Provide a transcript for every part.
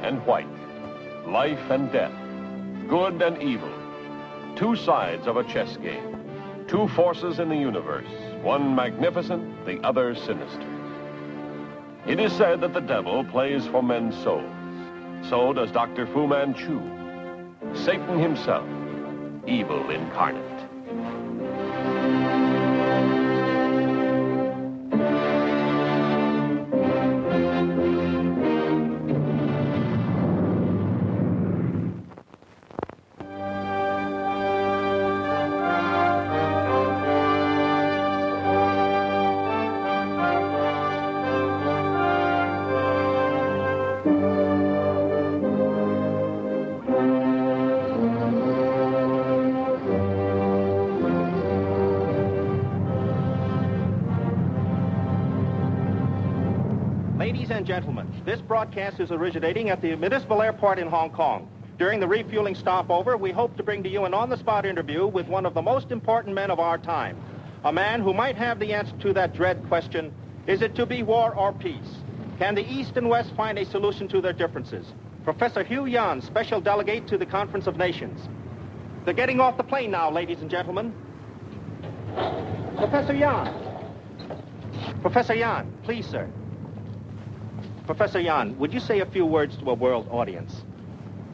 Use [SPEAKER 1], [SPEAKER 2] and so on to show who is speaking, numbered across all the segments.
[SPEAKER 1] and white, life and death, good and evil. Two sides of a chess game. Two forces in the universe, one magnificent, the other sinister. It is said that the devil plays for men's souls. So does Dr. Fu Manchu, Satan himself, evil incarnate.
[SPEAKER 2] Ladies and gentlemen, this broadcast is originating at the Municipal Airport in Hong Kong. During the refueling stopover, we hope to bring to you an on-the-spot interview with one of the most important men of our time. A man who might have the answer to that dread question, is it to be war or peace? Can the East and West find a solution to their differences? Professor Hugh Yan, Special Delegate to the Conference of Nations. They're getting off the plane now, ladies and gentlemen. Professor Yan. Professor Yan, please, sir. Professor Yan, would you say a few words to a world audience?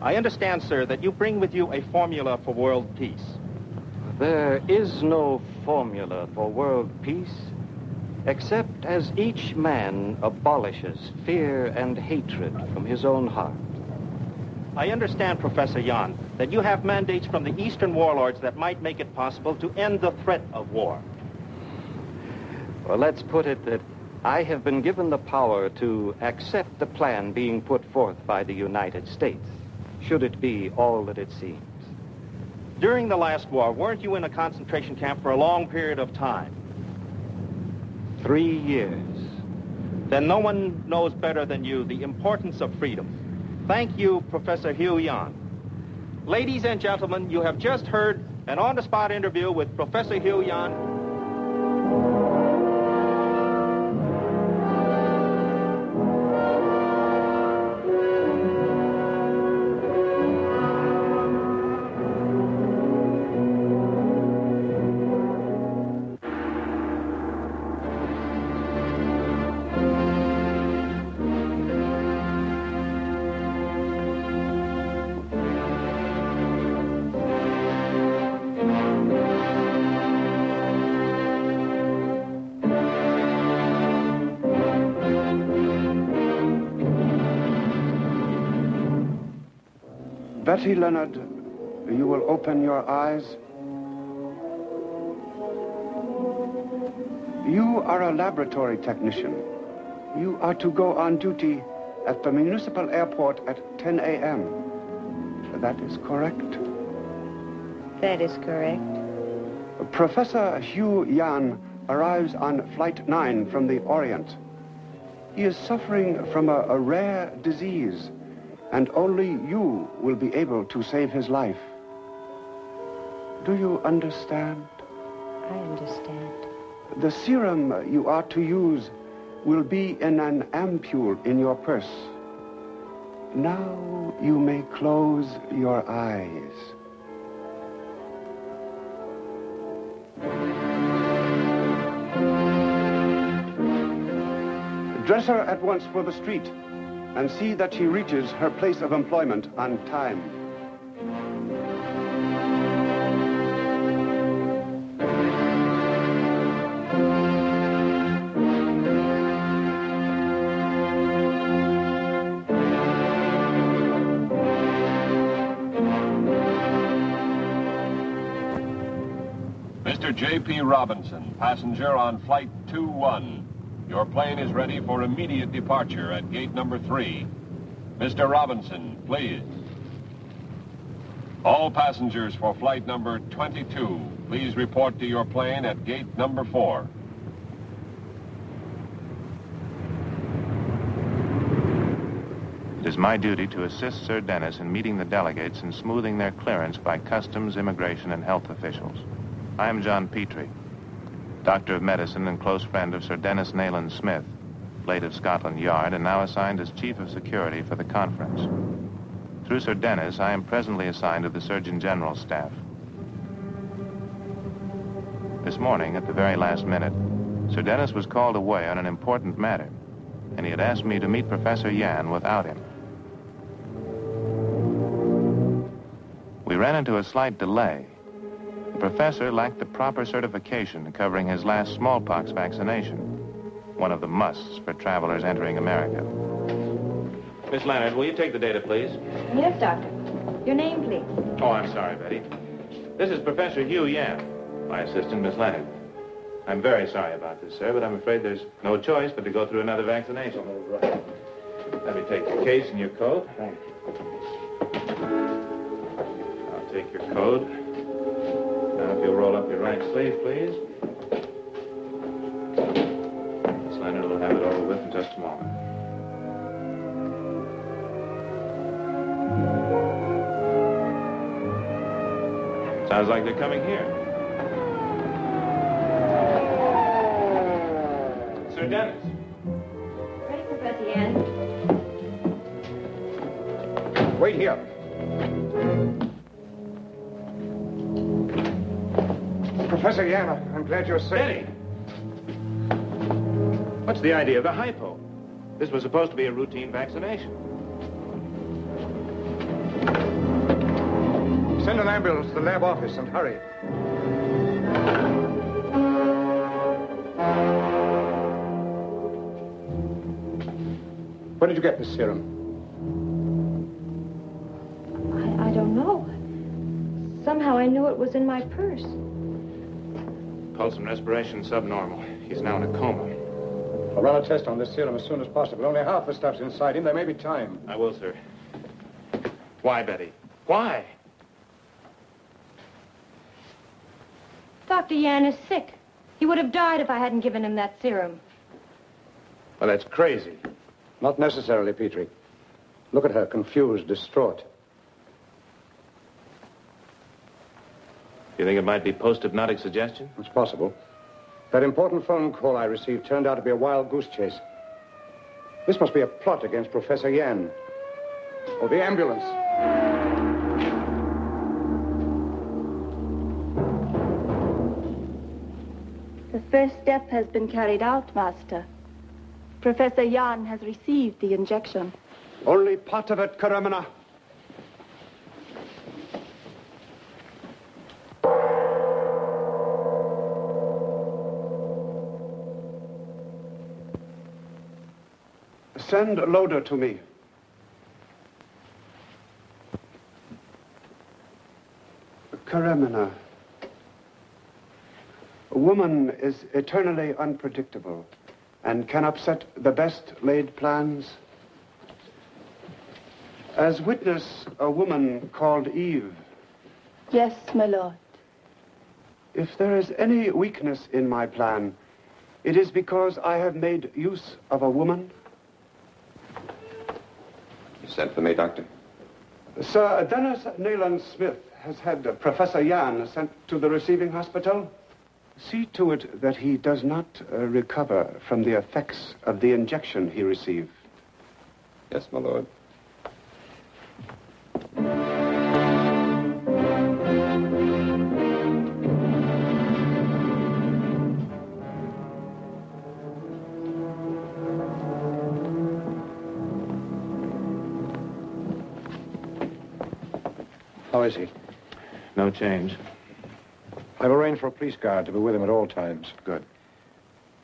[SPEAKER 2] I understand, sir, that you bring with you a formula for world peace.
[SPEAKER 3] There is no formula for world peace, except as each man abolishes fear and hatred from his own heart.
[SPEAKER 2] I understand, Professor Yan, that you have mandates from the Eastern warlords that might make it possible to end the threat of war.
[SPEAKER 3] Well, let's put it that I have been given the power to accept the plan being put forth by the United States, should it be all that it seems.
[SPEAKER 2] During the last war, weren't you in a concentration camp for a long period of time?
[SPEAKER 3] 3 years.
[SPEAKER 2] Then no one knows better than you the importance of freedom. Thank you, Professor Hugh Yan. Ladies and gentlemen, you have just heard an on-the-spot interview with Professor Hugh Yan.
[SPEAKER 4] Betty Leonard, you will open your eyes. You are a laboratory technician. You are to go on duty at the municipal airport at 10 a.m. That is correct?
[SPEAKER 5] That is correct.
[SPEAKER 4] Professor Hugh Yan arrives on Flight 9 from the Orient. He is suffering from a rare disease, and only you will be able to save his life. Do you understand?
[SPEAKER 5] I understand.
[SPEAKER 4] The serum you are to use will be in an ampule in your purse. Now you may close your eyes. Dress her at once for the street, and see that she reaches her place of employment on time.
[SPEAKER 1] Mr. J.P. Robinson, passenger on Flight 21. Your plane is ready for immediate departure at gate number 3. Mr. Robinson, please. All passengers for flight number 22, please report to your plane at gate number 4.
[SPEAKER 6] It is my duty to assist Sir Dennis in meeting the delegates and smoothing their clearance by customs, immigration, and health officials. I am John Petrie, doctor of medicine and close friend of Sir Dennis Nayland Smith, late of Scotland Yard and now assigned as Chief of Security for the conference. Through Sir Dennis, I am presently assigned to the Surgeon General's staff. This morning, at the very last minute, Sir Dennis was called away on an important matter, and he had asked me to meet Professor Yan without him. We ran into a slight delay. The professor lacked the proper certification covering his last smallpox vaccination, one of the musts for travelers entering America.
[SPEAKER 7] Miss Leonard, will you take the data, please?
[SPEAKER 5] Yes, Doctor. Your name, please.
[SPEAKER 7] Oh, I'm sorry, Betty. This is Professor Hugh Yan, my assistant, Miss Leonard. I'm very sorry about this, sir, but I'm afraid there's no choice but to go through another vaccination. All right. Let me take your case and your coat.
[SPEAKER 4] Thank you.
[SPEAKER 7] I'll take your coat. Now, if you'll roll up your right sleeve, please. Miss Leonard will have it over with in just a moment. Sounds like they're coming here. Sir Dennis.
[SPEAKER 5] Ready, Professor Yan?
[SPEAKER 4] Wait here. Professor Yan, I'm glad you're safe.
[SPEAKER 7] Betty! What's the idea of the hypo? This was supposed to be a routine vaccination.
[SPEAKER 4] Send an ambulance to the lab office and hurry. Where did you get this serum?
[SPEAKER 5] I don't know. Somehow I knew it was in my purse.
[SPEAKER 7] Pulse and respiration subnormal. He's now in a coma.
[SPEAKER 4] I'll run a test on this serum as soon as possible. Only half the stuff's inside him. There may be time.
[SPEAKER 7] I will, sir. Why, Betty? Why?
[SPEAKER 5] Dr. Yan is sick. He would have died if I hadn't given him that serum.
[SPEAKER 7] Well, that's crazy.
[SPEAKER 4] Not necessarily, Petrie. Look at her, confused, distraught.
[SPEAKER 7] You think it might be post-hypnotic suggestion?
[SPEAKER 4] It's possible. That important phone call I received turned out to be a wild goose chase. This must be a plot against Professor Yan. Oh, the ambulance.
[SPEAKER 8] The first step has been carried out, Master. Professor Yan has received the injection.
[SPEAKER 4] Only part of it, Karamana. Send Loader to me. Karamana. A woman is eternally unpredictable and can upset the best laid plans. As witness a woman called Eve.
[SPEAKER 8] Yes, my lord.
[SPEAKER 4] If there is any weakness in my plan, it is because I have made use of a woman.
[SPEAKER 9] You sent for me, Doctor?
[SPEAKER 4] Sir Dennis Nayland Smith has had Professor Yan sent to the receiving hospital. See to it that he does not recover from the effects of the injection he received.
[SPEAKER 9] Yes, my lord.
[SPEAKER 4] How is he?
[SPEAKER 7] No change.
[SPEAKER 4] I've arranged for a police guard to be with him at all times.
[SPEAKER 7] Good.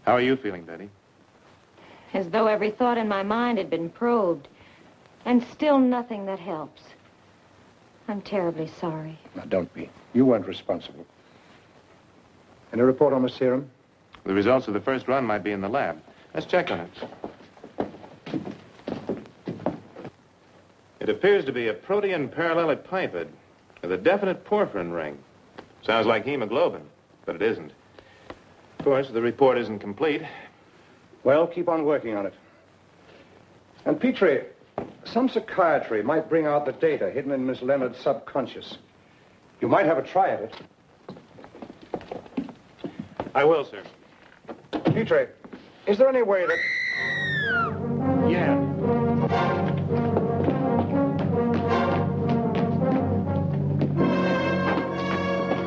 [SPEAKER 7] How are you feeling, Betty?
[SPEAKER 5] As though every thought in my mind had been probed. And still nothing that helps. I'm terribly sorry.
[SPEAKER 4] Now, don't be. You weren't responsible. Any report on the serum?
[SPEAKER 7] The results of the first run might be in the lab. Let's check on it. It appears to be a protein parallelepiped with a definite porphyrin ring. Sounds like hemoglobin, but it isn't. Of course, the report isn't complete.
[SPEAKER 4] Well, keep on working on it. And Petrie, some psychiatry might bring out the data hidden in Miss Leonard's subconscious. You might have a try at it.
[SPEAKER 7] I will, sir.
[SPEAKER 4] Petrie, is there any way that...
[SPEAKER 10] Yan.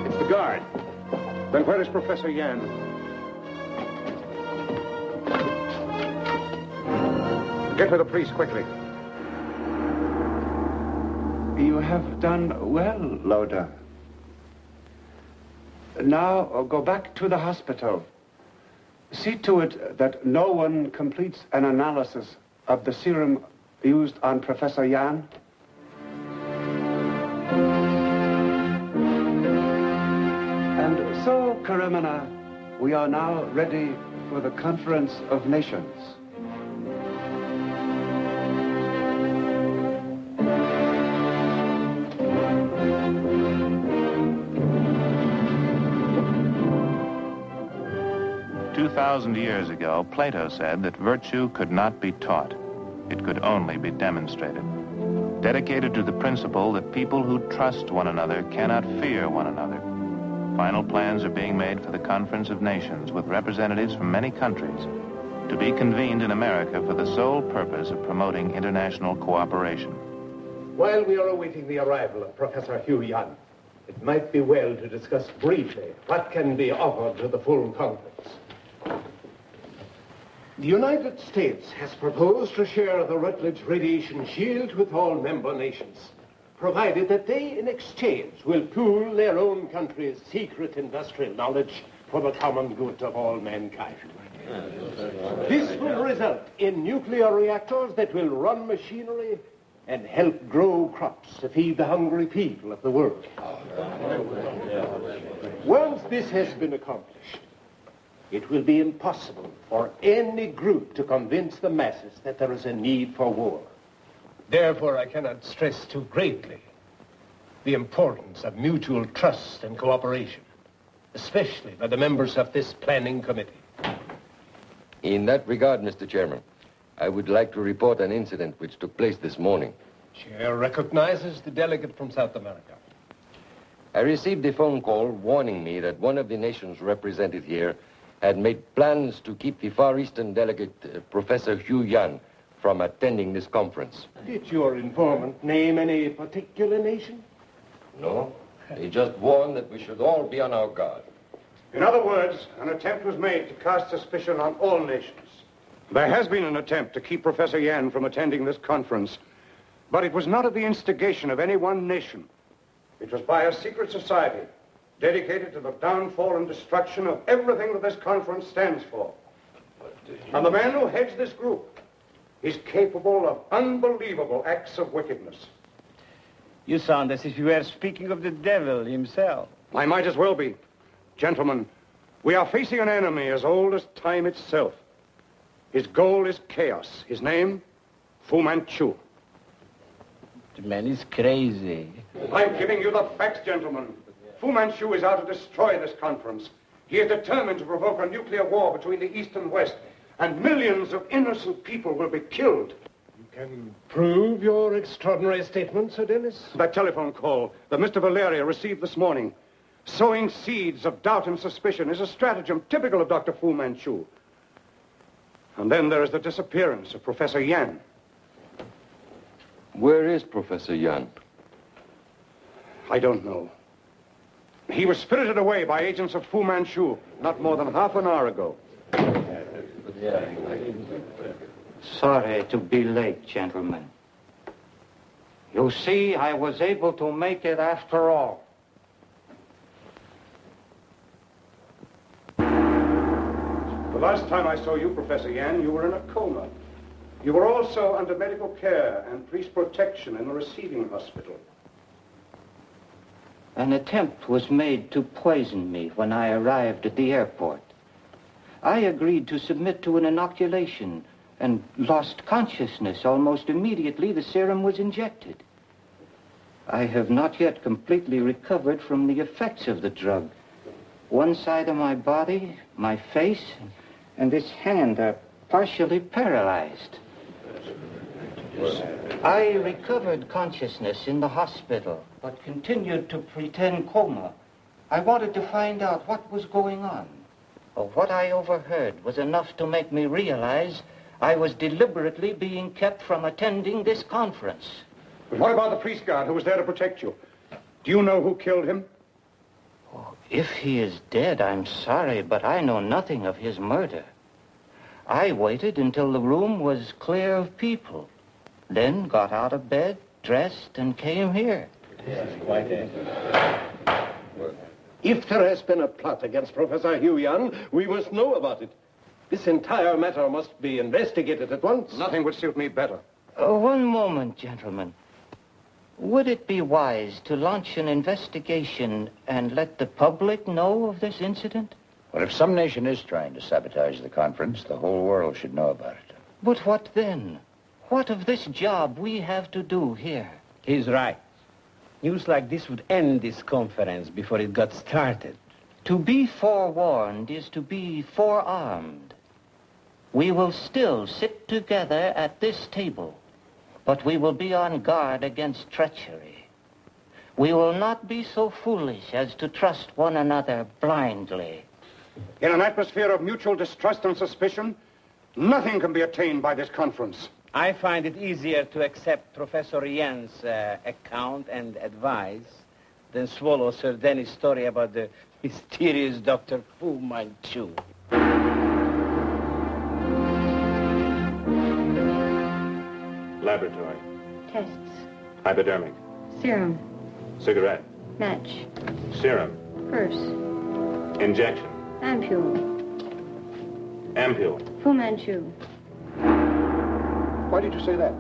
[SPEAKER 10] It's the guard.
[SPEAKER 4] Then where is Professor Yan? Get to the priest quickly. You have done well, Loda. Now go back to the hospital. See to it that no one completes an analysis of the serum used on Professor Yan. And so, Karimana, we are now ready for the Conference of Nations.
[SPEAKER 6] 2,000 years ago, Plato said that virtue could not be taught. It could only be demonstrated. Dedicated to the principle that people who trust one another cannot fear one another, final plans are being made for the Conference of Nations with representatives from many countries to be convened in America for the sole purpose of promoting international cooperation.
[SPEAKER 11] While we are awaiting the arrival of Professor Hu Yan, it might be well to discuss briefly what can be offered to the full conference. The United States has proposed to share the Rutledge radiation shield with all member nations, provided that they, in exchange, will pool their own country's secret industrial knowledge for the common good of all mankind. This will result in nuclear reactors that will run machinery and help grow crops to feed the hungry people of the world. Once this has been accomplished, it will be impossible for any group to convince the masses that there is a need for war. Therefore, I cannot stress too greatly the importance of mutual trust and cooperation, especially by the members of this planning committee.
[SPEAKER 12] In that regard, Mr. Chairman, I would like to report an incident which took place this morning.
[SPEAKER 11] Chair recognizes the delegate from South America.
[SPEAKER 12] I received a phone call warning me that one of the nations represented here had made plans to keep the Far Eastern delegate, Professor Hu Yan, from attending this conference.
[SPEAKER 11] Did your informant name any particular nation?
[SPEAKER 12] No. He just warned that we should all be on our guard.
[SPEAKER 4] In other words, an attempt was made to cast suspicion on all nations. There has been an attempt to keep Professor Yan from attending this conference, but it was not at the instigation of any one nation. It was by a secret society dedicated to the downfall and destruction of everything that this conference stands for. And the man who heads this group is capable of unbelievable acts of wickedness.
[SPEAKER 13] You sound as if you were speaking of the devil himself.
[SPEAKER 4] I might as well be. Gentlemen, we are facing an enemy as old as time itself. His goal is chaos. His name, Fu Manchu.
[SPEAKER 13] The man is crazy.
[SPEAKER 4] I'm giving you the facts, gentlemen. Fu Manchu is out to destroy this conference. He is determined to provoke a nuclear war between the East and West, and millions of innocent people will be killed.
[SPEAKER 11] You can prove your extraordinary statement, Sir Dennis?
[SPEAKER 4] That telephone call that Mr. Valeria received this morning, sowing seeds of doubt and suspicion, is a stratagem typical of Dr. Fu Manchu. And then there is the disappearance of Professor Yan.
[SPEAKER 12] Where is Professor Yan?
[SPEAKER 4] I don't know. He was spirited away by agents of Fu Manchu not more than half an hour ago.
[SPEAKER 3] Sorry to be late, gentlemen. You see, I was able to make it after all.
[SPEAKER 4] The last time I saw you, Professor Yan, you were in a coma. You were also under medical care and police protection in a receiving hospital.
[SPEAKER 3] An attempt was made to poison me when I arrived at the airport. I agreed to submit to an inoculation and lost consciousness almost immediately the serum was injected. I have not yet completely recovered from the effects of the drug. One side of my body, my face, and this hand are partially paralyzed. I recovered consciousness in the hospital, but continued to pretend coma. I wanted to find out what was going on. What I overheard was enough to make me realize I was deliberately being kept from attending this conference.
[SPEAKER 4] But what about the priest guard who was there to protect you? Do you know who killed him?
[SPEAKER 3] Oh, if he is dead, I'm sorry, but I know nothing of his murder. I waited until the room was clear of people, then got out of bed, dressed, and came here.
[SPEAKER 11] If there has been a plot against Professor Hu Yan, we must know about it. This entire matter must be investigated at once.
[SPEAKER 4] Nothing would suit me better.
[SPEAKER 3] One moment, gentlemen. Would it be wise to launch an investigation and let the public know of this incident?
[SPEAKER 14] Well, if some nation is trying to sabotage the conference, the whole world should know about it.
[SPEAKER 3] But what then? What of this job we have to do here?
[SPEAKER 13] He's right. News like this would end this conference before it got started.
[SPEAKER 3] To be forewarned is to be forearmed. We will still sit together at this table, but we will be on guard against treachery. We will not be so foolish as to trust one another blindly.
[SPEAKER 4] In an atmosphere of mutual distrust and suspicion, nothing can be attained by this conference.
[SPEAKER 13] I find it easier to accept Professor Yan's account and advice than swallow Sir Dennis' story about the mysterious Dr. Fu Manchu.
[SPEAKER 7] Laboratory.
[SPEAKER 5] Tests.
[SPEAKER 7] Hypodermic.
[SPEAKER 5] Serum.
[SPEAKER 7] Cigarette.
[SPEAKER 5] Match.
[SPEAKER 7] Serum.
[SPEAKER 5] Purse.
[SPEAKER 7] Injection.
[SPEAKER 5] Ampule.
[SPEAKER 7] Ampule.
[SPEAKER 5] Fu Manchu.
[SPEAKER 4] Why did you say that?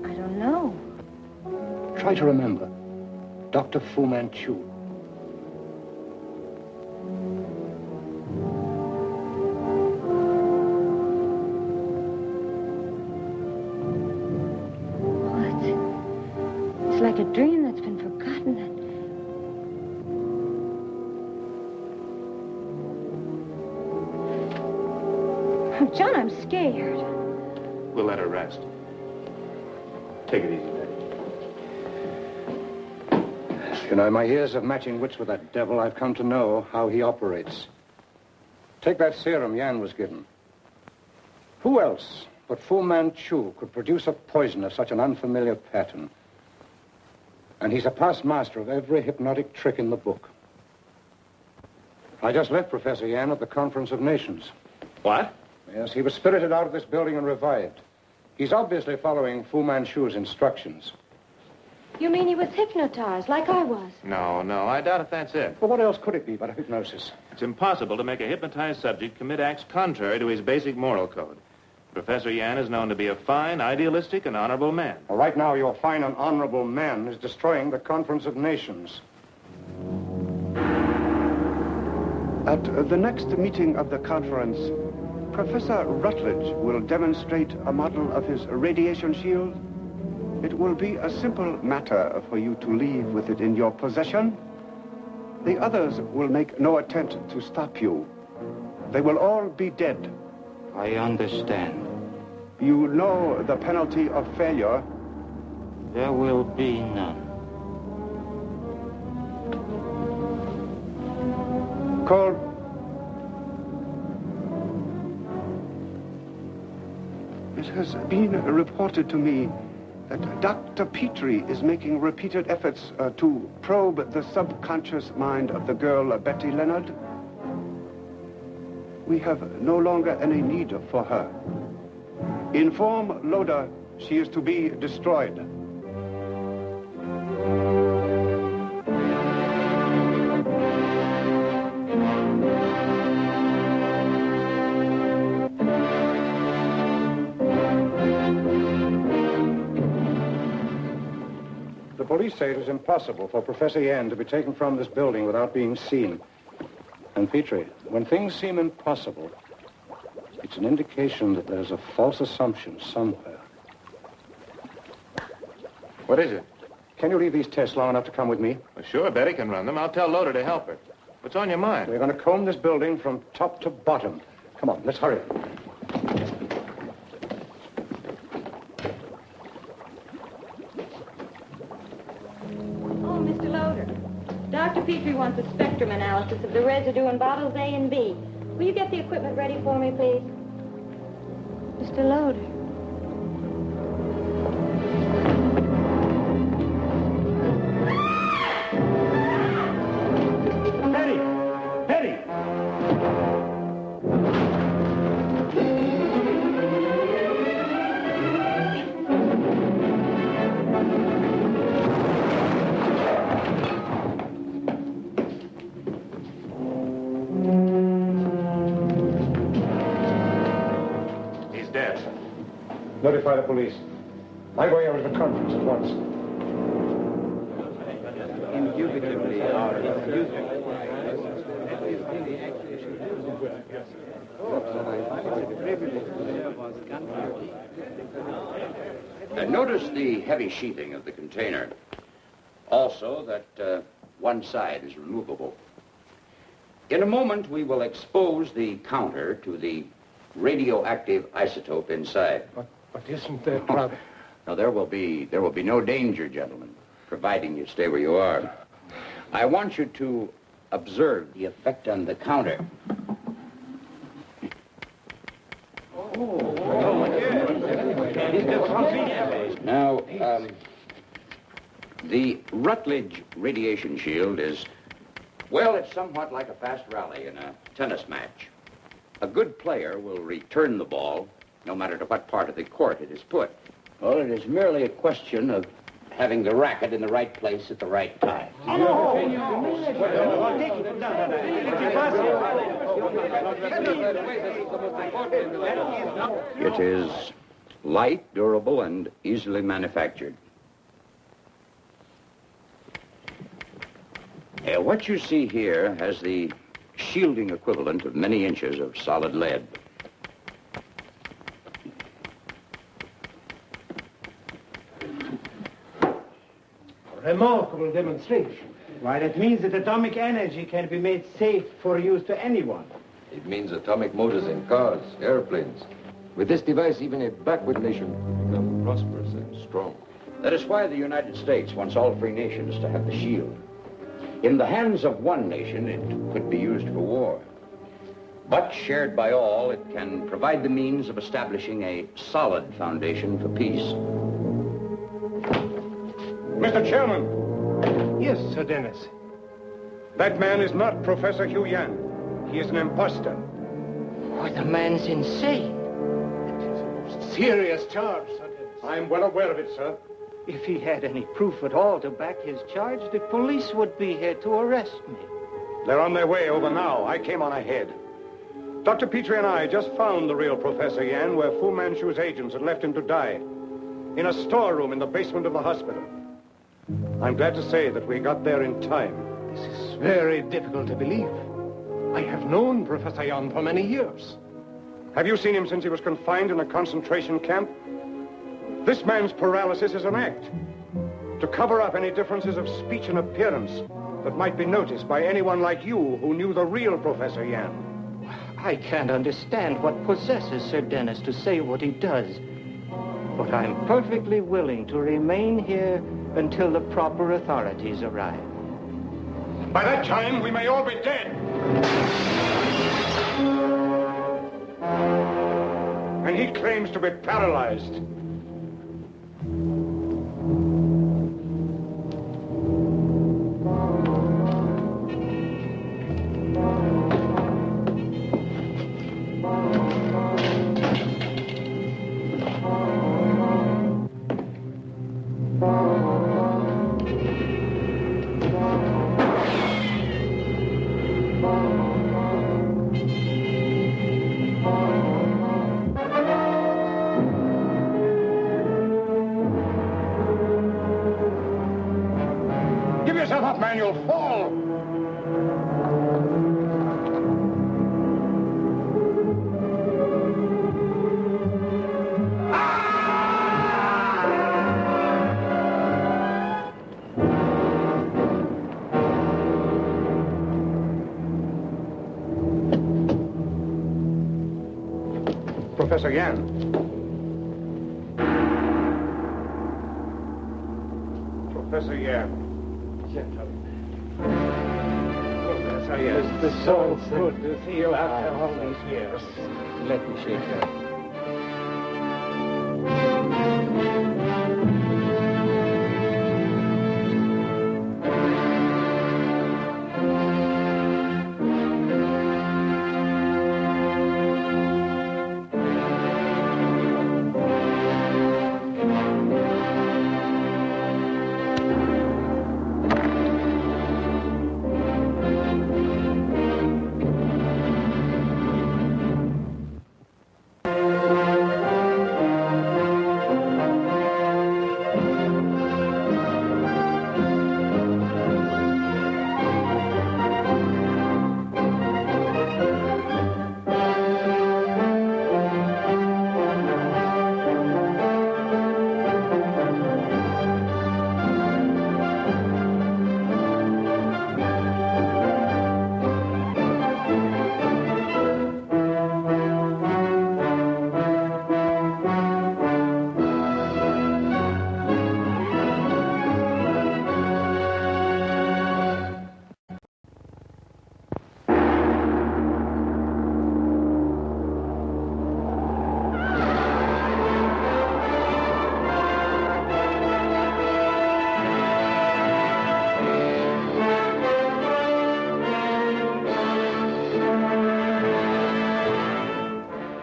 [SPEAKER 5] I don't know.
[SPEAKER 4] Try to remember. Dr. Fu Manchu.
[SPEAKER 5] What? It's like a dream that's been forgotten. John, I'm scared.
[SPEAKER 7] We'll let her rest. Take it easy, Daddy.
[SPEAKER 4] You know, in my years of matching wits with that devil, I've come to know how he operates. Take that serum Yan was given. Who else but Fu Manchu could produce a poison of such an unfamiliar pattern? And he's a past master of every hypnotic trick in the book. I just left Professor Yan at the Conference of Nations.
[SPEAKER 7] What?
[SPEAKER 4] Yes, he was spirited out of this building and revived. He's obviously following Fu Manchu's instructions.
[SPEAKER 5] You mean he was hypnotized, like I was?
[SPEAKER 7] No, I doubt if that's it.
[SPEAKER 4] Well, what else could it be but a hypnosis?
[SPEAKER 7] It's impossible to make a hypnotized subject commit acts contrary to his basic moral code. Professor Yan is known to be a fine, idealistic, and honorable man.
[SPEAKER 4] Well, right now, your fine and honorable man is destroying the Conference of Nations. At the next meeting of the conference, Professor Rutledge will demonstrate a model of his radiation shield. It will be a simple matter for you to leave with it in your possession. The others will make no attempt to stop you. They will all be dead.
[SPEAKER 3] I understand.
[SPEAKER 4] You know the penalty of failure.
[SPEAKER 3] There will be none.
[SPEAKER 4] Cole. It has been reported to me that Dr. Petrie is making repeated efforts to probe the subconscious mind of the girl, Betty Leonard. We have no longer any need for her. Inform Loda she is to be destroyed. The police say it is impossible for Professor Yan to be taken from this building without being seen. And Petrie, when things seem impossible, it's an indication that there's a false assumption somewhere.
[SPEAKER 7] What is it?
[SPEAKER 4] Can you leave these tests long enough to come with me?
[SPEAKER 7] Well, sure, Betty can run them. I'll tell Loda to help her. What's on your mind?
[SPEAKER 4] We're going to comb this building from top to bottom. Come on, let's hurry.
[SPEAKER 5] Oh, Mr. Loader. Dr. Petrie wants a spectrum analysis of the residue in bottles A and B. Will you get the equipment ready for me, please? Mr. Loader.
[SPEAKER 10] Notify the police. I'm going over to the conference at once.
[SPEAKER 13] Indubitably, our
[SPEAKER 14] Notice the heavy sheathing of the container. Also that one side is removable. In a moment, we will expose the counter to the radioactive isotope inside.
[SPEAKER 10] But isn't there trouble?
[SPEAKER 14] No, there will be no danger, gentlemen, providing you stay where you are. I want you to observe the effect on the counter. Now, the Rutledge radiation shield is, well, it's somewhat like a fast rally in a tennis match. A good player will return the ball, no matter to what part of the court it is put. Well, it is merely a question of having the racket in the right place at the right time. It is light, durable, and easily manufactured. What you see here has the shielding equivalent of many inches of solid lead.
[SPEAKER 11] Remarkable demonstration.
[SPEAKER 13] Why, that means that atomic energy can be made safe for use to anyone.
[SPEAKER 12] It means atomic motors in cars, airplanes. With this device, even a backward nation can become prosperous and strong.
[SPEAKER 14] That is why the United States wants all free nations to have the shield. In the hands of one nation, it could be used for war. But shared by all, it can provide the means of establishing a solid foundation for peace.
[SPEAKER 10] Mr. Chairman.
[SPEAKER 11] Yes, Sir Dennis.
[SPEAKER 10] That man is not Professor Hu Yan. He is an imposter.
[SPEAKER 3] Oh, the man's insane.
[SPEAKER 11] It is a most serious charge, Sir Dennis.
[SPEAKER 10] I'm well aware of it, sir.
[SPEAKER 3] If he had any proof at all to back his charge, the police would be here to arrest me.
[SPEAKER 10] They're on their way over now. I came on ahead. Dr. Petrie and I just found the real Professor Yan where Fu Manchu's agents had left him to die. In a storeroom in the basement of the hospital. I'm glad to say that we got there in time.
[SPEAKER 11] This is very difficult to believe. I have known Professor Yan for many years.
[SPEAKER 10] Have you seen him since he was confined in a concentration camp? This man's paralysis is an act to cover up any differences of speech and appearance that might be noticed by anyone like you who knew the real Professor Yan.
[SPEAKER 3] I can't understand what possesses Sir Dennis to say what he does. But I'm perfectly willing to remain here until the proper authorities arrive.
[SPEAKER 10] By that time, we may all be dead. And he claims to be paralyzed. Give yourself up, man, you'll fall. Professor Yan. Professor Yan.
[SPEAKER 11] Oh, there's Professor, yes. It's so good to see you after all these years.
[SPEAKER 13] Let me shake hands.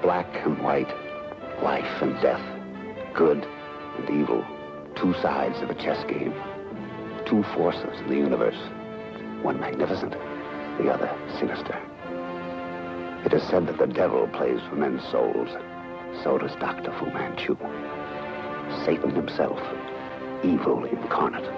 [SPEAKER 4] Black and white, life and death, good and evil, two sides of a chess game, two forces in the universe, one magnificent, the other sinister. It is said that the devil plays for men's souls. So does Dr. Fu Manchu. Satan himself, evil incarnate.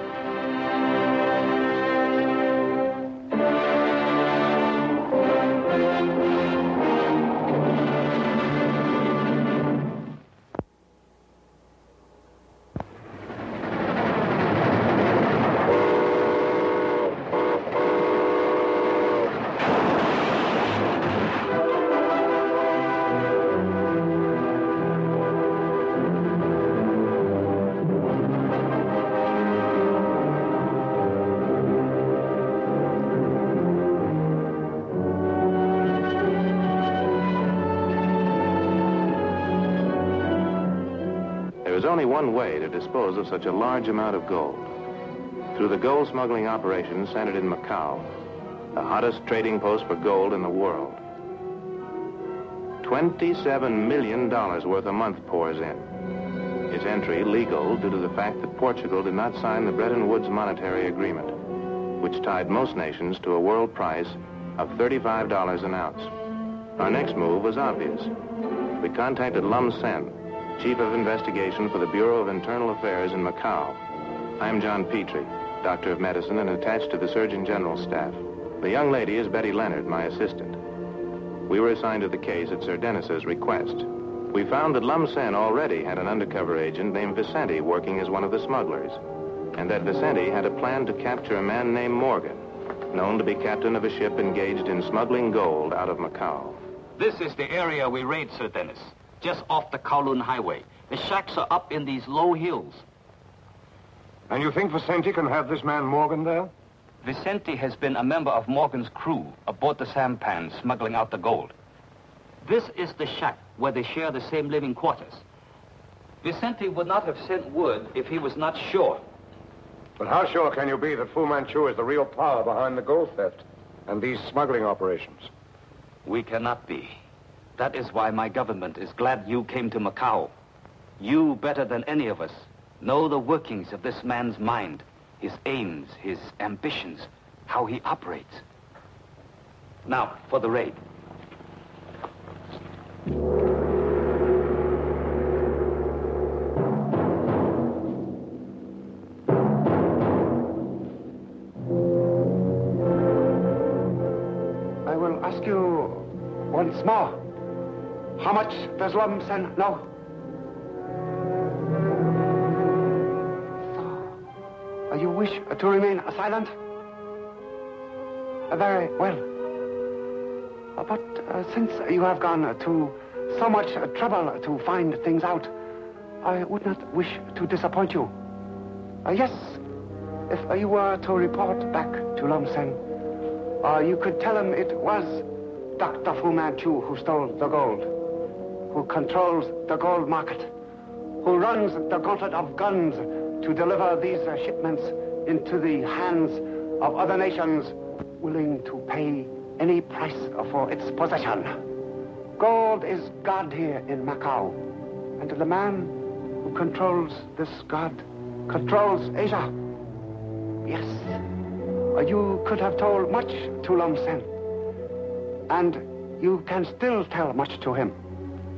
[SPEAKER 6] There is only one way to dispose of such a large amount of gold. Through the gold smuggling operation centered in Macau, the hottest trading post for gold in the world. $27 million worth a month pours in. Its entry legal due to the fact that Portugal did not sign the Bretton Woods Monetary Agreement, which tied most nations to a world price of $35 an ounce. Our next move was obvious. We contacted Lum Sen, Chief of Investigation for the Bureau of Internal Affairs in Macau. I'm John Petrie, Doctor of Medicine and attached to the Surgeon General's staff. The young lady is Betty Leonard, my assistant. We were assigned to the case at Sir Dennis's request. We found that Lum Sen already had an undercover agent named Vicente working as one of the smugglers, and that Vicente had a plan to capture a man named Morgan, known to be captain of a ship engaged in smuggling gold out of Macau.
[SPEAKER 15] This is the area we raid, Sir Dennis. Just off the Kowloon Highway. The shacks are up in these low hills.
[SPEAKER 10] And you think Vicente can have this man Morgan there?
[SPEAKER 15] Vicente has been a member of Morgan's crew aboard the sampan smuggling out the gold. This is the shack where they share the same living quarters. Vicente would not have sent word if he was not sure.
[SPEAKER 10] But how sure can you be that Fu Manchu is the real power behind the gold theft and these smuggling operations?
[SPEAKER 15] We cannot be. That is why my government is glad you came to Macau. You, better than any of us, know the workings of this man's mind, his aims, his ambitions, how he operates. Now, for the raid.
[SPEAKER 4] I will ask you once more. How much does Lum Sen know? So, you wish to remain silent? Very well. But since you have gone to so much trouble to find things out, I would not wish to disappoint you. Yes, if you were to report back to Lum Sen, You could tell him it was Dr. Fu Manchu who stole the gold, who controls the gold market, who runs the gauntlet of guns to deliver these shipments into the hands of other nations willing to pay any price for its possession. Gold is God here in Macau, and the man who controls this God controls Asia. Yes, you could have told much to Lum Sen, and you can still tell much to him.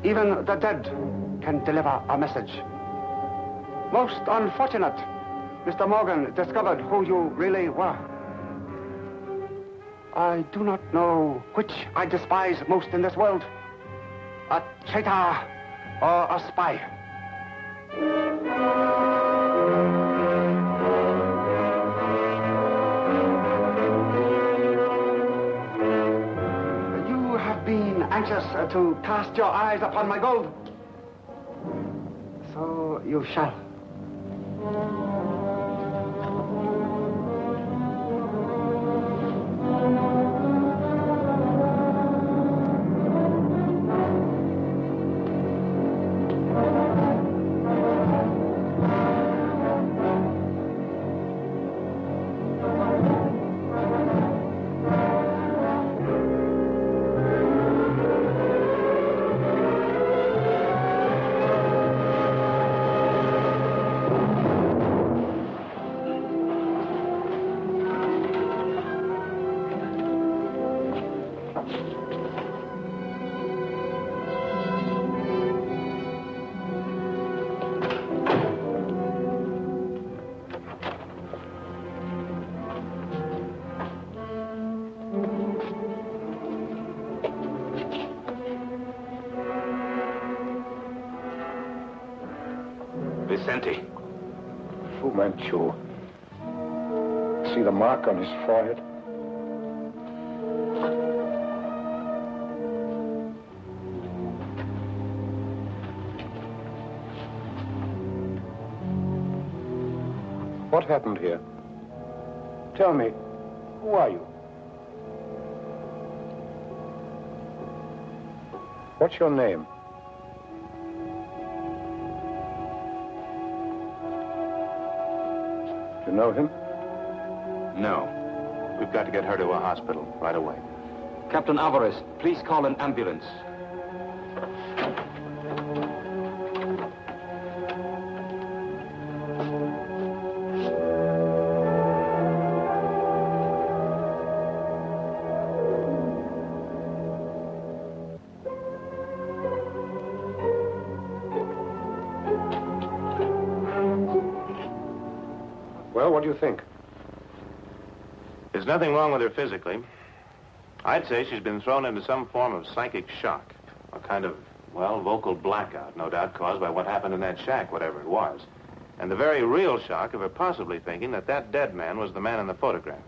[SPEAKER 4] Even the dead can deliver a message. Most unfortunate, Mr. Morgan discovered who you really were. I do not know which I despise most in this world, a traitor or a spy. You have been anxious to cast your eyes upon my gold. So you shall.
[SPEAKER 10] Vicente. Fu Manchu. See the mark on his forehead? What happened here? Tell me, who are you? What's your name? You know him?
[SPEAKER 6] No. We've got to get her to a hospital right away.
[SPEAKER 15] Captain Alvarez, please call an ambulance.
[SPEAKER 10] Well, what do you think?
[SPEAKER 6] There's nothing wrong with her physically. I'd say she's been thrown into some form of psychic shock. A kind of, well, vocal blackout, no doubt caused by what happened in that shack, whatever it was. And the very real shock of her possibly thinking that that dead man was the man in the photograph.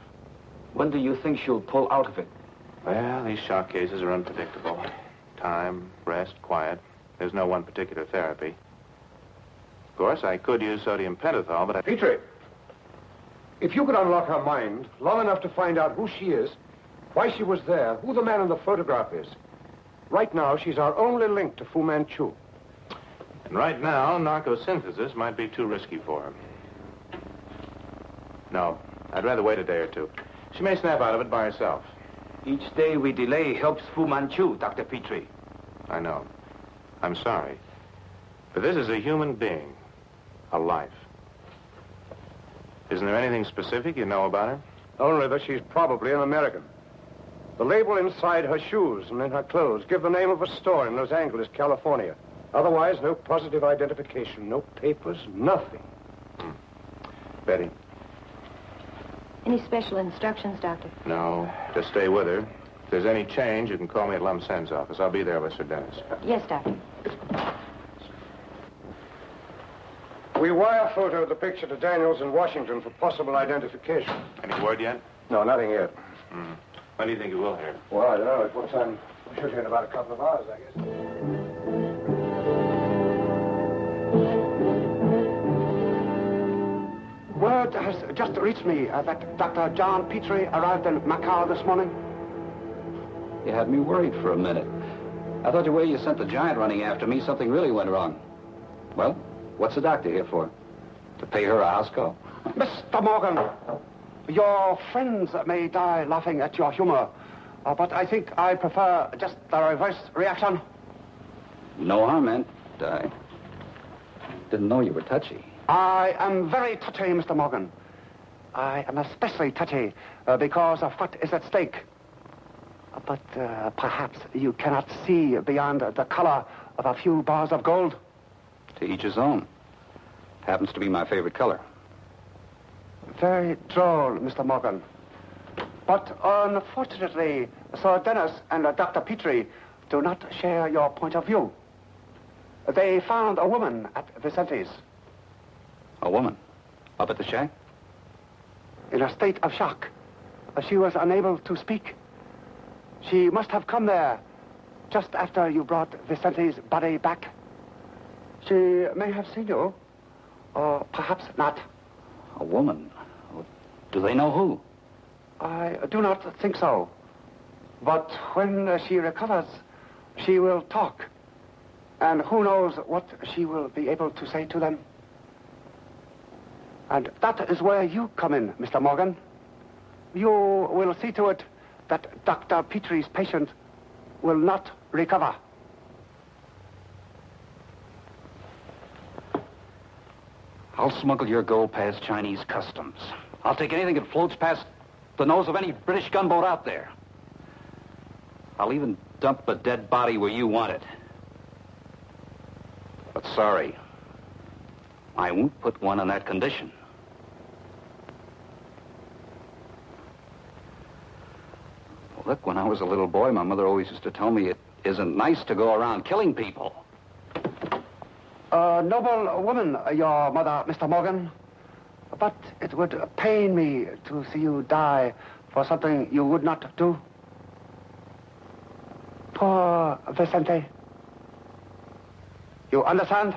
[SPEAKER 15] When do you think she'll pull out of it?
[SPEAKER 6] Well, these shock cases are unpredictable. Time, rest, quiet. There's no one particular therapy. Of course, I could use sodium pentothal, but I...
[SPEAKER 10] Petrie! If you could unlock her mind long enough to find out who she is, why she was there, who the man in the photograph is. Right now, she's our only link to Fu Manchu.
[SPEAKER 6] And right now, narcosynthesis might be too risky for her. No, I'd rather wait a day or two. She may snap out of it by herself.
[SPEAKER 15] Each day we delay helps Fu Manchu, Dr. Petrie.
[SPEAKER 6] I know. I'm sorry. But this is a human being. A life. Isn't there anything specific you know about her?
[SPEAKER 10] Only that she's probably an American. The label inside her shoes and in her clothes give the name of a store in Los Angeles, California. Otherwise, no positive identification, no papers, nothing.
[SPEAKER 6] Betty?
[SPEAKER 5] Any special instructions, Doctor?
[SPEAKER 6] No, just stay with her. If there's any change, you can call me at Lum Sen's office. I'll be there with Sir Dennis.
[SPEAKER 5] Yes, Doctor.
[SPEAKER 10] We wire photoed the picture to Daniels in Washington for possible identification.
[SPEAKER 6] Any word yet?
[SPEAKER 10] No, nothing yet.
[SPEAKER 6] When do you think you will hear?
[SPEAKER 10] Well, I don't know. At what time? We should hear in about a couple of hours, I guess.
[SPEAKER 4] Word has just reached me that Dr. John Petrie arrived in Macau this morning.
[SPEAKER 16] You had me worried for a minute. I thought the way you sent the giant running after me, something really went wrong. Well, what's the doctor here for? To pay her a house call?
[SPEAKER 4] Mr. Morgan, your friends may die laughing at your humor, but I think I prefer just the reverse reaction.
[SPEAKER 16] No harm meant. I didn't know you were touchy.
[SPEAKER 4] I am very touchy, Mr. Morgan. I am especially touchy because of what is at stake. But perhaps you cannot see beyond the color of a few bars of gold.
[SPEAKER 16] To each his own. Happens to be my favorite color.
[SPEAKER 4] Very droll, Mr. Morgan. But unfortunately, Sir Dennis and Dr. Petrie do not share your point of view. They found a woman at Vicente's.
[SPEAKER 16] A woman? Up at the shack?
[SPEAKER 4] In a state of shock. She was unable to speak. She must have come there just after you brought Vicente's body back. She may have seen you, or perhaps not.
[SPEAKER 16] A woman? Do they know who?
[SPEAKER 4] I do not think so. But when she recovers, she will talk. And who knows what she will be able to say to them. And that is where you come in, Mr. Morgan. You will see to it that Dr. Petrie's patient will not recover.
[SPEAKER 16] I'll smuggle your gold past Chinese customs. I'll take anything that floats past the nose of any British gunboat out there. I'll even dump a dead body where you want it. But sorry, I won't put one on that condition. Well, look, when I was a little boy, my mother always used to tell me it isn't nice to go around killing people.
[SPEAKER 4] A noble woman, your mother, Mr. Morgan. But it would pain me to see you die for something you would not do. Poor Vicente. You understand?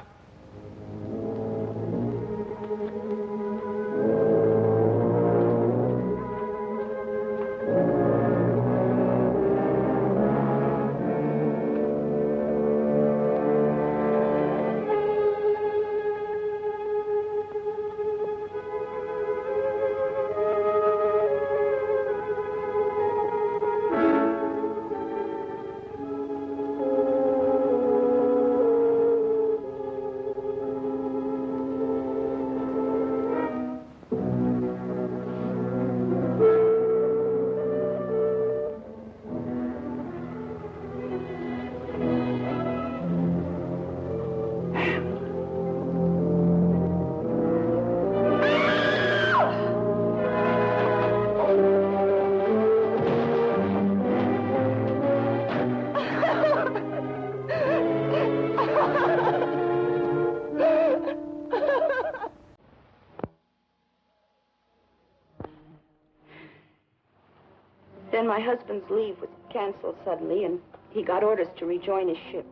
[SPEAKER 17] Then my husband's leave was canceled suddenly, and he got orders to rejoin his ship.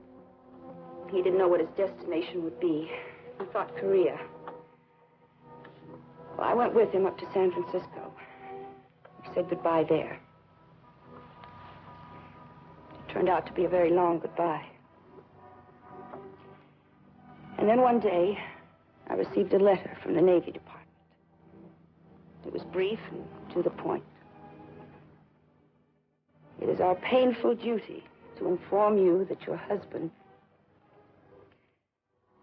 [SPEAKER 17] He didn't know what his destination would be. He thought Korea. Well, I went with him up to San Francisco. We said goodbye there. It turned out to be a very long goodbye. And then one day, I received a letter from the Navy Department. It was brief and to the point. It is our painful duty to inform you that your husband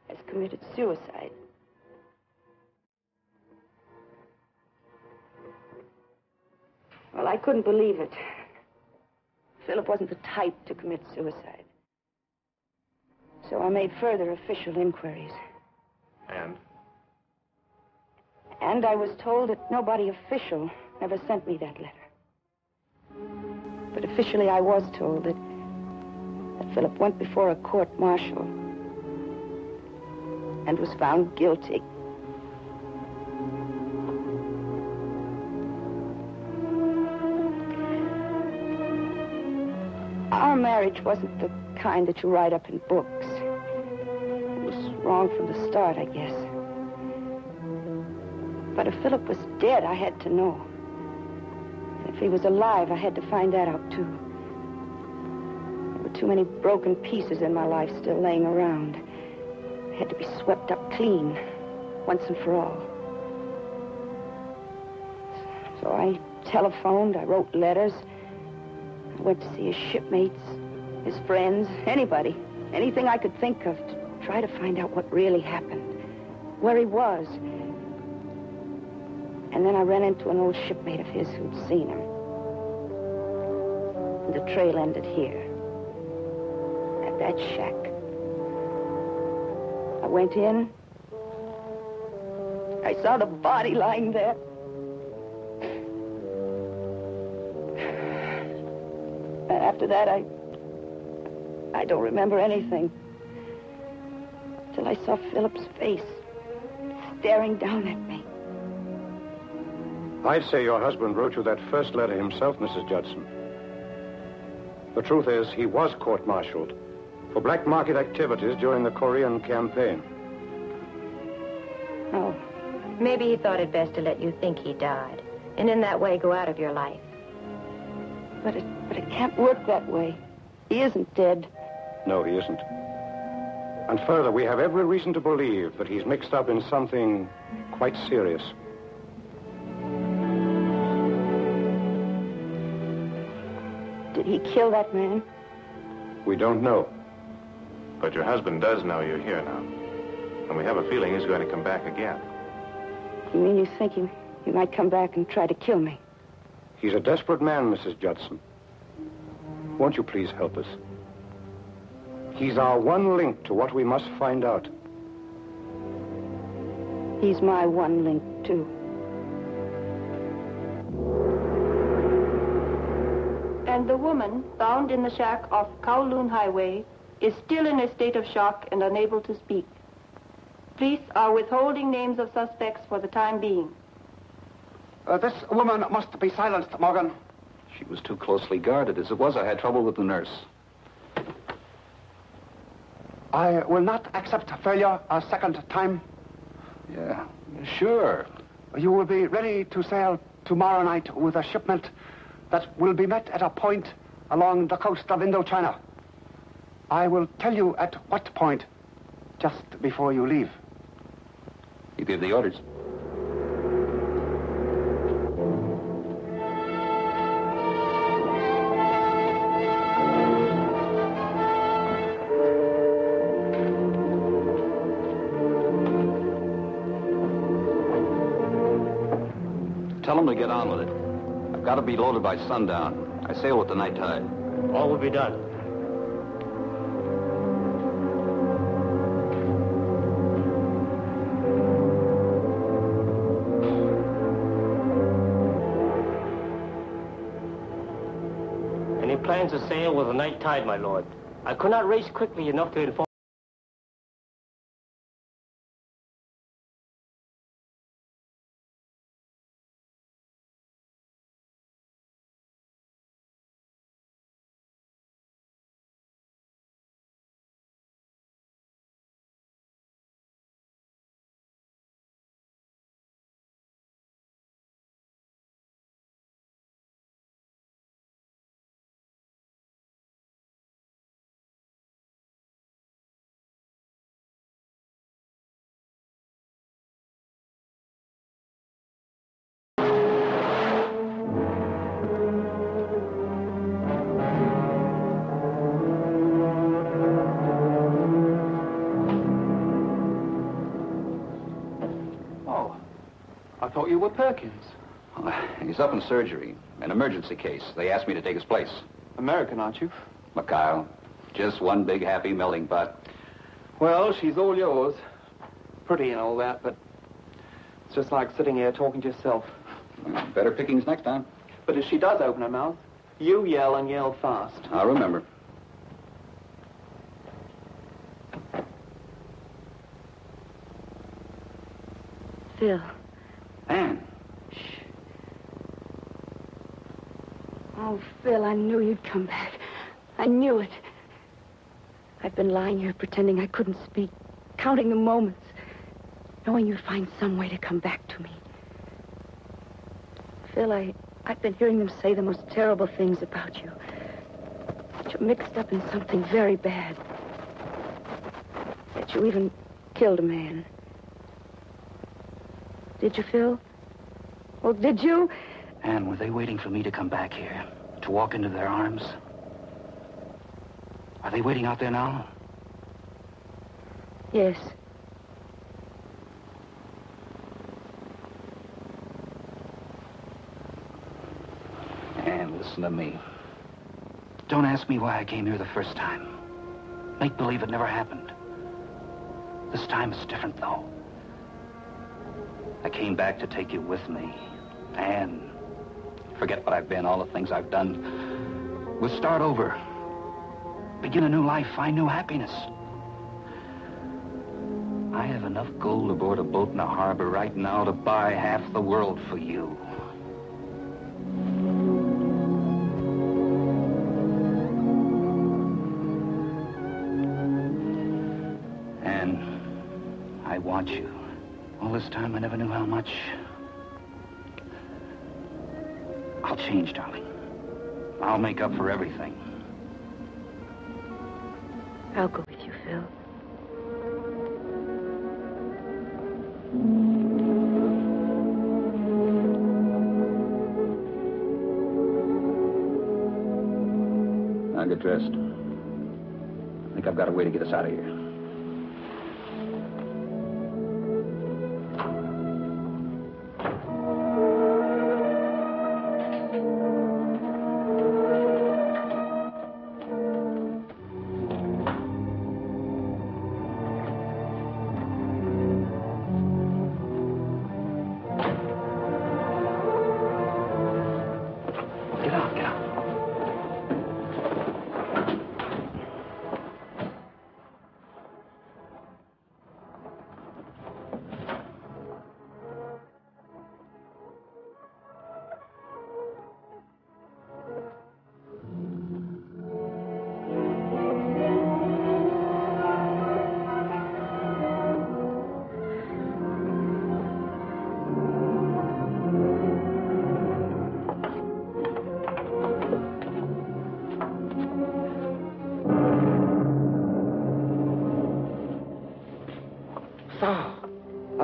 [SPEAKER 17] has committed suicide. Well, I couldn't believe it. Philip wasn't the type to commit suicide. So I made further official inquiries.
[SPEAKER 7] And?
[SPEAKER 17] And I was told that nobody official ever sent me that letter. But officially, I was told that Philip went before a court-martial and was found guilty. Our marriage wasn't the kind that you write up in books. It was wrong from the start, I guess. But if Philip was dead, I had to know. And if he was alive, I had to find that out, too. There were too many broken pieces in my life still laying around. They had to be swept up clean, once and for all. So I telephoned, I wrote letters. I went to see his shipmates, his friends, anybody, anything I could think of to try to find out what really happened, where he was. And then I ran into an old shipmate of his who'd seen him. And the trail ended here, at that shack. I went in. I saw the body lying there. And after that, I don't remember anything. Till I saw Philip's face staring down at me.
[SPEAKER 10] I'd say your husband wrote you that first letter himself, Mrs. Judson. The truth is, he was court-martialed for black market activities during the Korean campaign.
[SPEAKER 5] Oh, maybe he thought it best to let you think he died, and in that way go out of your life.
[SPEAKER 17] But it can't work that way. He isn't dead.
[SPEAKER 10] No, he isn't. And further, we have every reason to believe that he's mixed up in something quite serious.
[SPEAKER 17] Did he kill that man?
[SPEAKER 10] We don't know.
[SPEAKER 6] But your husband does know you're here now. And we have a feeling he's going to come back again.
[SPEAKER 17] You mean you think he might come back and try to kill me?
[SPEAKER 10] He's a desperate man, Mrs. Judson. Won't you please help us? He's our one link to what we must find out.
[SPEAKER 17] He's my one link, too.
[SPEAKER 8] And the woman, found in the shack off Kowloon Highway, is still in a state of shock and unable to speak. Police are withholding names of suspects for the time being.
[SPEAKER 4] This woman must be silenced, Morgan.
[SPEAKER 16] She was too closely guarded. As it was, I had trouble with the nurse.
[SPEAKER 4] I will not accept failure a second time.
[SPEAKER 16] Yeah, sure.
[SPEAKER 4] You will be ready to sail tomorrow night with a shipment that will be met at a point along the coast of Indochina. I will tell you at what point just before you leave.
[SPEAKER 16] You gave the orders. Tell them to get on with it. I've got to be loaded by sundown. I sail with the night tide.
[SPEAKER 13] All will be done. Any plans to sail with the night tide, my lord? I could not race quickly enough to inform.
[SPEAKER 16] I thought you were Perkins. He's up in surgery. An emergency case. They asked me to take his place.
[SPEAKER 18] American, aren't you?
[SPEAKER 16] Macau. Just one big happy melting pot.
[SPEAKER 18] Well, she's all yours. Pretty and all that, but it's just like sitting here talking to yourself.
[SPEAKER 16] Better pickings next time.
[SPEAKER 18] But if she does open her mouth, you yell and yell fast.
[SPEAKER 16] I'll remember.
[SPEAKER 17] Phil.
[SPEAKER 16] Anne.
[SPEAKER 17] Shh. Oh, Phil, I knew you'd come back. I knew it. I've been lying here pretending I couldn't speak, counting the moments, knowing you'd find some way to come back to me. Phil, I've been hearing them say the most terrible things about you. That you're mixed up in something very bad. That you even killed a man. Did you, Phil? Oh, did you?
[SPEAKER 16] Anne, were they waiting for me to come back here? To walk into their arms? Are they waiting out there now?
[SPEAKER 17] Yes.
[SPEAKER 16] Anne, listen to me. Don't ask me why I came here the first time. Make believe it never happened. This time it's different, though. I came back to take you with me. Anne, forget what I've been, all the things I've done. We'll start over. Begin a new life, find new happiness. I have enough gold aboard a boat in the harbor right now to buy half the world for you. And I want you. All this time I never knew how much. I'll change, darling. I'll make up for everything.
[SPEAKER 17] I'll go with you, Phil.
[SPEAKER 16] Now get dressed. I think I've got a way to get us out of here.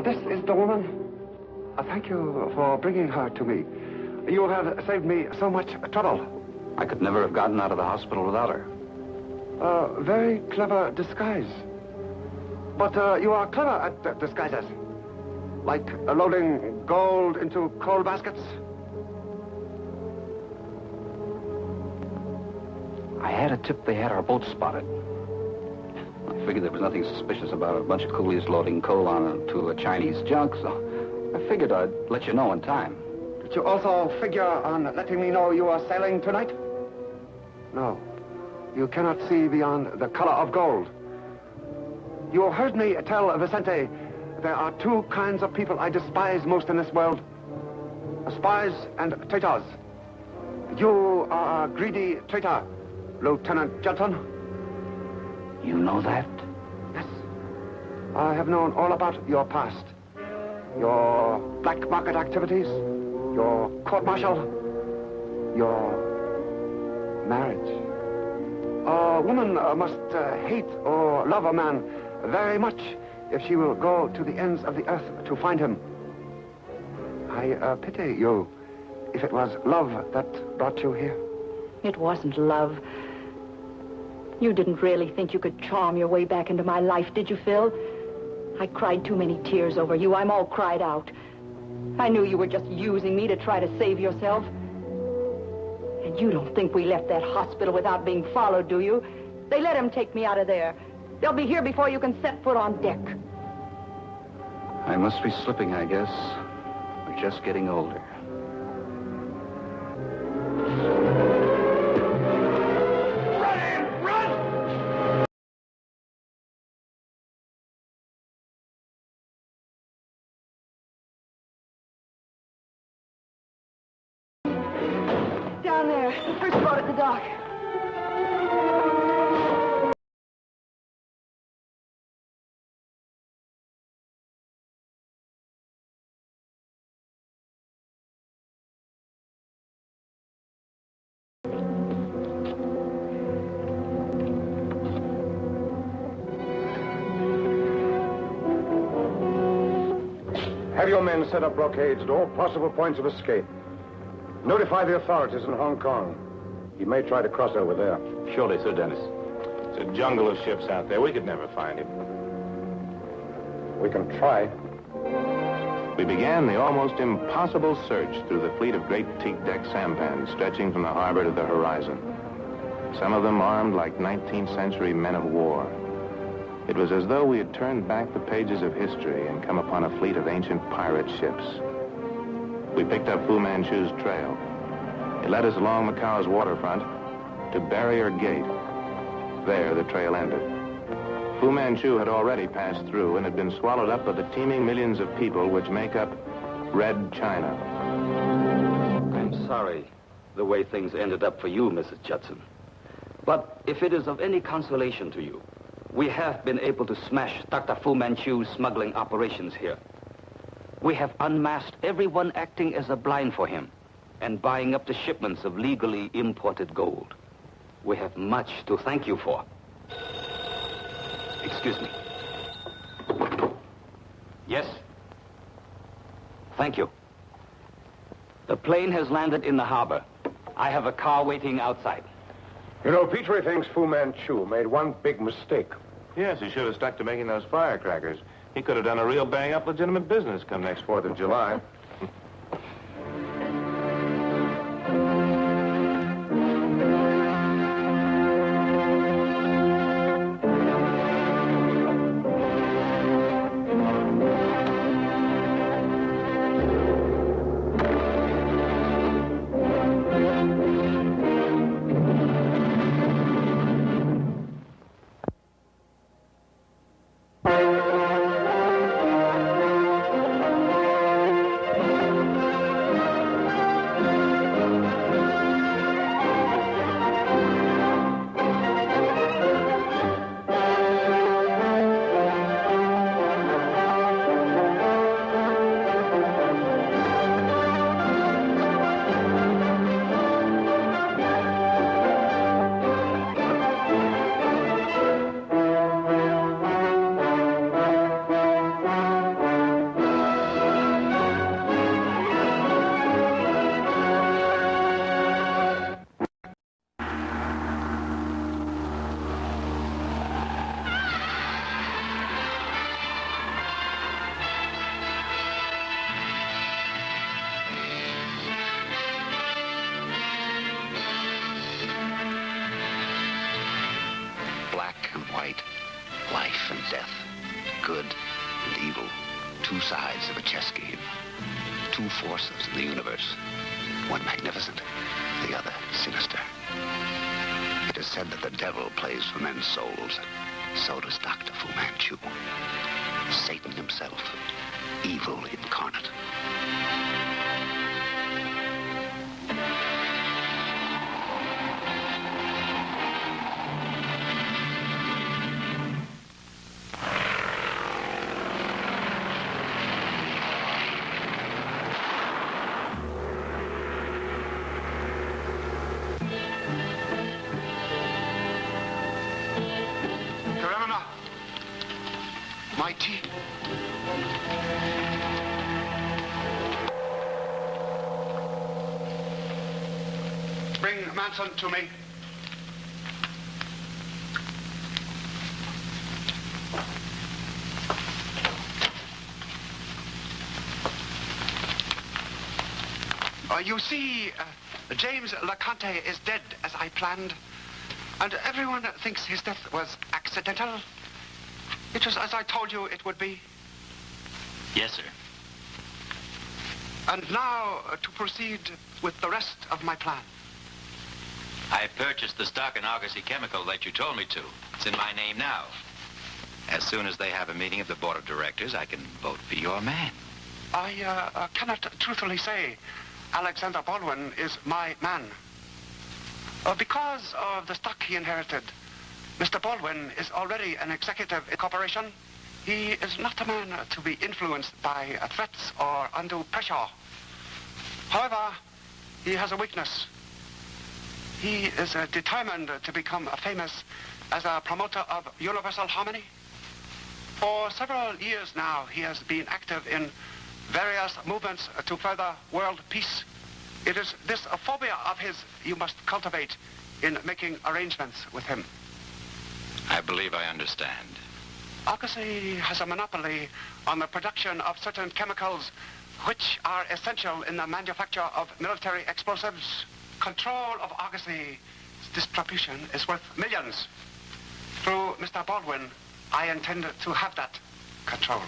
[SPEAKER 4] This is the woman. Thank you for bringing her to me. You have saved me so much trouble.
[SPEAKER 16] I could never have gotten out of the hospital without her.
[SPEAKER 4] A very clever disguise. But you are clever at disguises. Like loading gold into coal baskets.
[SPEAKER 16] I had a tip they had our boat spotted. I figured there was nothing suspicious about a bunch of coolies loading coal onto a Chinese junk, so I figured I'd let you know in time.
[SPEAKER 4] Did you also figure on letting me know you are sailing tonight? No. You cannot see beyond the color of gold. You heard me tell Vicente there are two kinds of people I despise most in this world. Spies and traitors. You are a greedy traitor, Lieutenant Jelton.
[SPEAKER 16] You know that?
[SPEAKER 4] Yes. I have known all about your past. Your black market activities, your court-martial, your marriage. A woman must hate or love a man very much if she will go to the ends of the earth to find him. I pity you if it was love that brought you here.
[SPEAKER 17] It wasn't love. You didn't really think you could charm your way back into my life, did you, Phil? I cried too many tears over you. I'm all cried out. I knew you were just using me to try to save yourself. And you don't think we left that hospital without being followed, do you? They let him take me out of there. They'll be here before you can set foot on deck.
[SPEAKER 16] I must be slipping, I guess. We're just getting older.
[SPEAKER 17] Down there, the first boat at the dock.
[SPEAKER 10] Have your men set up blockades at all possible points of escape. Notify the authorities in Hong Kong. He may try to cross over there.
[SPEAKER 7] Surely, Sir Dennis. It's a jungle of ships out there. We could never find him.
[SPEAKER 10] We can try.
[SPEAKER 6] We began the almost impossible search through the fleet of great teak-deck sampans stretching from the harbor to the horizon. Some of them armed like 19th century men of war. It was as though we had turned back the pages of history and come upon a fleet of ancient pirate ships. We picked up Fu Manchu's trail. It led us along Macau's waterfront to Barrier Gate. There, the trail ended. Fu Manchu had already passed through and had been swallowed up by the teeming millions of people which make up Red China.
[SPEAKER 15] I'm sorry the way things ended up for you, Mrs. Judson. But if it is of any consolation to you, we have been able to smash Dr. Fu Manchu's smuggling operations here. We have unmasked everyone acting as a blind for him and buying up the shipments of legally imported gold. We have much to thank you for. Excuse me. Yes? Thank you. The plane has landed in the harbor. I have a car waiting outside.
[SPEAKER 10] You know, Petrie thinks Fu Manchu made one big mistake.
[SPEAKER 6] Yes, he should have stuck to making those firecrackers. He could have done a real bang-up legitimate business come next 4th of July.
[SPEAKER 19] Life and death, good and evil, two sides of a chess game. Two forces in the universe, one magnificent, the other sinister. It is said that the devil plays for men's souls. So does Dr. Fu Manchu. Satan himself, evil incarnate. Mighty. Bring Manson to me. You see, James LeConte is dead, as I planned, and everyone thinks his death was accidental. It was as I told you it would be.
[SPEAKER 20] Yes, sir.
[SPEAKER 19] And now to proceed with the rest of my plan.
[SPEAKER 20] I purchased the stock in Argosy Chemical that you told me to. It's in my name now. As soon as they have a meeting of the board of directors, I can vote for your man.
[SPEAKER 19] I cannot truthfully say Alexander Baldwin is my man. Because of the stock he inherited, Mr. Baldwin is already an executive in corporation. He is not a man to be influenced by threats or undue pressure. However, he has a weakness. He is determined to become famous as a promoter of universal harmony. For several years now, he has been active in
[SPEAKER 4] various movements to further world peace. It is this phobia of his you must cultivate in making arrangements with him.
[SPEAKER 20] I believe I understand.
[SPEAKER 4] Argosy has a monopoly on the production of certain chemicals which are essential in the manufacture of military explosives. Control of Argosy's distribution is worth millions. Through Mr. Baldwin, I intend to have that control.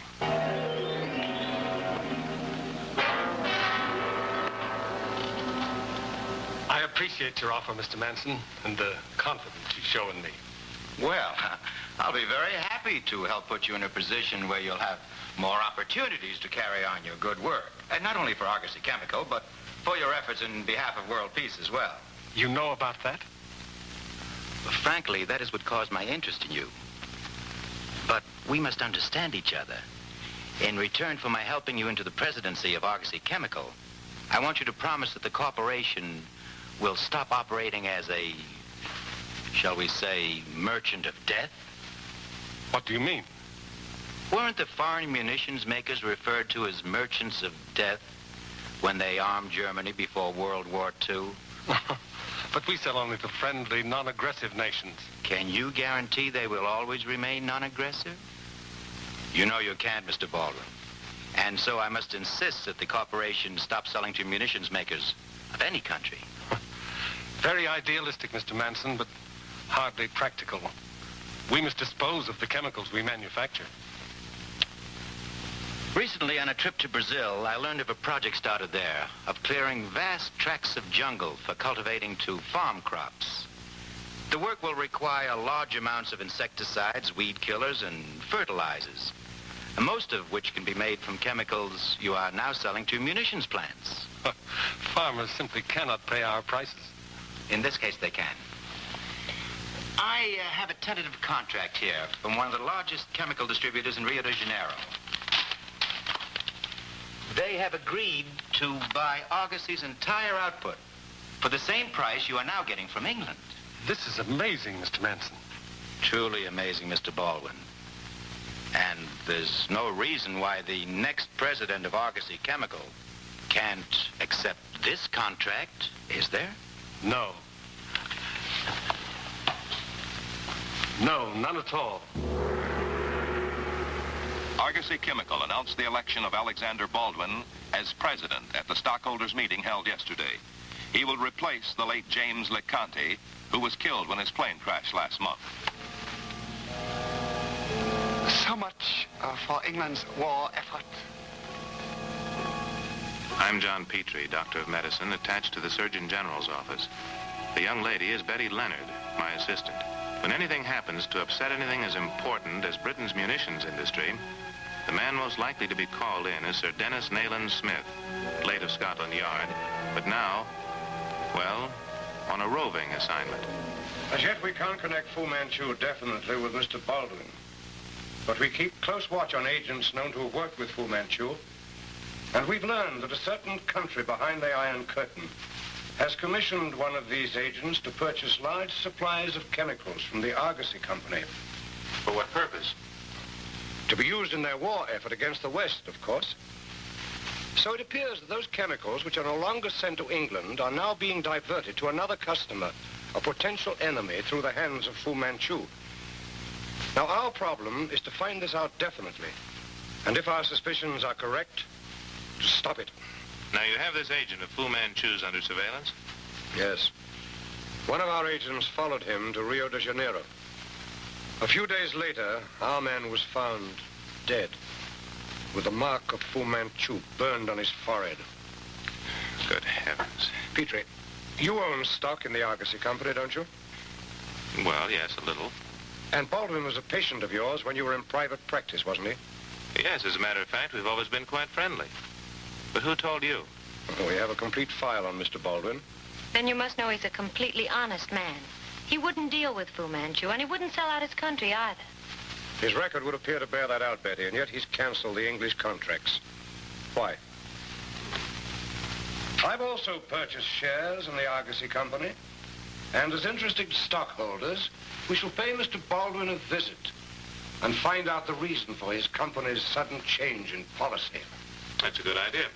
[SPEAKER 21] I appreciate your offer, Mr. Manson, and the confidence you show in me.
[SPEAKER 20] Well, I'll be very happy to help put you in a position where you'll have more opportunities to carry on your good work. And not only for Argosy Chemical, but for your efforts in behalf of world peace as well.
[SPEAKER 21] You know about that?
[SPEAKER 20] Well, frankly, that is what caused my interest in you. But we must understand each other. In return for my helping you into the presidency of Argosy Chemical, I want you to promise that the corporation will stop operating as a, shall we say, merchant of death.
[SPEAKER 21] What do you mean?
[SPEAKER 20] Weren't the foreign munitions makers referred to as merchants of death when they armed Germany before World War II?
[SPEAKER 21] But we sell only to friendly, non-aggressive nations.
[SPEAKER 20] Can you guarantee they will always remain non-aggressive? You know you can't, Mr. Baldwin. And so I must insist that the corporation stop selling to munitions makers of any country.
[SPEAKER 21] Very idealistic, Mr. Manson, but hardly practical. We must dispose of the chemicals we manufacture.
[SPEAKER 20] Recently, on a trip to Brazil, I learned of a project started there of clearing vast tracts of jungle for cultivating to farm crops. The work will require large amounts of insecticides, weed killers, and fertilizers, most of which can be made from chemicals you are now selling to munitions plants.
[SPEAKER 21] Farmers simply cannot pay our prices.
[SPEAKER 20] In this case, they can. I have a tentative contract here from one of the largest chemical distributors in Rio de Janeiro. They have agreed to buy Argosy's entire output for the same price you are now getting from England.
[SPEAKER 21] This is amazing, Mr. Manson.
[SPEAKER 20] Truly amazing, Mr. Baldwin. And there's no reason why the next president of Argosy Chemical can't accept this contract, is there?
[SPEAKER 21] No. No, none at all.
[SPEAKER 1] Argosy Chemical announced the election of Alexander Baldwin as president at the stockholders' meeting held yesterday. He will replace the late James LeConte, who was killed when his plane crashed last month.
[SPEAKER 4] So much for England's war effort.
[SPEAKER 6] I'm John Petrie, doctor of medicine, attached to the Surgeon General's office. The young lady is Betty Leonard, my assistant. When anything happens to upset anything as important as Britain's munitions industry, the man most likely to be called in is Sir Dennis Nayland Smith, late of Scotland Yard, but now, well, on a roving assignment.
[SPEAKER 10] As yet, we can't connect Fu Manchu definitely with Mr. Baldwin. But we keep close watch on agents known to have worked with Fu Manchu, and we've learned that a certain country behind the Iron Curtain has commissioned one of these agents to purchase large supplies of chemicals from the Argosy Company.
[SPEAKER 6] For what purpose?
[SPEAKER 10] To be used in their war effort against the West, of course. So it appears that those chemicals which are no longer sent to England are now being diverted to another customer, a potential enemy, through the hands of Fu Manchu. Now, our problem is to find this out definitely. And if our suspicions are correct, to stop it.
[SPEAKER 6] Now, you have this agent of Fu Manchu's under surveillance?
[SPEAKER 10] Yes. One of our agents followed him to Rio de Janeiro. A few days later, our man was found dead, with the mark of Fu Manchu burned on his forehead.
[SPEAKER 6] Good heavens.
[SPEAKER 10] Petrie, you own stock in the Argosy Company, don't you?
[SPEAKER 6] Well, yes, a little.
[SPEAKER 10] And Baldwin was a patient of yours when you were in private practice, wasn't he?
[SPEAKER 6] Yes, as a matter of fact, we've always been quite friendly. But who told you?
[SPEAKER 10] Well, we have a complete file on Mr. Baldwin.
[SPEAKER 5] Then you must know he's a completely honest man. He wouldn't deal with Fu Manchu, and he wouldn't sell out his country either.
[SPEAKER 10] His record would appear to bear that out, Betty, and yet he's canceled the English contracts. Why? I've also purchased shares in the Argosy Company, and as interested stockholders, we shall pay Mr. Baldwin a visit and find out the reason for his company's sudden change in policy.
[SPEAKER 7] That's a good idea.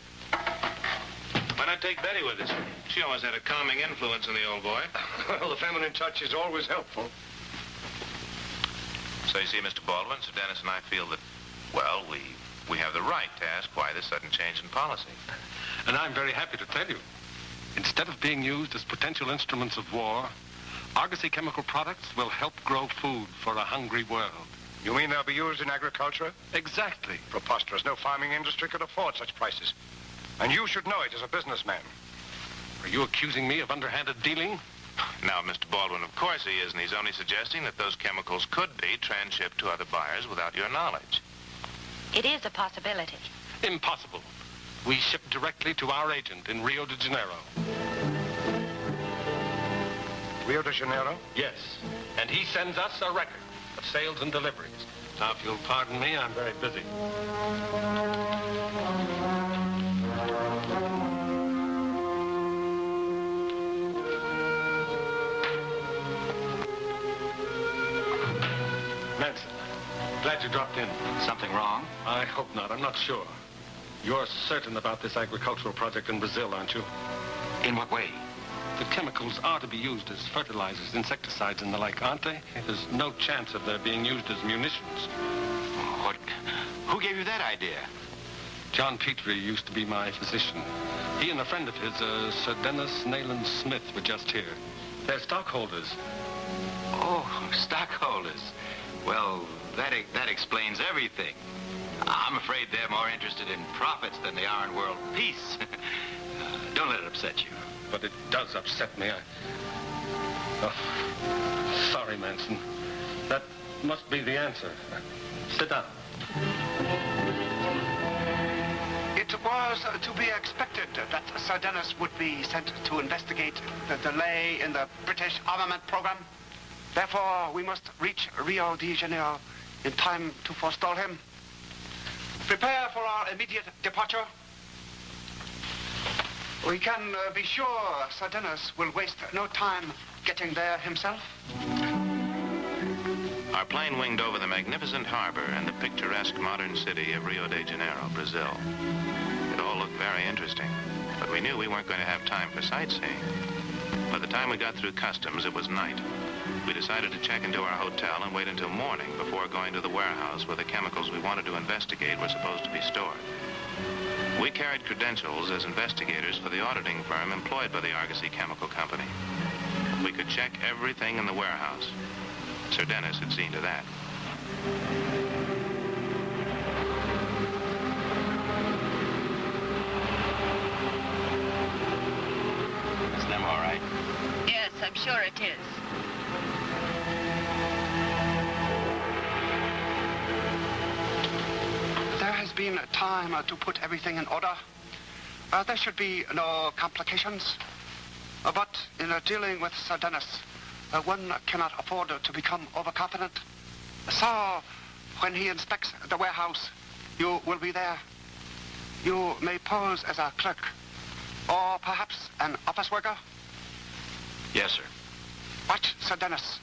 [SPEAKER 7] Why not take Betty with us? She always had a calming influence on the old boy.
[SPEAKER 10] Well, the feminine touch is always helpful.
[SPEAKER 7] So you see, Mr. Baldwin, Sir Dennis and I feel that, well, we have the right to ask why this sudden change in policy.
[SPEAKER 21] And I'm very happy to tell you. Instead of being used as potential instruments of war, Argosy chemical products will help grow food for a hungry world.
[SPEAKER 10] You mean they'll be used in agriculture?
[SPEAKER 21] Exactly.
[SPEAKER 10] Preposterous. No farming industry could afford such prices. And you should know it as a businessman.
[SPEAKER 21] Are you accusing me of underhanded dealing?
[SPEAKER 7] Now, Mr. Baldwin, of course he isn't. He's only suggesting that those chemicals could be transshipped to other buyers without your knowledge.
[SPEAKER 2] It is a possibility.
[SPEAKER 21] Impossible. We ship directly to our agent in Rio de Janeiro.
[SPEAKER 10] Rio de Janeiro?
[SPEAKER 21] Yes. And he sends us a record of sales and deliveries. Now, if you'll pardon me, I'm very busy. Manson, glad you dropped in.
[SPEAKER 16] Something wrong?
[SPEAKER 21] I hope not. I'm not sure. You're certain about this agricultural project in Brazil, aren't you?
[SPEAKER 16] In what way?
[SPEAKER 21] The chemicals are to be used as fertilizers, insecticides, and the like, aren't they? There's no chance of their being used as munitions.
[SPEAKER 16] What? Who gave you that idea?
[SPEAKER 21] John Petrie used to be my physician. He and a friend of his, Sir Dennis Nayland Smith, were just here. They're stockholders.
[SPEAKER 16] Oh, stockholders. Well, that explains everything. I'm afraid they're more interested in profits than they are in world peace. Don't let it upset you.
[SPEAKER 21] But it does upset me. Oh, sorry, Manson. That must be the answer. Sit down.
[SPEAKER 22] It was to be expected that Sir Dennis would be sent to investigate the delay in the British armament program. Therefore, we must reach Rio de Janeiro in time to forestall him. Prepare for our immediate departure. We can be sure Sir Dennis will waste no time getting there himself.
[SPEAKER 7] Our plane winged over the magnificent harbor and the picturesque modern city of Rio de Janeiro, Brazil. It all looked very interesting, but we knew we weren't going to have time for sightseeing. By the time we got through customs, it was night. We decided to check into our hotel and wait until morning before going to the warehouse where the chemicals we wanted to investigate were supposed to be stored. We carried credentials as investigators for the auditing firm employed by the Argosy Chemical Company. We could check everything in the warehouse. Sir Dennis had seen to that.
[SPEAKER 16] Is them all right?
[SPEAKER 2] Yes, I'm sure it is.
[SPEAKER 22] There has been time to put everything in order. There should be no complications. But in dealing with Sir Dennis, one cannot afford to become overconfident. So, when he inspects the warehouse, you will be there. You may pose as a clerk, or perhaps an office worker.
[SPEAKER 16] Yes, sir.
[SPEAKER 22] Watch Sir Dennis.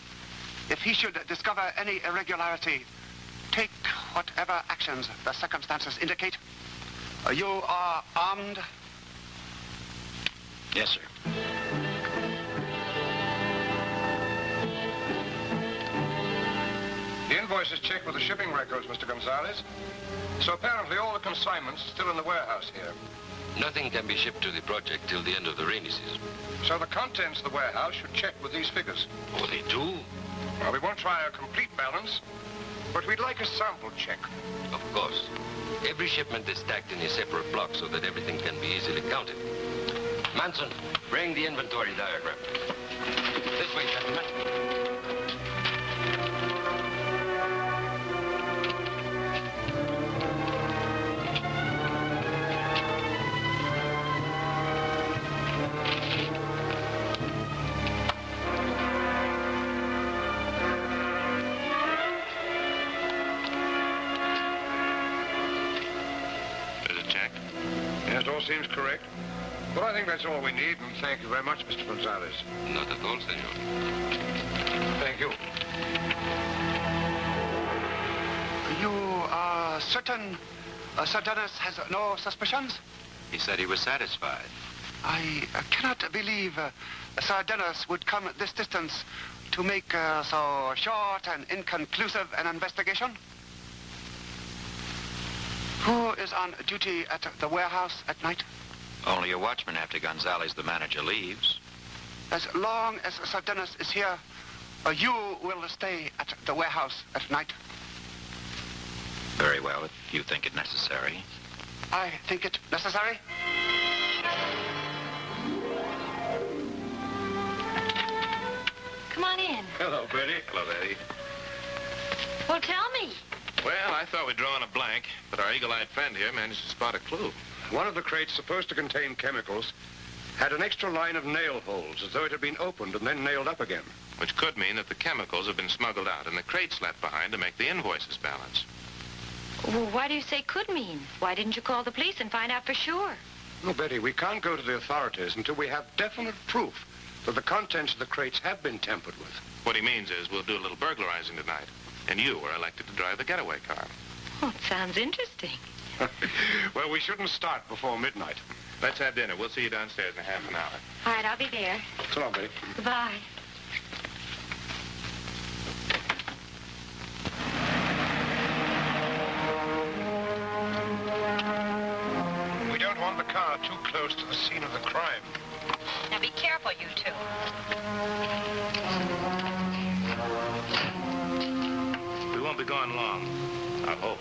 [SPEAKER 22] If he should discover any irregularity, take whatever actions the circumstances indicate. You are armed?
[SPEAKER 16] Yes, sir.
[SPEAKER 10] The invoice is checked with the shipping records, Mr. Gonzalez. So apparently all the consignments are still in the warehouse here.
[SPEAKER 12] Nothing can be shipped to the project till the end of the rainy season.
[SPEAKER 10] So the contents of the warehouse should check with these figures.
[SPEAKER 12] Oh, they do?
[SPEAKER 10] Well, we won't try a complete balance, but we'd like a sample check.
[SPEAKER 12] Of course. Every shipment is stacked in a separate block so that everything can be easily counted. Manson, bring the inventory diagram. This way, gentlemen.
[SPEAKER 10] Yes, all seems correct. Well, I think that's all we need, and thank you very much, Mr. Gonzalez.
[SPEAKER 12] Not at all, senor.
[SPEAKER 10] Thank you.
[SPEAKER 22] You are certain Sir Dennis has no suspicions?
[SPEAKER 20] He said he was satisfied.
[SPEAKER 22] I cannot believe Sir Dennis would come this distance to make so short and inconclusive an investigation. Who is on duty at the warehouse at night?
[SPEAKER 20] Only a watchman after Gonzales, the manager, leaves.
[SPEAKER 22] As long as Sir Dennis is here, you will stay at the warehouse at night.
[SPEAKER 20] Very well, if you think it necessary.
[SPEAKER 22] I think it necessary.
[SPEAKER 5] Come on in.
[SPEAKER 7] Hello, Bertie. Hello, Betty.
[SPEAKER 5] Well, tell me.
[SPEAKER 7] Well, I thought we'd draw on a blank, but our eagle-eyed friend here managed to spot a clue.
[SPEAKER 10] One of the crates supposed to contain chemicals had an extra line of nail holes, as though it had been opened and then nailed up again.
[SPEAKER 7] Which could mean that the chemicals have been smuggled out and the crates left behind to make the invoices balance.
[SPEAKER 5] Well, why do you say could mean? Why didn't you call the police and find out for sure?
[SPEAKER 10] No, Betty, we can't go to the authorities until we have definite proof that the contents of the crates have been tampered with.
[SPEAKER 7] What he means is we'll do a little burglarizing tonight, and you are elected to drive the getaway car.
[SPEAKER 5] Oh, it sounds interesting.
[SPEAKER 10] Well, we shouldn't start before midnight.
[SPEAKER 7] Let's have dinner. We'll see you downstairs in a half an hour.
[SPEAKER 5] All right, I'll be there.
[SPEAKER 10] So long, Betty.
[SPEAKER 5] Goodbye.
[SPEAKER 10] We don't want the car too close to the scene of the crime.
[SPEAKER 2] Now be careful, you two.
[SPEAKER 7] We won't be gone long, I hope.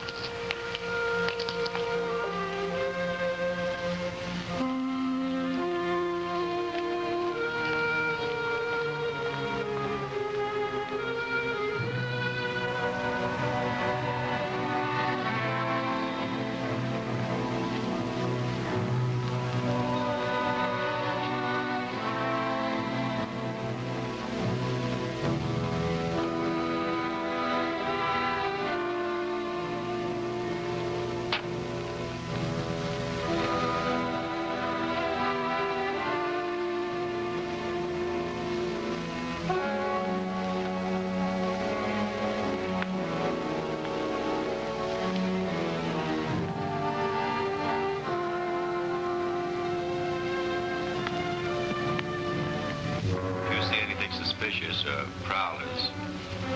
[SPEAKER 20] Suspicious prowlers.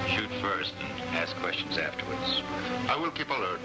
[SPEAKER 20] Shoot first and ask questions afterwards.
[SPEAKER 10] I will keep alert.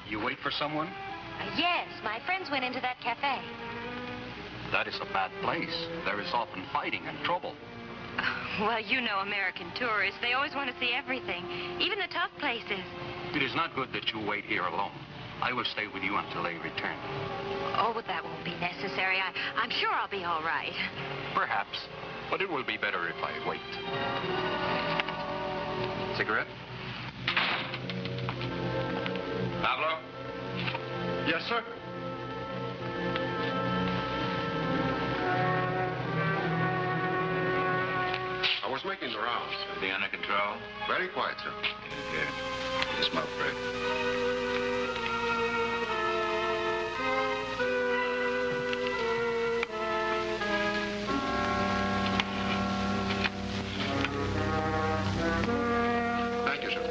[SPEAKER 2] You wait for someone?
[SPEAKER 5] Yes, my friends went into that cafe.
[SPEAKER 2] That is a bad place. There is often fighting and trouble.
[SPEAKER 5] Well, you know American tourists. They always want to see everything, even the tough places.
[SPEAKER 2] It is not good that you wait here alone. I will stay with you until they return.
[SPEAKER 5] Oh, but that won't be necessary. I'm sure I'll be all right.
[SPEAKER 2] Perhaps, but it will be better if I wait. Cigarette?
[SPEAKER 21] sir? I was making the rounds.
[SPEAKER 2] Everything under control?
[SPEAKER 21] Very quiet, sir.
[SPEAKER 2] Good. The smoke break.
[SPEAKER 21] Thank you, sir.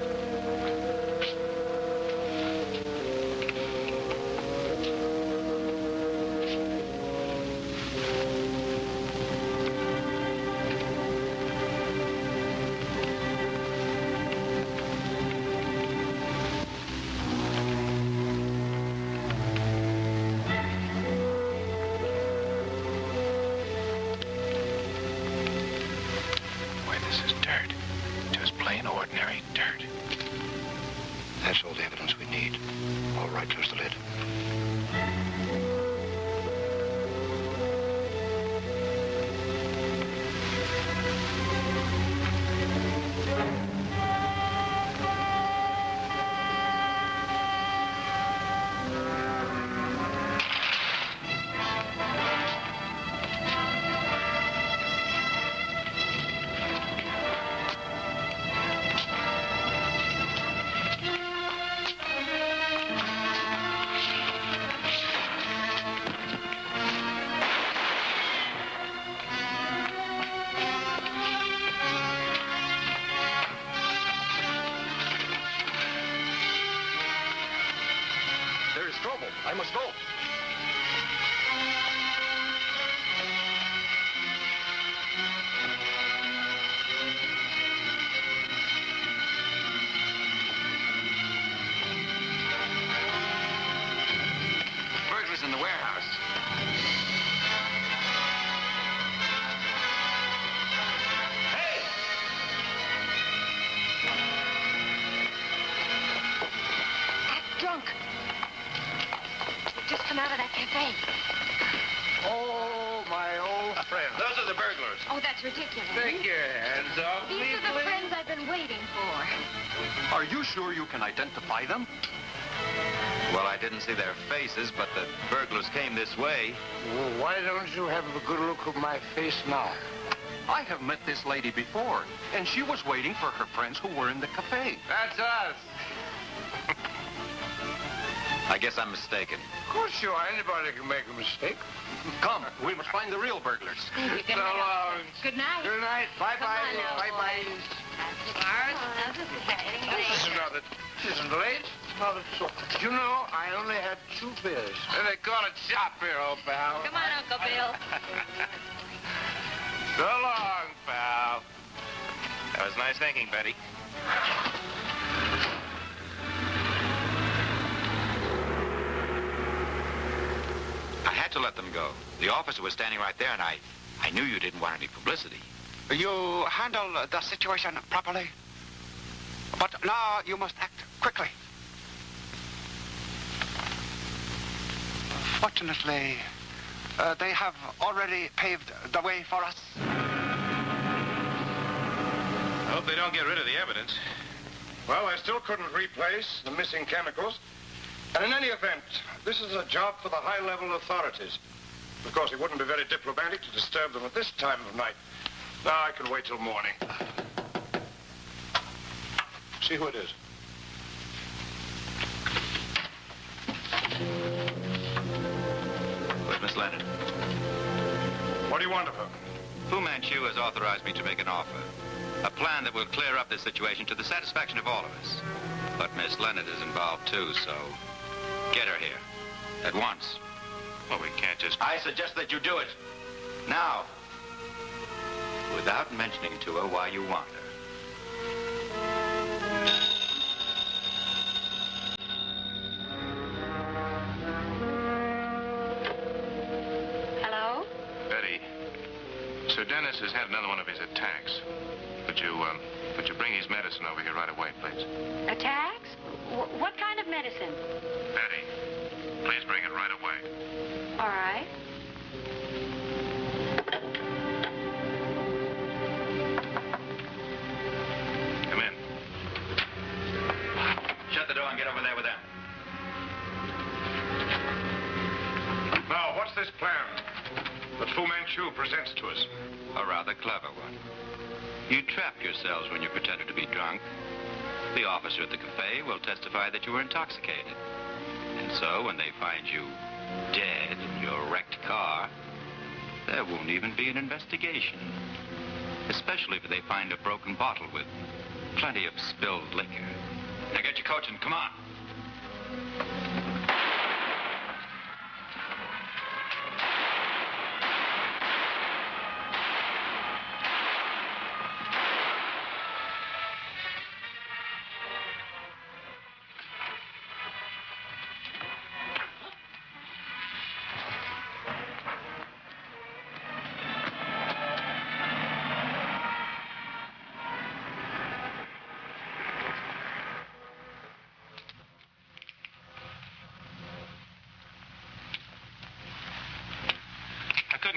[SPEAKER 6] Boy, this is dirt. Just plain ordinary dirt.
[SPEAKER 19] That's all the evidence we need. All right, close the lid.
[SPEAKER 21] There is trouble. I must go.
[SPEAKER 2] Burglars in the warehouse.
[SPEAKER 5] Drunk. Just come out of that cafe.
[SPEAKER 21] Oh, my old friend.
[SPEAKER 2] Those are the burglars.
[SPEAKER 5] Oh, that's ridiculous.
[SPEAKER 21] Take your hands off me,
[SPEAKER 5] These are the
[SPEAKER 21] please.
[SPEAKER 5] friends I've been waiting for.
[SPEAKER 21] Are you sure you can identify them?
[SPEAKER 2] Well, I didn't see their faces, but the burglars came this way.
[SPEAKER 21] Well, why don't you have a good look at my face now? I have met this lady before, and she was waiting for her friends who were in the cafe.
[SPEAKER 2] That's us. I guess I'm mistaken.
[SPEAKER 21] Of course you are. Anybody can make a mistake. Come, we must find the real burglars.
[SPEAKER 5] Thank you. Good
[SPEAKER 21] So
[SPEAKER 5] night.
[SPEAKER 21] long.
[SPEAKER 5] Good night.
[SPEAKER 21] Good night. Bye-bye. Bye-bye. This isn't late. Not at all. You know, I only had 2 beers. And they call it shop here, old pal.
[SPEAKER 5] Come on, Uncle Bill.
[SPEAKER 21] So long, pal.
[SPEAKER 2] That was nice thinking, Betty. I had to let them go. The officer was standing right there, and I knew you didn't want any publicity.
[SPEAKER 22] You handle the situation properly. But now you must act quickly. Fortunately, they have already paved the way for us.
[SPEAKER 7] I hope they don't get rid of the evidence.
[SPEAKER 10] Well, I still couldn't replace the missing chemicals. And in any event, this is a job for the high-level authorities. Of course, it wouldn't be very diplomatic to disturb them at this time of night. Now I can wait till morning. See who it is.
[SPEAKER 2] Where's Miss Leonard?
[SPEAKER 10] What do you want of her?
[SPEAKER 2] Fu Manchu has authorized me to make an offer. A plan that will clear up this situation to the satisfaction of all of us. But Miss Leonard is involved, too, so get her here. At once.
[SPEAKER 7] Well, we can't just...
[SPEAKER 2] I suggest that you do it. Now. Without mentioning to her why you want her.
[SPEAKER 5] Hello?
[SPEAKER 7] Betty, Sir Dennis has had another one of his attacks. Would you bring his medicine over here right away, please?
[SPEAKER 5] Attacks? What kind of medicine?
[SPEAKER 7] Betty, please bring it right away.
[SPEAKER 5] All right.
[SPEAKER 7] Come in.
[SPEAKER 2] Shut the door and get over there with them.
[SPEAKER 10] Fu Manchu presents to us?
[SPEAKER 2] A rather clever one. You trapped yourselves when you pretended to be drunk. The officer at the cafe will testify that you were intoxicated. And so, when they find you dead in your wrecked car, there won't even be an investigation. Especially if they find a broken bottle with plenty of spilled liquor. Now get your coat and come on.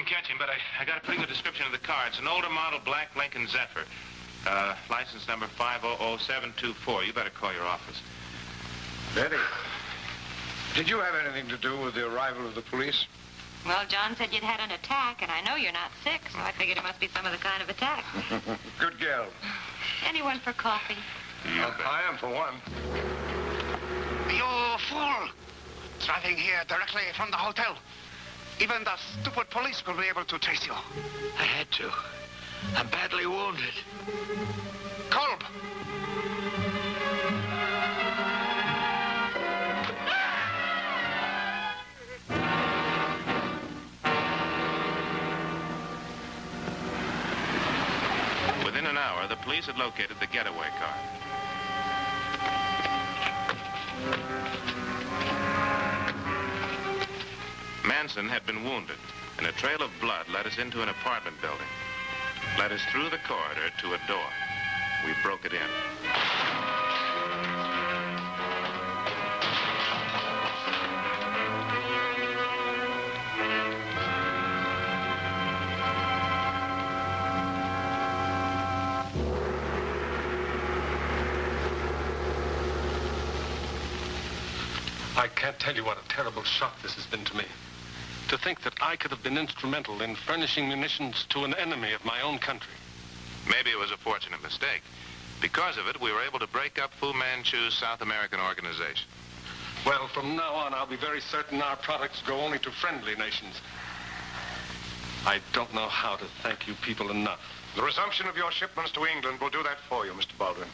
[SPEAKER 7] Catch him, but I got a pretty good description of the car. It's an older model black Lincoln Zephyr. License number 5000724. You better call your office.
[SPEAKER 10] Betty, did you have anything to do with the arrival of the police?
[SPEAKER 5] Well, John said you'd had an attack, and I know you're not sick, so I figured it must be some other kind of attack.
[SPEAKER 10] Good girl.
[SPEAKER 5] Anyone for coffee?
[SPEAKER 10] I am, for one.
[SPEAKER 22] You fool! Driving here directly from the hotel. Even the stupid police will be able to trace you.
[SPEAKER 19] I had to. I'm badly wounded.
[SPEAKER 22] Kolb!
[SPEAKER 7] Within an hour, the police had located the getaway car. Manson had been wounded, and a trail of blood led us into an apartment building. Led us through the corridor to a door. We broke it in.
[SPEAKER 21] I can't tell you what a terrible shock this has been to me. To think that I could have been instrumental in furnishing munitions to an enemy of my own country.
[SPEAKER 7] Maybe it was a fortunate mistake. Because of it, we were able to break up Fu Manchu's South American organization.
[SPEAKER 21] Well, from now on, I'll be very certain our products go only to friendly nations. I don't know how to thank you people enough.
[SPEAKER 10] The resumption of your shipments to England will do that for you, Mr. Baldwin.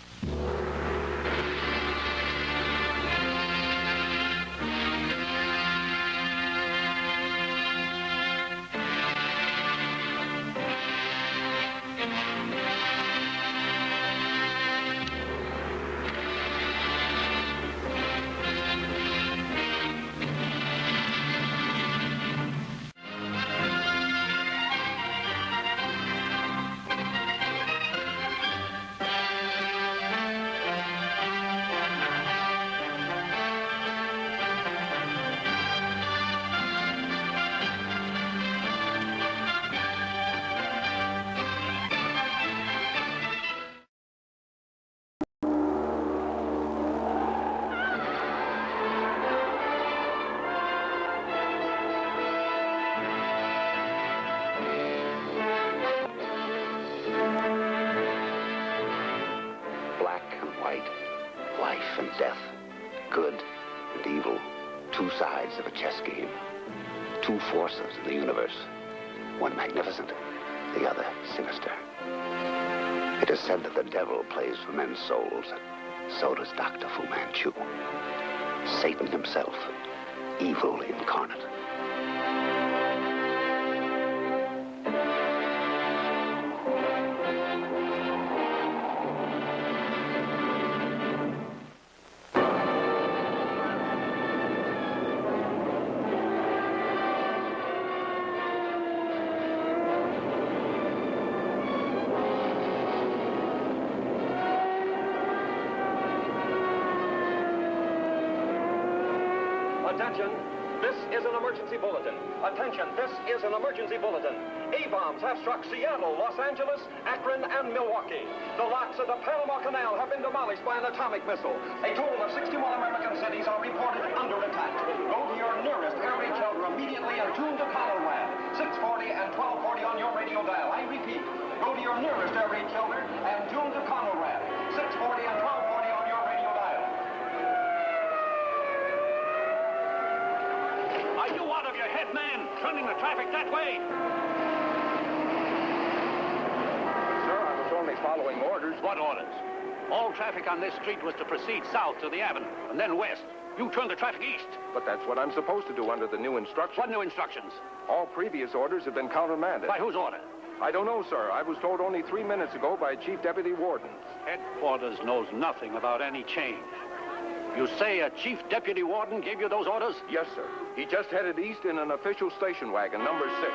[SPEAKER 19] Life and death, good and evil, two sides of a chess game. Two forces in the universe, one magnificent, the other sinister. It is said that the devil plays for men's souls, and so does Dr. Fu Manchu. Satan himself, evil incarnate.
[SPEAKER 9] Attention. This is an emergency bulletin. Attention, this is an emergency bulletin. A-bombs have struck Seattle, Los Angeles, Akron, and Milwaukee. The locks of the Panama Canal have been demolished by an atomic missile. A total of 61 American cities are reported under attack. Go to your nearest air raid shelter immediately and tune to Conrad. 640 and 1240 on your radio dial. I repeat, go to your nearest air raid shelter and tune to Conrad. 640 and 1240 on your radio dial.
[SPEAKER 16] Are you out of your head, man? Turning the traffic that way?
[SPEAKER 9] Sir, I was only following orders.
[SPEAKER 16] What orders? All traffic on this street was to proceed south to the avenue, and then west. You turned the traffic east.
[SPEAKER 9] But that's what I'm supposed to do under the new instructions.
[SPEAKER 16] What new instructions?
[SPEAKER 9] All previous orders have been countermanded.
[SPEAKER 16] By whose order?
[SPEAKER 9] I don't know, sir. I was told only 3 minutes ago by Chief Deputy Warden.
[SPEAKER 16] Headquarters knows nothing about any change. You say a Chief Deputy Warden gave you those orders?
[SPEAKER 9] Yes, sir. He just headed east in an official station wagon, number 6.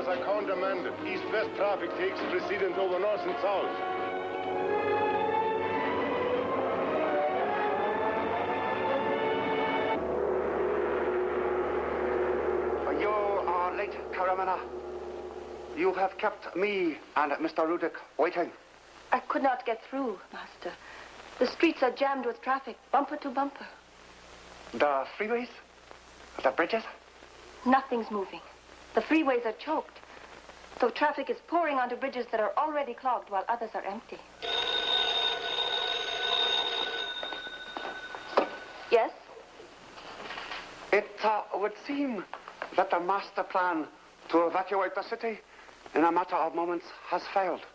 [SPEAKER 14] Are countermanded. East-west traffic takes precedence over north and south.
[SPEAKER 22] You are late, Karamana. You have kept me and Mr. Rudick waiting.
[SPEAKER 8] I could not get through, Master. The streets are jammed with traffic, bumper to bumper.
[SPEAKER 22] The freeways? The bridges?
[SPEAKER 8] Nothing's moving. The freeways are choked. So traffic is pouring onto bridges that are already clogged while others are empty. Yes?
[SPEAKER 22] It would seem that the master plan to evacuate the city in a matter of moments has failed.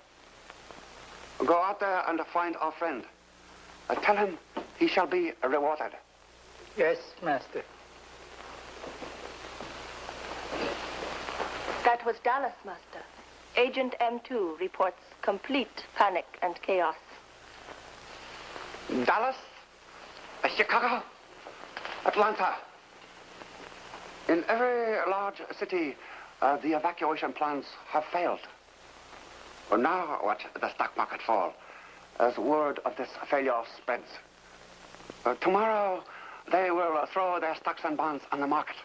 [SPEAKER 22] Go out there and find our friend. Tell him he shall be rewarded.
[SPEAKER 13] Yes, Master.
[SPEAKER 8] That was Dallas, Master. Agent M2 reports complete panic and chaos.
[SPEAKER 22] Dallas, Chicago, Atlanta. In every large city, the evacuation plans have failed. Well, now watch the stock market fall as word of this failure spreads. Tomorrow, they will throw their stocks and bonds on the market.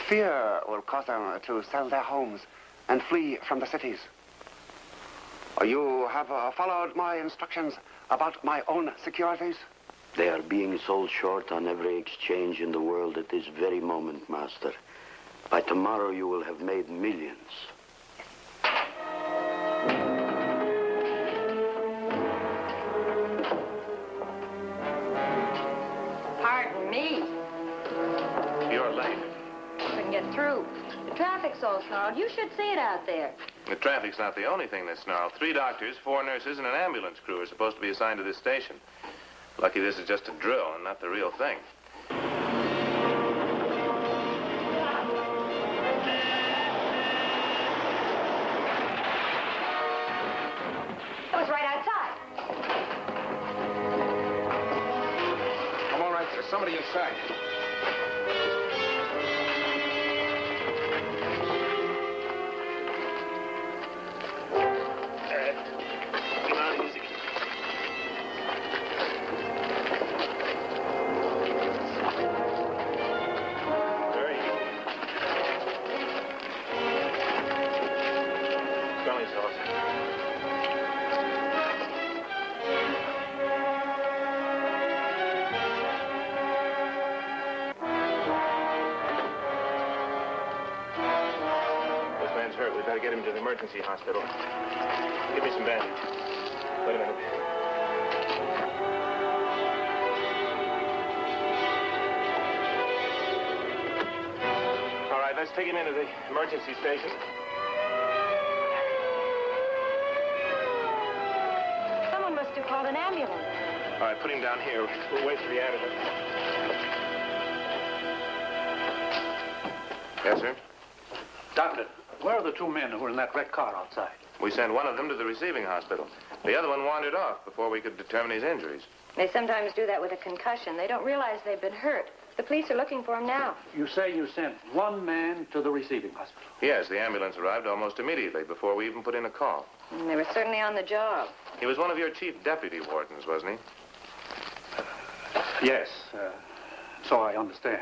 [SPEAKER 22] Fear will cause them to sell their homes and flee from the cities. You have followed my instructions about my own securities?
[SPEAKER 23] They are being sold short on every exchange in the world at this very moment, Master. By tomorrow, you will have made millions.
[SPEAKER 5] Pardon me.
[SPEAKER 7] You're late.
[SPEAKER 5] Couldn't get through. The traffic's all snarled. You should see it out there.
[SPEAKER 7] The traffic's not the only thing that's snarled. 3 doctors, 4 nurses, and an ambulance crew are supposed to be assigned to this station. Lucky this is just a drill and not the real thing.
[SPEAKER 5] It was right outside.
[SPEAKER 10] I'm all right. There's somebody inside.
[SPEAKER 7] Hurt. We better get him to the emergency hospital. Give me some bandage. Wait a minute. All right, let's take him into the emergency station.
[SPEAKER 5] Someone must have called an ambulance.
[SPEAKER 7] All right, put him down here. We'll wait for the ambulance. Yes, sir?
[SPEAKER 16] Doctor, where are the 2 men who were in that wrecked car outside?
[SPEAKER 7] We sent one of them to the receiving hospital. The other one wandered off before we could determine his injuries.
[SPEAKER 5] They sometimes do that with a concussion. They don't realize they've been hurt. The police are looking for him now.
[SPEAKER 16] You say you sent one man to the receiving hospital?
[SPEAKER 6] Yes, the ambulance arrived almost immediately before we even put in a call.
[SPEAKER 5] They were certainly on the job.
[SPEAKER 6] He was one of your chief deputy wardens, wasn't he?
[SPEAKER 16] Yes, so I understand.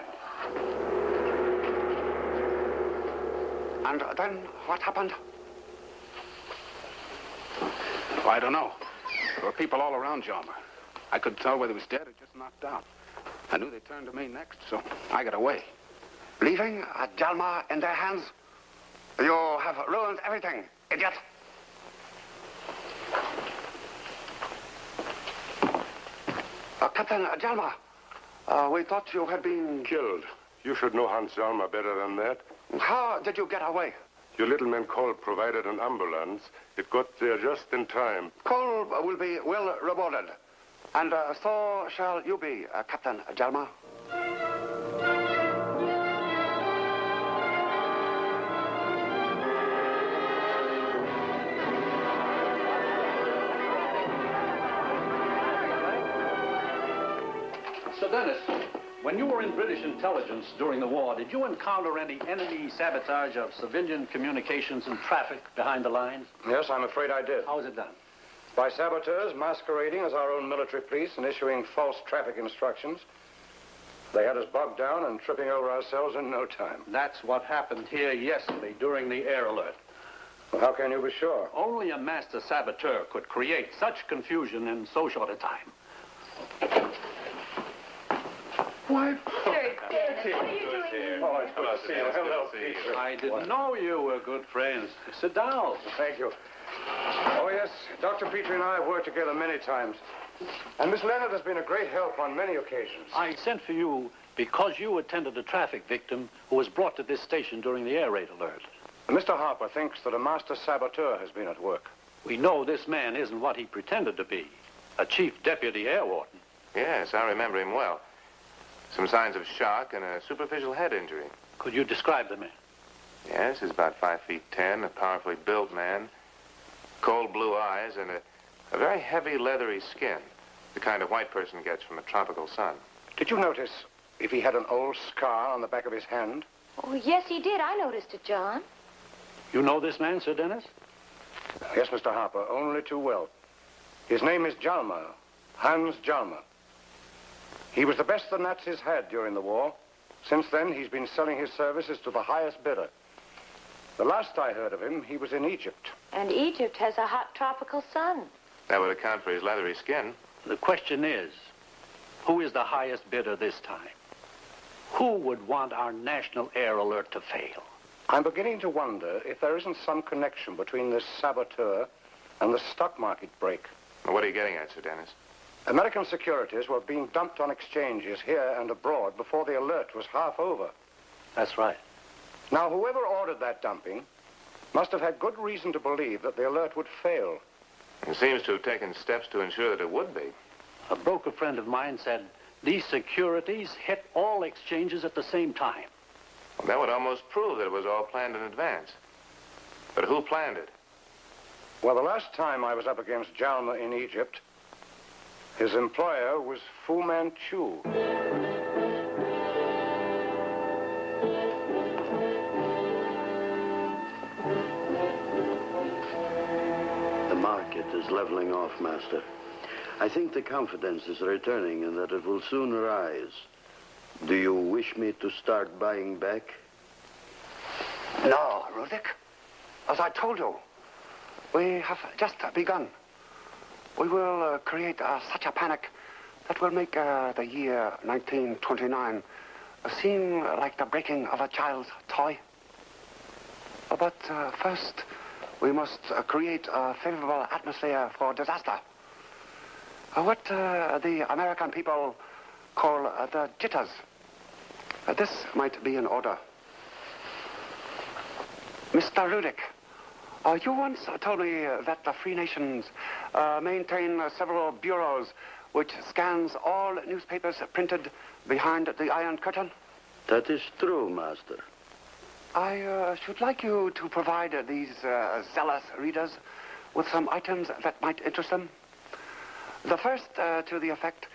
[SPEAKER 22] And then what happened?
[SPEAKER 16] Oh, I don't know. There were people all around Jalma. I couldn't tell whether he was dead or just knocked out. I knew they turned to me next, so I got away.
[SPEAKER 22] Leaving Jalma in their hands? You have ruined everything, idiot. Captain Jalma, we thought you had been...
[SPEAKER 14] Killed. You should know Hans Jalma better than that.
[SPEAKER 22] How did you get away?
[SPEAKER 14] Your little man Cole provided an ambulance. It got there just in time.
[SPEAKER 22] Cole will be well rewarded. And so shall you be, Captain Jalma.
[SPEAKER 16] So, Dennis, when you were in British intelligence during the war, did you encounter any enemy sabotage of civilian communications and traffic behind the lines?
[SPEAKER 10] Yes, I'm afraid I did.
[SPEAKER 16] How was it done?
[SPEAKER 10] By saboteurs masquerading as our own military police and issuing false traffic instructions. They had us bogged down and tripping over ourselves in no time.
[SPEAKER 16] That's what happened here yesterday during the air alert.
[SPEAKER 10] Well, how can you be sure?
[SPEAKER 16] Only a master saboteur could create such confusion in so short a time.
[SPEAKER 10] Why,
[SPEAKER 5] Sir Dennis, what are you doing here?
[SPEAKER 10] Oh, it's good to see you. Hello, Peter.
[SPEAKER 16] I didn't know you were good friends. Sit down.
[SPEAKER 10] Thank you. Oh, yes, Dr. Petrie and I have worked together many times. And Miss Leonard has been a great help on many occasions.
[SPEAKER 16] I sent for you because you attended a traffic victim who was brought to this station during the air raid alert.
[SPEAKER 10] Mr. Harper thinks that a master saboteur has been at work.
[SPEAKER 16] We know this man isn't what he pretended to be, a chief deputy air warden.
[SPEAKER 6] Yes, I remember him well. Some signs of shock and a superficial head injury.
[SPEAKER 16] Could you describe the man?
[SPEAKER 6] Yes, he's about 5'10", a powerfully built man, cold blue eyes, and a very heavy, leathery skin, the kind a white person gets from a tropical sun.
[SPEAKER 10] Did you notice if he had an old scar on the back of his hand?
[SPEAKER 5] Oh, yes, he did. I noticed it, John.
[SPEAKER 16] You know this man, Sir Dennis?
[SPEAKER 10] Yes, Mr. Harper, only too well. His name is Jalma, Hans Jalma. He was the best the Nazis had during the war. Since then, he's been selling his services to the highest bidder. The last I heard of him, he was in Egypt.
[SPEAKER 5] And Egypt has a hot tropical sun.
[SPEAKER 6] That would account for his leathery skin.
[SPEAKER 16] The question is, who is the highest bidder this time? Who would want our national air alert to fail?
[SPEAKER 10] I'm beginning to wonder if there isn't some connection between this saboteur and the stock market break.
[SPEAKER 6] Well, what are you getting at, Sir Dennis?
[SPEAKER 10] American securities were being dumped on exchanges here and abroad before the alert was half over.
[SPEAKER 16] That's right.
[SPEAKER 10] Now, whoever ordered that dumping must have had good reason to believe that the alert would fail.
[SPEAKER 6] It seems to have taken steps to ensure that it would be.
[SPEAKER 16] A broker friend of mine said these securities hit all exchanges at the same time.
[SPEAKER 6] Well, that would almost prove that it was all planned in advance. But who planned it?
[SPEAKER 10] Well, the last time I was up against Jalma in Egypt, his employer was Fu Manchu.
[SPEAKER 23] The market is leveling off, Master. I think the confidence is returning and that it will soon rise. Do you wish me to start buying back?
[SPEAKER 22] No, Rudik. As I told you, we have just begun. We will create such a panic that will make the year 1929 seem like the breaking of a child's toy. But first, we must create a favorable atmosphere for disaster. What the American people call the jitters. This might be in order. Mr. Rudik, you once told me that the Free Nations maintain several bureaus which scans all newspapers printed behind the Iron Curtain.
[SPEAKER 23] That is true, Master.
[SPEAKER 22] I should like you to provide these zealous readers with some items that might interest them. The first to the effect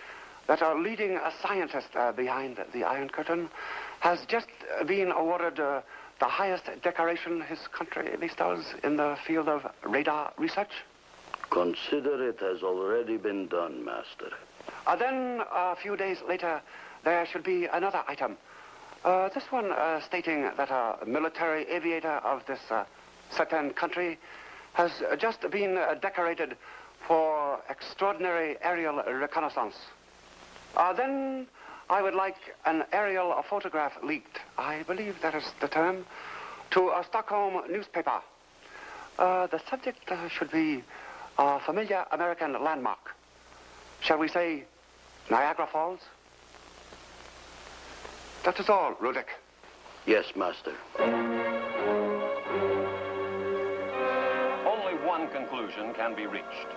[SPEAKER 22] that a leading scientist behind the Iron Curtain has just been awarded the highest decoration his country bestows in the field of radar research?
[SPEAKER 23] Consider it has already been done, Master.
[SPEAKER 22] Then, a few days later, there should be another item. This one stating that a military aviator of this certain country has just been decorated for extraordinary aerial reconnaissance. Then I would like an aerial photograph leaked, I believe that is the term, to a Stockholm newspaper. The subject should be a familiar American landmark. Shall we say Niagara Falls? That is all, Rudick.
[SPEAKER 23] Yes, Master.
[SPEAKER 1] Only one conclusion can be reached.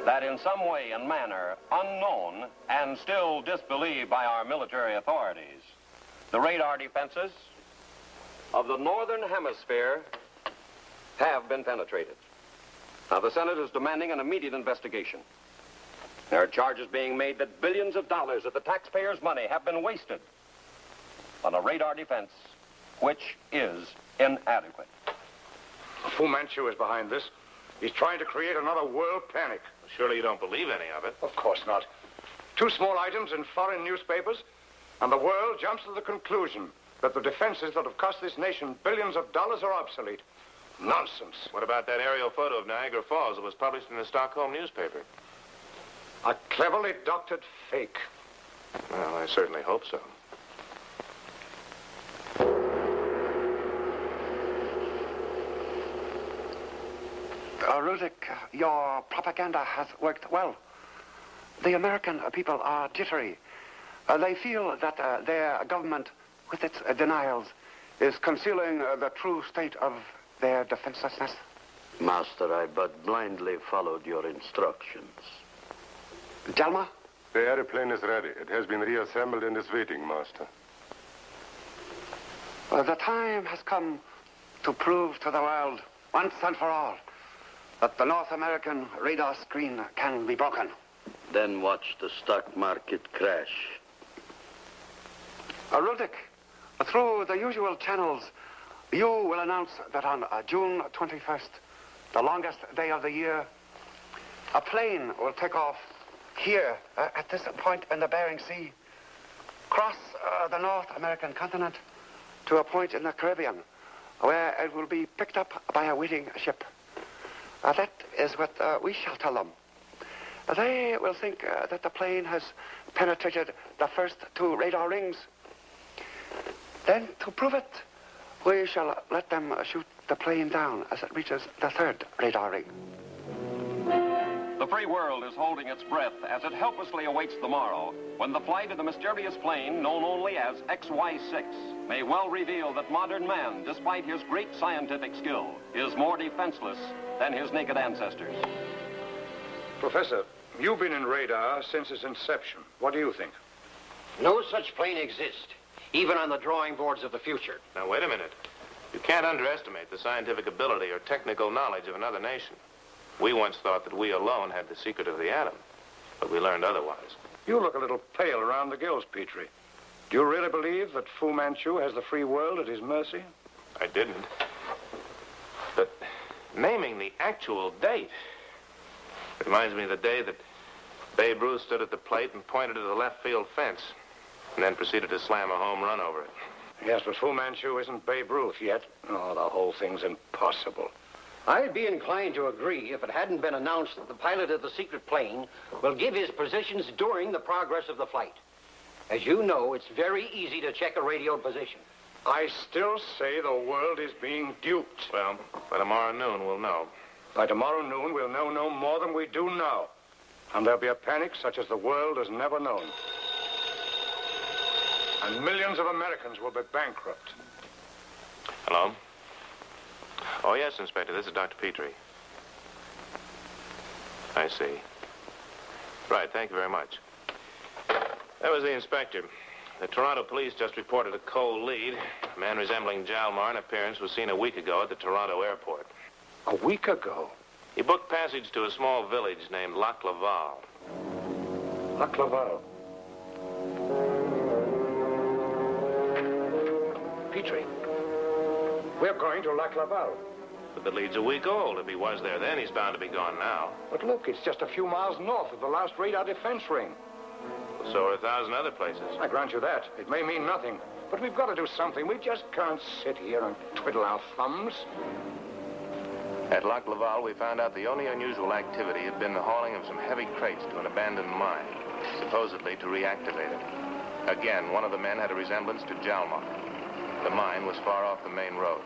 [SPEAKER 1] That in some way and manner, unknown and still disbelieved by our military authorities, the radar defenses of the northern hemisphere have been penetrated. Now, the Senate is demanding an immediate investigation. There are charges being made that billions of dollars of the taxpayers' money have been wasted on a radar defense which is inadequate.
[SPEAKER 10] Fu Manchu is behind this. He's trying to create another world panic.
[SPEAKER 7] Surely you don't believe any of it.
[SPEAKER 10] Of course not. 2 small items in foreign newspapers, and the world jumps to the conclusion that the defenses that have cost this nation billions of dollars are obsolete. Nonsense.
[SPEAKER 7] What about that aerial photo of Niagara Falls that was published in the Stockholm newspaper?
[SPEAKER 10] A cleverly doctored fake.
[SPEAKER 7] Well, I certainly hope so.
[SPEAKER 22] Rudick, your propaganda has worked well. The American people are jittery. They feel that their government, with its denials, is concealing the true state of their defenselessness.
[SPEAKER 23] Master, I but blindly followed your instructions.
[SPEAKER 22] Jalma?
[SPEAKER 14] The airplane is ready. It has been reassembled and is waiting, Master.
[SPEAKER 22] The time has come to prove to the world, once and for all, that the North American radar screen can be broken.
[SPEAKER 23] Then watch the stock market crash.
[SPEAKER 22] Rudick, through the usual channels, you will announce that on June 21st, the longest day of the year, a plane will take off here at this point in the Bering Sea, cross the North American continent to a point in the Caribbean, where it will be picked up by a waiting ship. That is what we shall tell them. They will think that the plane has penetrated the first 2 radar rings. Then, to prove it, we shall let them shoot the plane down as it reaches the 3rd radar ring.
[SPEAKER 1] The free world is holding its breath as it helplessly awaits the morrow when the flight of the mysterious plane known only as XY6 may well reveal that modern man, despite his great scientific skill, is more defenseless than his naked ancestors.
[SPEAKER 10] Professor, you've been in radar since its inception. What do you think?
[SPEAKER 3] No such plane exists, even on the drawing boards of the future.
[SPEAKER 7] Now, wait a minute. You can't underestimate the scientific ability or technical knowledge of another nation. We once thought that we alone had the secret of the atom, but we learned otherwise.
[SPEAKER 10] You look a little pale around the gills, Petrie. Do you really believe that Fu Manchu has the free world at his mercy?
[SPEAKER 7] I didn't. But naming the actual date reminds me of the day that Babe Ruth stood at the plate and pointed to the left field fence and then proceeded to slam a home run over it.
[SPEAKER 10] Yes, but Fu Manchu isn't Babe Ruth yet. Oh, the whole thing's impossible.
[SPEAKER 3] I'd be inclined to agree if it hadn't been announced that the pilot of the secret plane will give his positions during the progress of the flight. As you know, it's very easy to check a radio position.
[SPEAKER 10] I still say the world is being duped.
[SPEAKER 7] Well, by tomorrow noon, we'll know.
[SPEAKER 10] By tomorrow noon, we'll know no more than we do now. And there'll be a panic such as the world has never known. And millions of Americans will be bankrupt.
[SPEAKER 7] Hello? Oh, yes, Inspector. This is Dr. Petrie. I see. Right, thank you very much. That was the inspector. The Toronto police just reported a cold lead. A man resembling Jalmar in appearance was seen a week ago at the Toronto airport.
[SPEAKER 10] A week ago?
[SPEAKER 7] He booked passage to a small village named Lac Laval.
[SPEAKER 10] Lac Laval? Petrie, we're going to Lac Laval.
[SPEAKER 7] But the lead's a week old. If he was there then, he's bound to be gone now.
[SPEAKER 10] But look, it's just a few miles north of the last radar defense ring.
[SPEAKER 7] So are 1,000 other places.
[SPEAKER 10] I grant you that. It may mean nothing, but we've got to do something. We just can't sit here and twiddle our thumbs.
[SPEAKER 6] At Lac Laval, we found out the only unusual activity had been the hauling of some heavy crates to an abandoned mine, supposedly to reactivate it. Again, one of the men had a resemblance to Jalmar. The mine was far off the main road.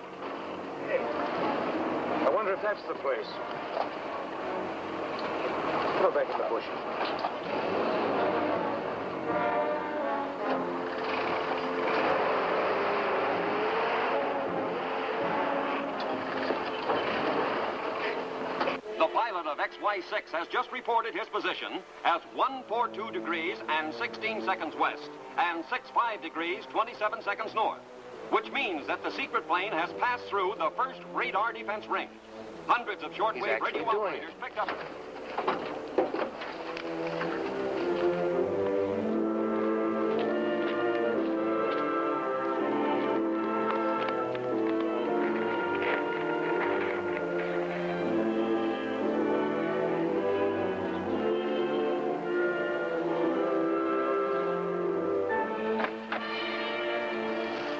[SPEAKER 10] I wonder if that's the place. Put her back in the bushes.
[SPEAKER 9] The pilot of XY6 has just reported his position as 142 degrees and 16 seconds west and 65 degrees 27 seconds north, which means that the secret plane has passed through the first radar defense ring. Hundreds of shortwave radio operators picked up.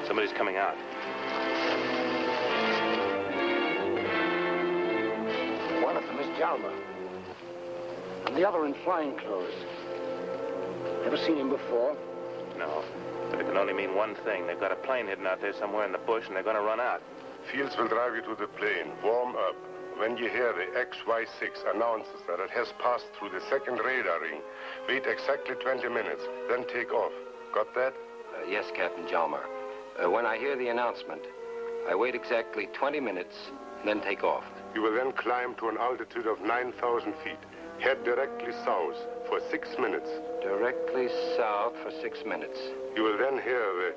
[SPEAKER 7] Somebody's coming out.
[SPEAKER 10] One of them is Jalma. And the other in flying clothes. Ever seen him before?
[SPEAKER 7] No, but it can only mean one thing. They've got a plane hidden out there somewhere in the bush, and they're going to run out.
[SPEAKER 14] Fields will drive you to the plane. Warm up. When you hear the XY6 announces that it has passed through the second radar ring, wait exactly 20 minutes, then take off. Got that?
[SPEAKER 3] Yes, Captain Jalmar. When I hear the announcement, I wait exactly 20 minutes, then take off.
[SPEAKER 14] You will then climb to an altitude of 9,000 feet. Head directly south for 6 minutes.
[SPEAKER 3] Directly south for 6 minutes.
[SPEAKER 14] You will then hear the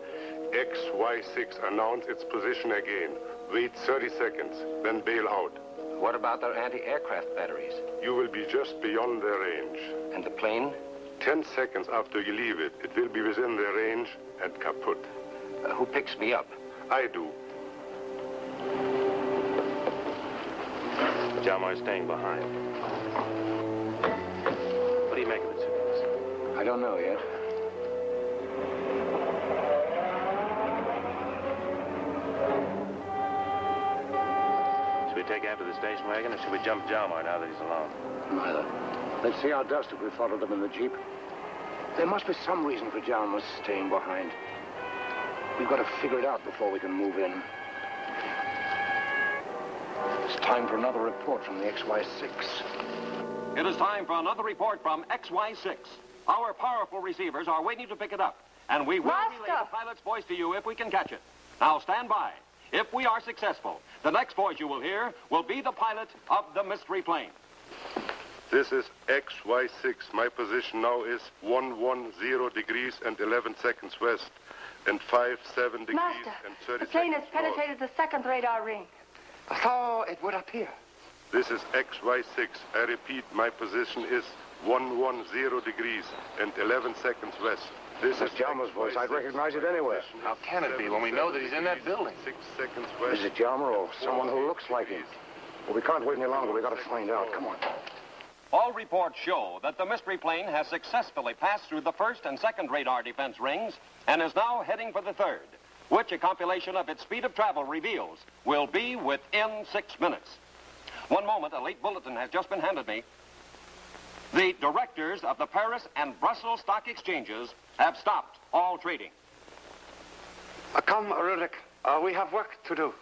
[SPEAKER 14] XY6 announce its position again. Wait 30 seconds, then bail out.
[SPEAKER 3] What about their anti-aircraft batteries?
[SPEAKER 14] You will be just beyond their range.
[SPEAKER 3] And the plane?
[SPEAKER 14] 10 seconds after you leave it, it will be within their range and kaput.
[SPEAKER 3] Who picks me up?
[SPEAKER 14] I do.
[SPEAKER 7] Jalmar's staying behind. What do you make of it, Simmons?
[SPEAKER 10] I don't know yet.
[SPEAKER 7] Should we take after the station wagon, or should we jump Jalmar now that he's alone?
[SPEAKER 10] Neither. Let's see how dust if we followed them in the Jeep. There must be some reason for Jalmar's staying behind. We've got to figure it out before we can move in. It's time for another report from the XY6.
[SPEAKER 9] It is time for another report from XY6. Our powerful receivers are waiting to pick it up, and we will relay the pilot's voice to you if we can catch it. Now stand by. If we are successful, the next voice you will hear will be the pilot of the mystery plane.
[SPEAKER 14] This is XY6. My position now is 110 degrees and 11 seconds west and 57 degrees
[SPEAKER 8] Master,
[SPEAKER 14] and 30
[SPEAKER 8] the plane has
[SPEAKER 14] seconds north.
[SPEAKER 8] penetrated the second radar ring.
[SPEAKER 10] So it would appear.
[SPEAKER 14] This is XY6. I repeat, my position is 110 degrees and 11 seconds west. This is
[SPEAKER 10] Jalmar's voice. I'd recognize it anywhere.
[SPEAKER 6] How can it be when we know that he's in that building?
[SPEAKER 14] 6 seconds west.
[SPEAKER 10] Is it Jalmar or someone who looks like him? Well, we can't wait any longer. We've got to find out. Come on.
[SPEAKER 9] All reports show that the mystery plane has successfully passed through the first and second radar defense rings and is now heading for the third, which a compilation of its speed of travel reveals will be within 6 minutes. One moment, a late bulletin has just been handed me. The directors of the Paris and Brussels stock exchanges have stopped all trading.
[SPEAKER 10] Come, Rurik. We have work to do.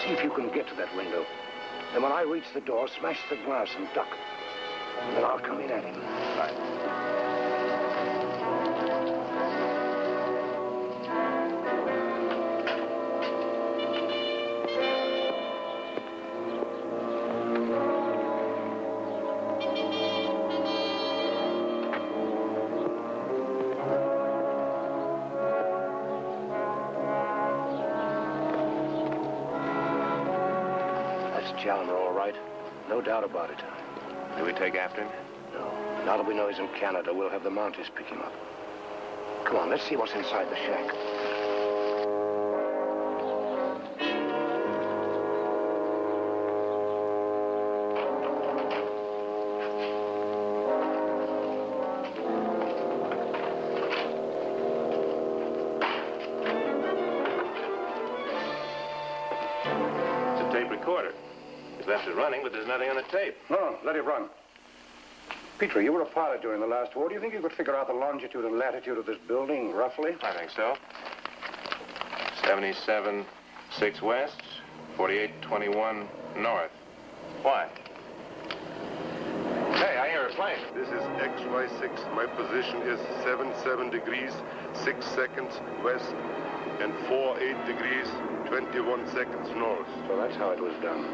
[SPEAKER 10] See if you can get to that window.
[SPEAKER 11] Then when I reach the door, smash the glass and duck. Then I'll come in at him.
[SPEAKER 6] Right.
[SPEAKER 11] Jalmer, all right. No doubt about it.
[SPEAKER 6] Do we take after him?
[SPEAKER 11] No. Now that we know he's in Canada, we'll have the Mounties pick him up. Come on, let's see what's inside the shack.
[SPEAKER 6] It's a tape recorder. He's left it running, but there's nothing on the tape.
[SPEAKER 10] No, let it run. Petrie, you were a pilot during the last war. Do you think you could figure out the longitude and latitude of this building, roughly?
[SPEAKER 6] I think so. 77, 6 west, 48, 21 north. Why? Hey, I hear a plane.
[SPEAKER 14] This is XY6. My position is 77 degrees, 6 seconds west, and 48 degrees, 21 seconds north.
[SPEAKER 11] So that's how it was done.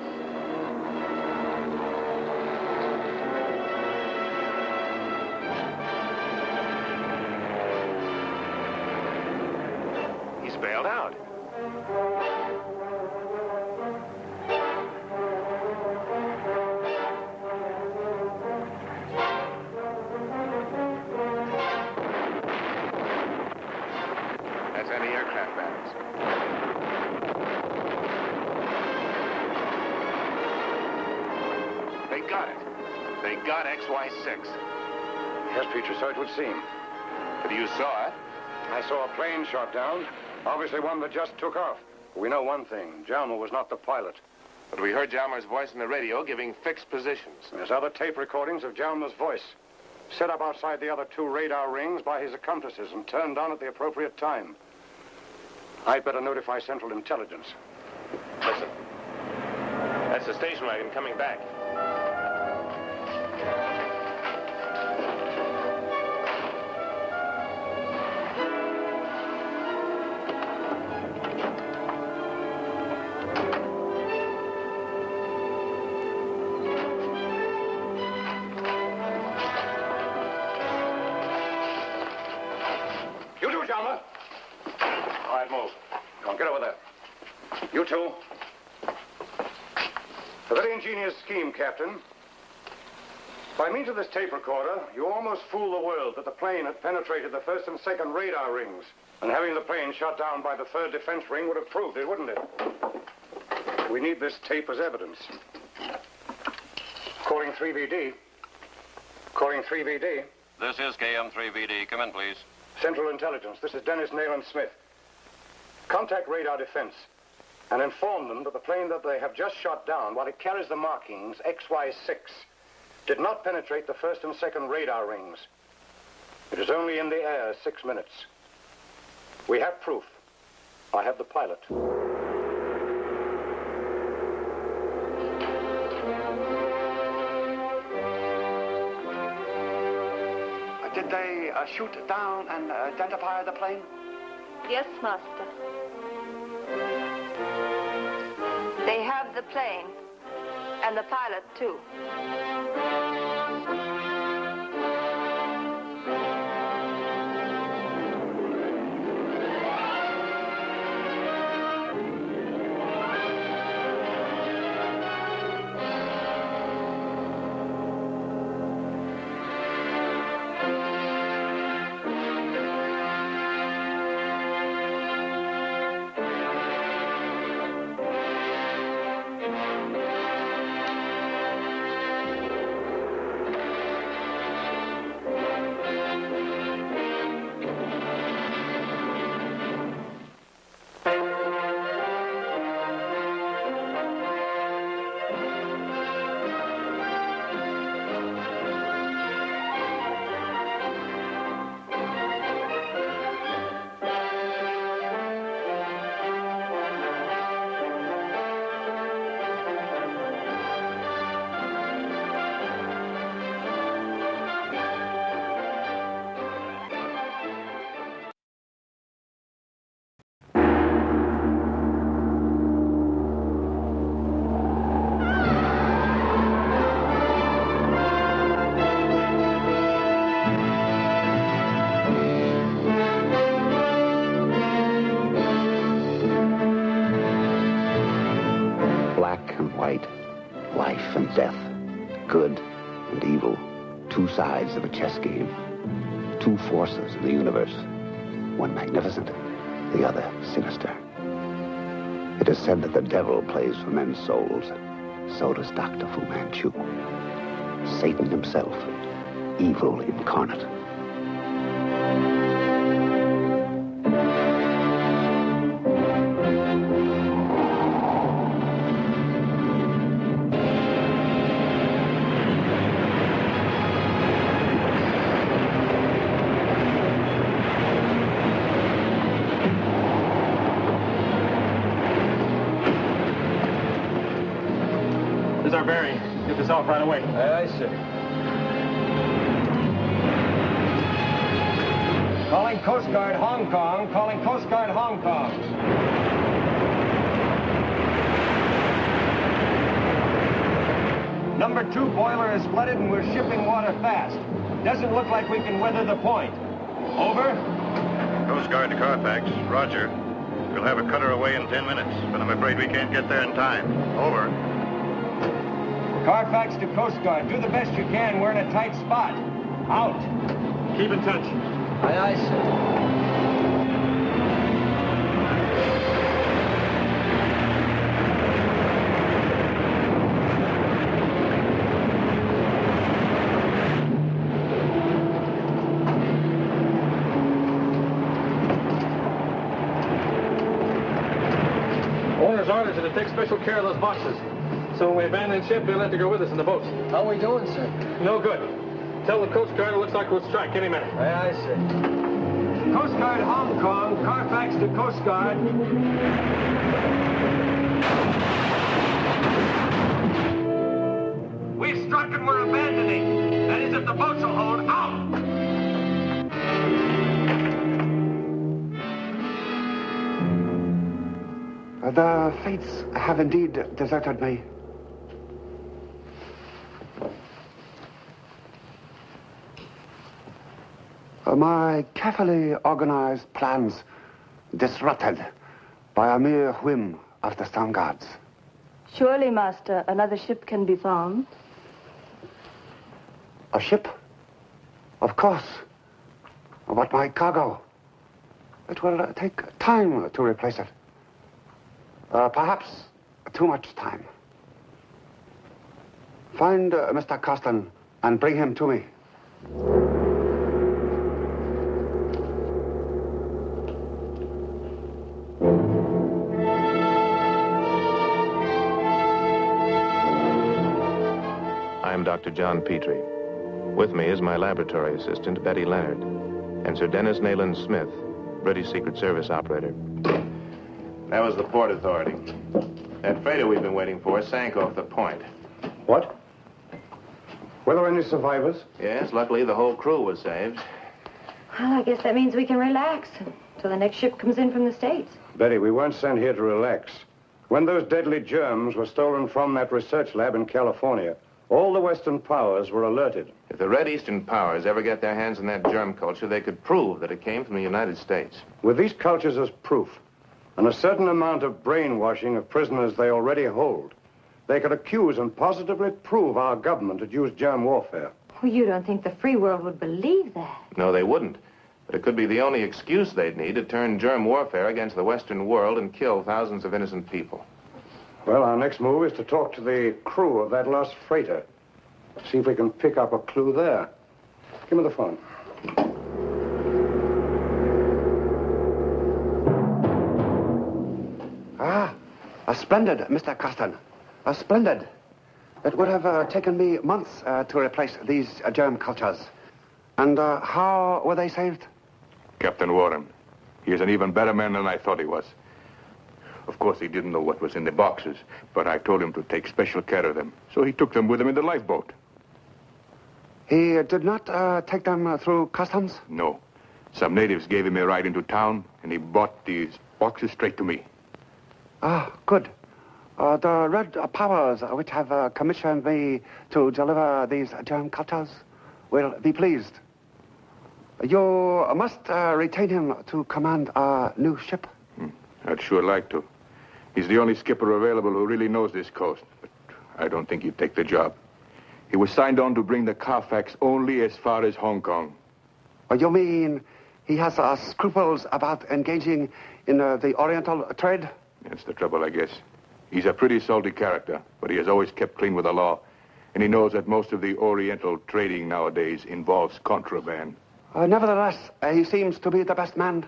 [SPEAKER 6] He's bailed out. That's anti-aircraft batteries. They got it. They got XY6.
[SPEAKER 10] Yes, Petrie, so it would seem.
[SPEAKER 6] But you saw it?
[SPEAKER 10] I saw a plane shot down. Obviously one that just took off. We know one thing. Jalmer was not the pilot.
[SPEAKER 6] But we heard Jalmer's voice on the radio giving fixed positions.
[SPEAKER 10] There's other tape recordings of Jalmer's voice. Set up outside the other 2 radar rings by his accomplices and turned on at the appropriate time. I'd better notify Central Intelligence.
[SPEAKER 6] Listen. That's the station wagon coming back.
[SPEAKER 10] You too, Jalmer.
[SPEAKER 6] All right, move.
[SPEAKER 10] Come on, get over there. You two. A very ingenious scheme, Captain. By means of this tape recorder, you almost fooled the world that the plane had penetrated the 1st and 2nd radar rings. And having the plane shot down by the 3rd defense ring would have proved it, wouldn't it? We need this tape as evidence. Calling 3VD. Calling 3VD.
[SPEAKER 17] This is KM3VD. Come in, please.
[SPEAKER 10] Central Intelligence. This is Dennis Nayland Smith. Contact radar defense and inform them that the plane that they have just shot down, while it carries the markings XY6, did not penetrate the 1st and 2nd radar rings. It is only in the air 6 minutes. We have proof. I have the pilot.
[SPEAKER 22] Did they shoot down and identify the plane?
[SPEAKER 8] Yes, Master. They have the plane, and the pilot, too.
[SPEAKER 19] Life and death, good and evil, two sides of a chess game. Two forces in the universe, one magnificent, the other sinister. It is said that the devil plays for men's souls. So does Dr. Fu Manchu. Satan himself, evil incarnate.
[SPEAKER 7] Here's our bearing. Get this off right away.
[SPEAKER 13] Aye, sir.
[SPEAKER 3] Calling Coast Guard Hong Kong. Calling Coast Guard Hong Kong. Number 2 boiler is flooded and we're shipping water fast. Doesn't look like we can weather the point. Over.
[SPEAKER 14] Coast Guard to Carfax. Roger. We'll have a cutter away in 10 minutes, but I'm afraid we can't get there in time. Over.
[SPEAKER 3] Carfax to Coast Guard. Do the best you can. We're in a tight spot. Out.
[SPEAKER 7] Keep in touch.
[SPEAKER 13] Aye, aye, sir.
[SPEAKER 21] Owner's orders are to take special care of those boxes. So when we abandon ship, they'll have to go with us in the boats.
[SPEAKER 13] How we doing, sir?
[SPEAKER 21] No good. Tell the Coast Guard it looks like we'll strike any minute.
[SPEAKER 13] Aye, aye, sir.
[SPEAKER 3] Coast Guard Hong Kong. Carfax to Coast Guard. We've struck and we're abandoning. That is if the boats will hold. Out!
[SPEAKER 23] The fates have indeed deserted me. My carefully organized plans disrupted by a mere whim of the Storm Guards.
[SPEAKER 8] Surely, Master, another ship can be found.
[SPEAKER 23] A ship? Of course. But my cargo? It will take time to replace it. Perhaps too much time. Find Mr. Costin and bring him to me.
[SPEAKER 6] I'm Dr. John Petrie. With me is my laboratory assistant, Betty Leonard, and Sir Dennis Nayland Smith, British Secret Service operator. That was the Port Authority. That freighter we've been waiting for sank off the point.
[SPEAKER 10] What? Were there any survivors?
[SPEAKER 6] Yes, luckily the whole crew was saved.
[SPEAKER 5] Well, I guess that means we can relax until the next ship comes in from the States.
[SPEAKER 10] Betty, we weren't sent here to relax. When those deadly germs were stolen from that research lab in California, all the Western powers were alerted.
[SPEAKER 6] If the Red Eastern powers ever get their hands on that germ culture, they could prove that it came from the United States.
[SPEAKER 10] With these cultures as proof, and a certain amount of brainwashing of prisoners they already hold, they could accuse and positively prove our government had used germ warfare.
[SPEAKER 5] Well, you don't think the free world would believe that?
[SPEAKER 6] No, they wouldn't. But it could be the only excuse they'd need to turn germ warfare against the Western world and kill thousands of innocent people.
[SPEAKER 10] Well, our next move is to talk to the crew of that lost freighter. See if we can pick up a clue there. Give me the phone.
[SPEAKER 23] Splendid, Mr. Costin. Splendid. It would have taken me months to replace these germ cultures. And how were they saved?
[SPEAKER 4] Captain Warren. He is an even better man than I thought he was. Of course, he didn't know what was in the boxes, but I told him to take special care of them. So he took them with him in the lifeboat.
[SPEAKER 23] He did not take them through customs?
[SPEAKER 4] No. Some natives gave him a ride into town, and he brought these boxes straight to me.
[SPEAKER 23] Ah, good. The Red Powers, which have commissioned me to deliver these germ cultures, will be pleased. You must retain him to command our new ship.
[SPEAKER 4] I'd sure like to. He's the only skipper available who really knows this coast. But I don't think he'd take the job. He was signed on to bring the Carfax only as far as Hong Kong.
[SPEAKER 23] Oh, you mean he has scruples about engaging in the Oriental trade?
[SPEAKER 4] That's the trouble, I guess. He's a pretty salty character, but he has always kept clean with the law. And he knows that most of the Oriental trading nowadays involves contraband.
[SPEAKER 23] Nevertheless, he seems to be the best man.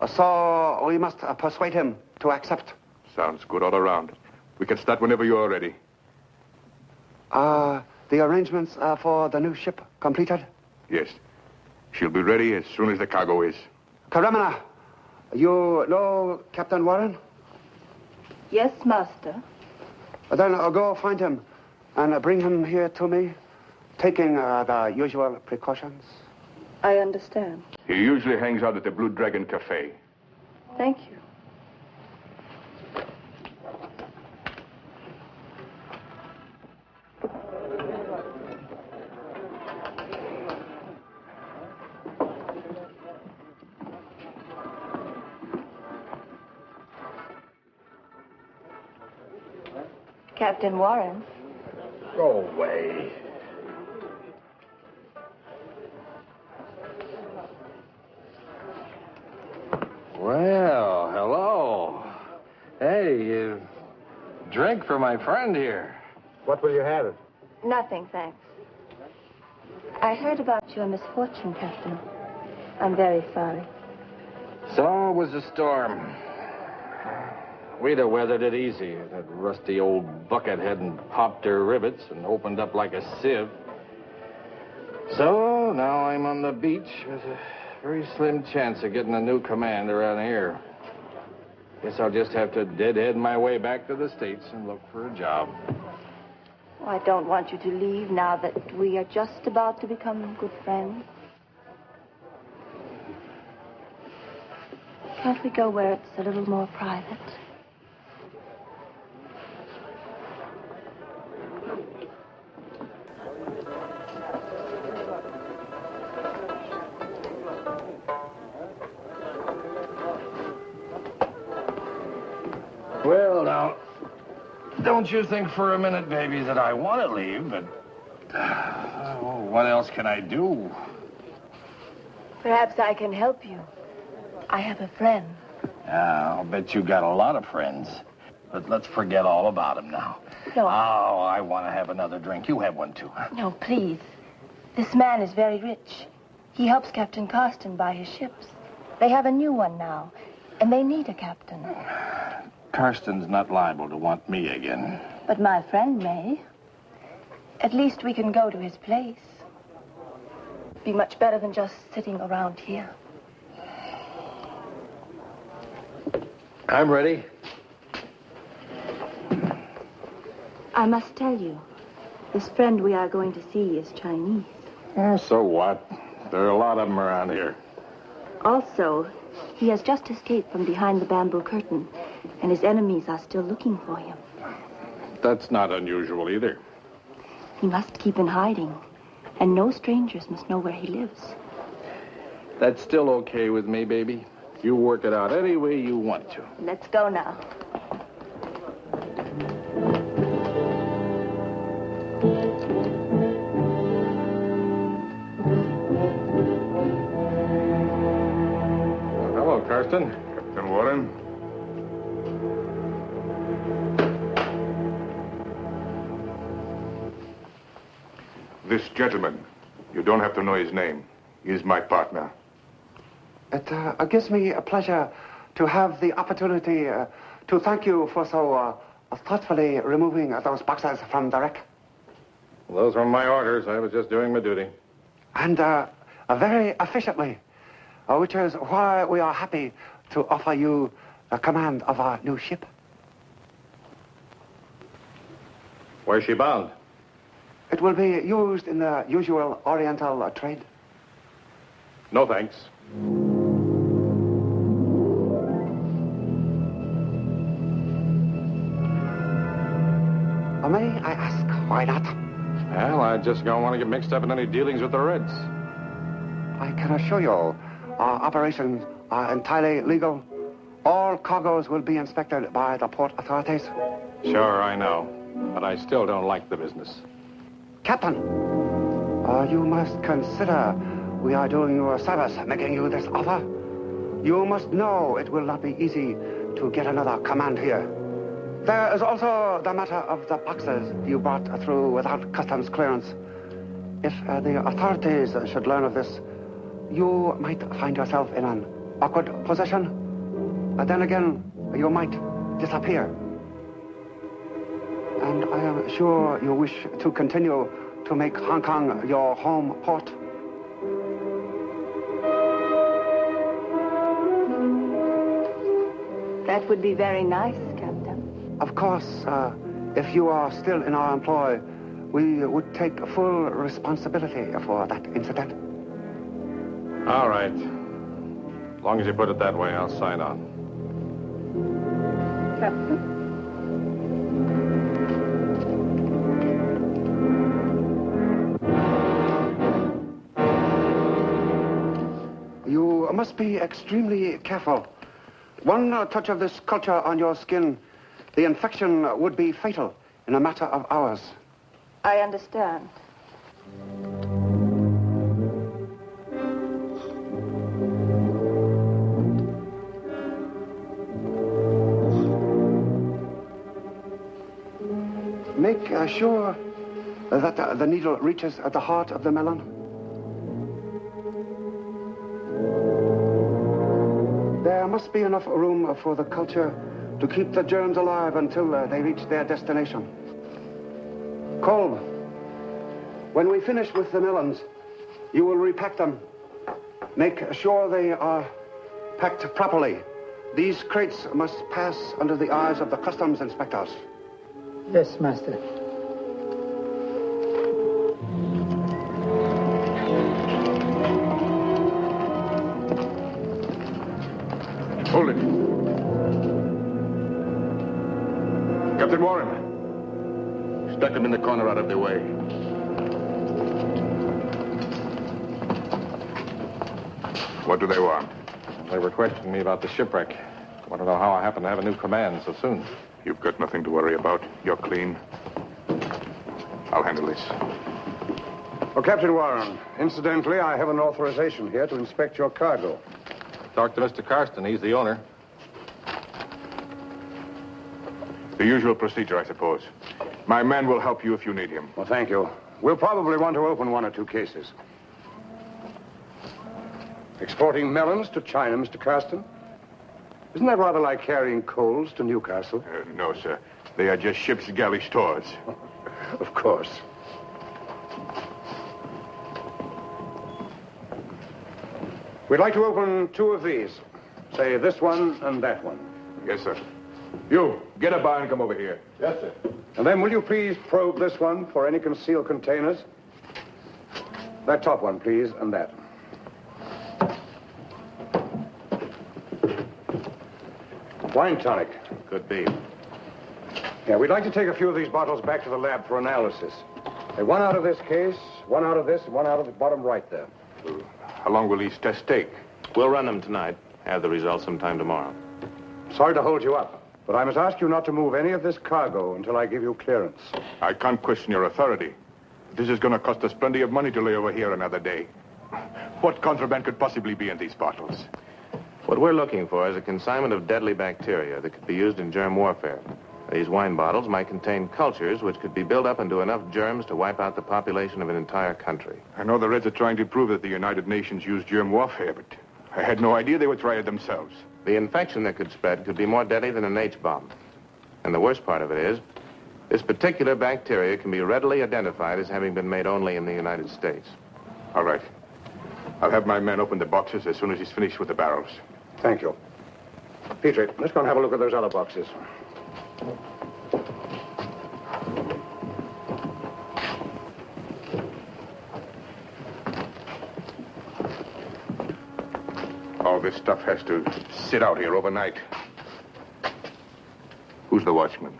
[SPEAKER 23] So we must persuade him to accept.
[SPEAKER 4] Sounds good all around. We can start whenever you're ready.
[SPEAKER 23] The arrangements for the new ship completed?
[SPEAKER 4] Yes. She'll be ready as soon as the cargo is.
[SPEAKER 23] Karamana, you know Captain Warren?
[SPEAKER 8] Yes, Master.
[SPEAKER 23] Then go find him and bring him here to me, taking the usual precautions.
[SPEAKER 8] I understand.
[SPEAKER 4] He usually hangs out at the Blue Dragon Cafe.
[SPEAKER 8] Thank you. Captain Warren.
[SPEAKER 12] Go away. Well, hello. Hey, drink for my friend here.
[SPEAKER 10] What will you have?
[SPEAKER 8] Nothing, thanks. I heard about your misfortune, Captain. I'm very sorry.
[SPEAKER 12] So was the storm. We'd have weathered it easy. That rusty old bucket hadn't popped her rivets and opened up like a sieve. So now I'm on the beach with a very slim chance of getting a new command around here. Guess I'll just have to deadhead my way back to the States and look for a job.
[SPEAKER 8] Oh, I don't want you to leave now that we are just about to become good friends. Can't we go where it's a little more private?
[SPEAKER 12] Well, now, don't you think for a minute, baby, that I want to leave, but what else can I do?
[SPEAKER 8] Perhaps I can help you. I have a friend.
[SPEAKER 12] I'll bet you got a lot of friends. But let's forget all about them now.
[SPEAKER 8] No.
[SPEAKER 12] Oh, I want to have another drink. You have one, too.
[SPEAKER 8] No, please. This man is very rich. He helps Captain Carsten buy his ships. They have a new one now, and they need a captain.
[SPEAKER 12] Carsten's not liable to want me again.
[SPEAKER 8] But my friend may. At least we can go to his place. Be much better than just sitting around here.
[SPEAKER 12] I'm ready.
[SPEAKER 8] I must tell you, this friend we are going to see is Chinese.
[SPEAKER 12] So what? There are a lot of them around here.
[SPEAKER 8] Also, he has just escaped from behind the bamboo curtain, and his enemies are still looking for him.
[SPEAKER 12] That's not unusual either.
[SPEAKER 8] He must keep in hiding, and no strangers must know where he lives.
[SPEAKER 12] That's still okay with me, baby. You work it out any way you want to.
[SPEAKER 8] Let's go now.
[SPEAKER 12] Hello, Carsten.
[SPEAKER 4] Captain Warren. This gentleman, you don't have to know his name. He is my partner.
[SPEAKER 23] It gives me a pleasure to have the opportunity to thank you for so thoughtfully removing those boxes from the wreck.
[SPEAKER 12] Well, those were my orders. I was just doing my duty.
[SPEAKER 23] And very efficiently, which is why we are happy to offer you the command of our new ship.
[SPEAKER 12] Where's she bound?
[SPEAKER 23] It will be used in the usual Oriental trade.
[SPEAKER 12] No, thanks.
[SPEAKER 23] May I ask why not?
[SPEAKER 12] Well, I just don't want to get mixed up in any dealings with the Reds.
[SPEAKER 23] I can assure you, our operations are entirely legal. All cargoes will be inspected by the port authorities.
[SPEAKER 12] Sure, I know. but I still don't like the business.
[SPEAKER 23] Captain, you must consider we are doing you a service making you this offer. You must know it will not be easy to get another command here. There is also the matter of the boxes you brought through without customs clearance. If the authorities should learn of this, you might find yourself in an awkward position. Then again, you might disappear. And I am sure you wish to continue to make Hong Kong your home port.
[SPEAKER 8] That would be very nice, Captain.
[SPEAKER 23] Of course, if you are still in our employ, we would take full responsibility for that incident.
[SPEAKER 12] All right. As long as you put it that way, I'll sign on.
[SPEAKER 8] Captain?
[SPEAKER 23] You must be extremely careful. One touch of this culture on your skin, the infection would be fatal in a matter of hours.
[SPEAKER 8] I understand.
[SPEAKER 23] Make sure that the needle reaches at the heart of the melon. There must be enough room for the culture to keep the germs alive until they reach their destination. Kolb, when we finish with the melons, you will repack them. Make sure they are packed properly. These crates must pass under the eyes of the customs inspectors.
[SPEAKER 15] Yes, Master.
[SPEAKER 4] Hold it. Captain Warren. Stuck him in the corner out of the way. What do they want?
[SPEAKER 12] They were questioning me about the shipwreck. Want to know how I happen to have a new command so soon.
[SPEAKER 4] You've got nothing to worry about. You're clean. I'll handle this.
[SPEAKER 10] Oh, Captain Warren, incidentally, I have an authorization here to inspect your cargo.
[SPEAKER 12] Talk to Mr. Carston. He's the owner.
[SPEAKER 4] The usual procedure, I suppose. My man will help you if you need him.
[SPEAKER 10] Well, thank you. We'll probably want to open one or two cases. Exporting melons to China, Mr. Carston? Isn't that rather like carrying coals to Newcastle?
[SPEAKER 4] No, sir. They are just ship's galley stores.
[SPEAKER 10] Of course. We'd like to open two of these. Say this one and that one.
[SPEAKER 4] Yes, sir. You, get a bar and come over here.
[SPEAKER 12] Yes, sir.
[SPEAKER 10] And then will you please probe this one for any concealed containers? That top one, please, and that. Wine tonic.
[SPEAKER 12] Could be.
[SPEAKER 10] Yeah, we'd like to take a few of these bottles back to the lab for analysis. One out of this case, one out of this, and one out of the bottom right there.
[SPEAKER 4] How long will these tests take?
[SPEAKER 6] We'll run them tonight. Have the results sometime tomorrow.
[SPEAKER 10] Sorry to hold you up, but I must ask you not to move any of this cargo until I give you clearance.
[SPEAKER 4] I can't question your authority. This is going to cost us plenty of money to lay over here another day. What contraband could possibly be in these bottles?
[SPEAKER 6] What we're looking for is a consignment of deadly bacteria that could be used in germ warfare. These wine bottles might contain cultures which could be built up into enough germs to wipe out the population of an entire country.
[SPEAKER 4] I know the Reds are trying to prove that the United Nations used germ warfare, but I had no idea they would try it themselves.
[SPEAKER 6] The infection that could spread could be more deadly than an H-bomb. And the worst part of it is, this particular bacteria can be readily identified as having been made only in the United States.
[SPEAKER 4] All right. I'll have my man open the boxes as soon as he's finished with the barrels.
[SPEAKER 10] Thank you. Petrie, let's go and have a look at those other boxes.
[SPEAKER 4] All this stuff has to sit out here overnight. Who's the watchman?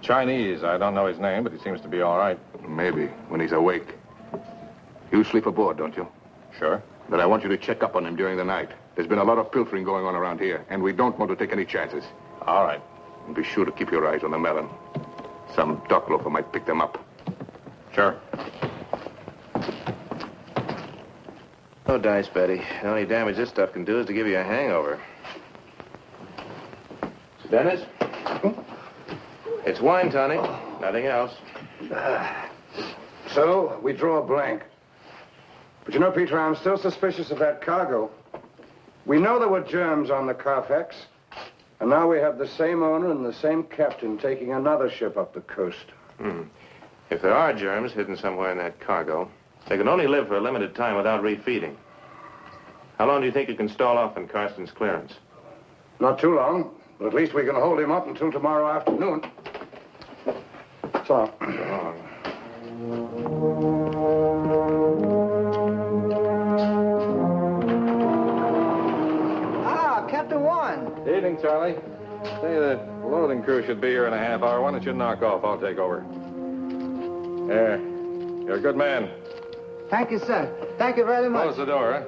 [SPEAKER 12] Chinese. I don't know his name, but he seems to be all right.
[SPEAKER 4] Maybe, when he's awake. You sleep aboard, don't you?
[SPEAKER 12] Sure.
[SPEAKER 4] Then I want you to check up on him during the night. There's been a lot of pilfering going on around here, and we don't want to take any chances.
[SPEAKER 12] All right.
[SPEAKER 4] And be sure to keep your eyes on the melon. Some dock loafer might pick them up.
[SPEAKER 6] Sure. No dice, Betty. The only damage this stuff can do is to give you a hangover. Dennis? It's wine tonic. Nothing else.
[SPEAKER 10] So, we draw a blank. But you know, Peter, I'm still suspicious of that cargo. We know there were germs on the Carfax, and now we have the same owner and the same captain taking another ship up the coast.
[SPEAKER 6] If there are germs hidden somewhere in that cargo, they can only live for a limited time without refeeding. How long do you think you can stall off in Carson's clearance?
[SPEAKER 10] Not too long, but at least we can hold him up until tomorrow afternoon. So long.
[SPEAKER 15] Captain Warren.
[SPEAKER 12] Evening, Charlie. Say, the loading crew should be here in a half hour. Why don't you knock off? I'll take over. There. You're a good man.
[SPEAKER 15] Thank you, sir. Thank you very much.
[SPEAKER 12] Close the door, huh?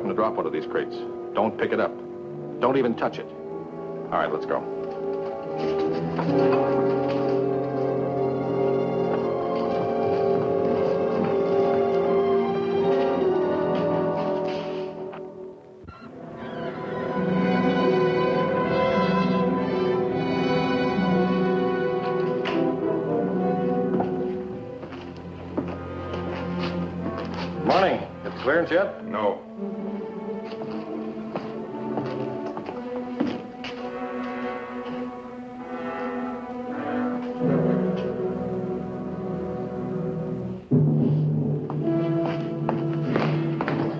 [SPEAKER 12] To drop one of these crates. Don't pick it up. Don't even touch it. All right, let's go. Morning. Get the clearance yet?
[SPEAKER 4] No.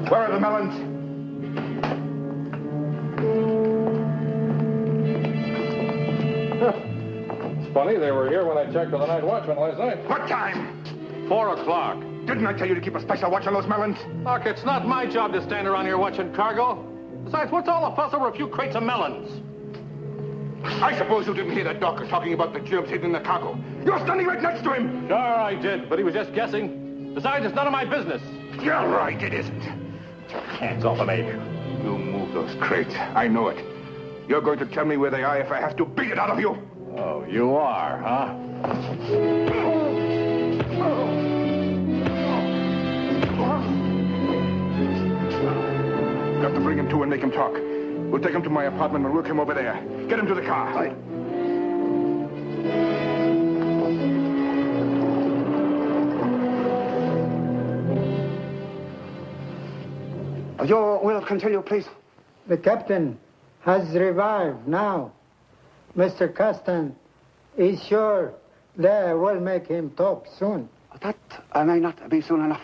[SPEAKER 4] Where are the melons?
[SPEAKER 12] It's funny, they were here when I checked with the night watchman last night.
[SPEAKER 4] What time?
[SPEAKER 12] 4 o'clock.
[SPEAKER 4] Didn't I tell you to keep a special watch on those melons?
[SPEAKER 12] Look, it's not my job to stand around here watching cargo. Besides, what's all the fuss over a few crates of melons?
[SPEAKER 4] I suppose you didn't hear that doctor talking about the germs hidden in the cargo. You're standing right next to him.
[SPEAKER 12] Sure, I did, but he was just guessing. Besides, it's none of my business.
[SPEAKER 4] You're right, it isn't.
[SPEAKER 12] Hands off of me.
[SPEAKER 4] You move those crates. I know it. You're going to tell me where they are if I have to beat it out of you.
[SPEAKER 12] Oh, you are, huh?
[SPEAKER 4] Got to bring him to and make him talk. We'll take him to my apartment and work him over there. Get him to the car.
[SPEAKER 15] Right.
[SPEAKER 23] You will continue, please.
[SPEAKER 15] The captain has revived now. Mr. Castan is sure they will make him talk soon.
[SPEAKER 23] That may not be soon enough.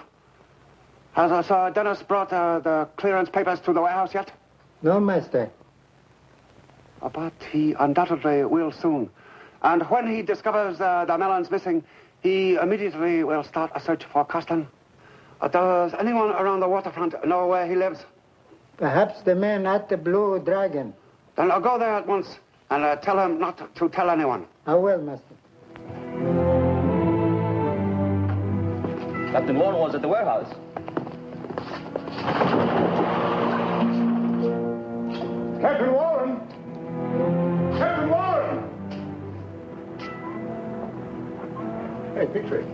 [SPEAKER 23] Has Sir Dennis brought the clearance papers to the warehouse yet?
[SPEAKER 15] No, master.
[SPEAKER 23] But he undoubtedly will soon. And when he discovers the melons missing, he immediately will start a search for Castan. Does anyone around the waterfront know where he lives?
[SPEAKER 15] Perhaps the man at the Blue Dragon.
[SPEAKER 23] Then I'll go there at once and tell him not to tell anyone.
[SPEAKER 15] I will, master.
[SPEAKER 2] Captain Warren was at the warehouse.
[SPEAKER 4] Captain Warren! Captain Warren! Hey, Petrie.